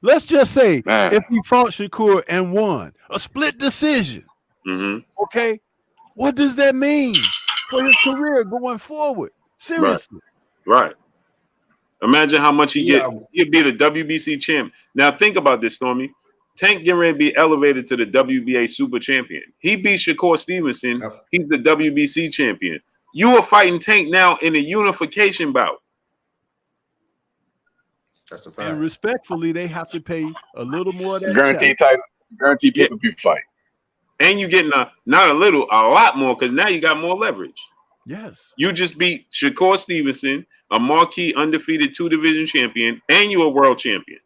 Let's just say if he fought Shakur and won a split decision, okay, what does that mean for his career going forward? Seriously, right. Imagine how much he get. He'd be the WBC champ. Now think about this, Stormy. Tank getting ready to be elevated to the WBA super champion. He beat Shakur Stevenson. He's the WBC champion. You are fighting Tank now in a unification bout. That's a fact. And respectfully, they have to pay a little more of that Guaranteed title, guaranteed pay-per-view fight. And you getting not a little, a lot more, because now you got more leverage. Yes. You just beat Shakur Stevenson, a marquee undefeated 2-division champion, and you're a world champion.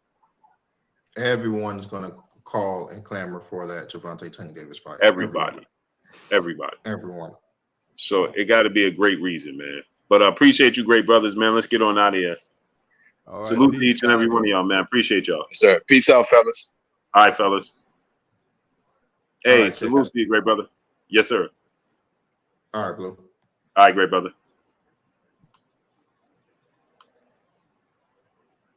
Everyone's gonna call and clamor for that Gervonta Tank Davis fight. Everybody. Everyone. So it got to be a great reason, man. But I appreciate you, great brothers, man. Let's get on out of here. All right, salute to each and every one of y'all, man. Appreciate y'all. Yes, sir. Peace out, fellas. All right, fellas. Hey, right, salute to you, great brother. Yes, sir. All right, Blue. All right, great brother.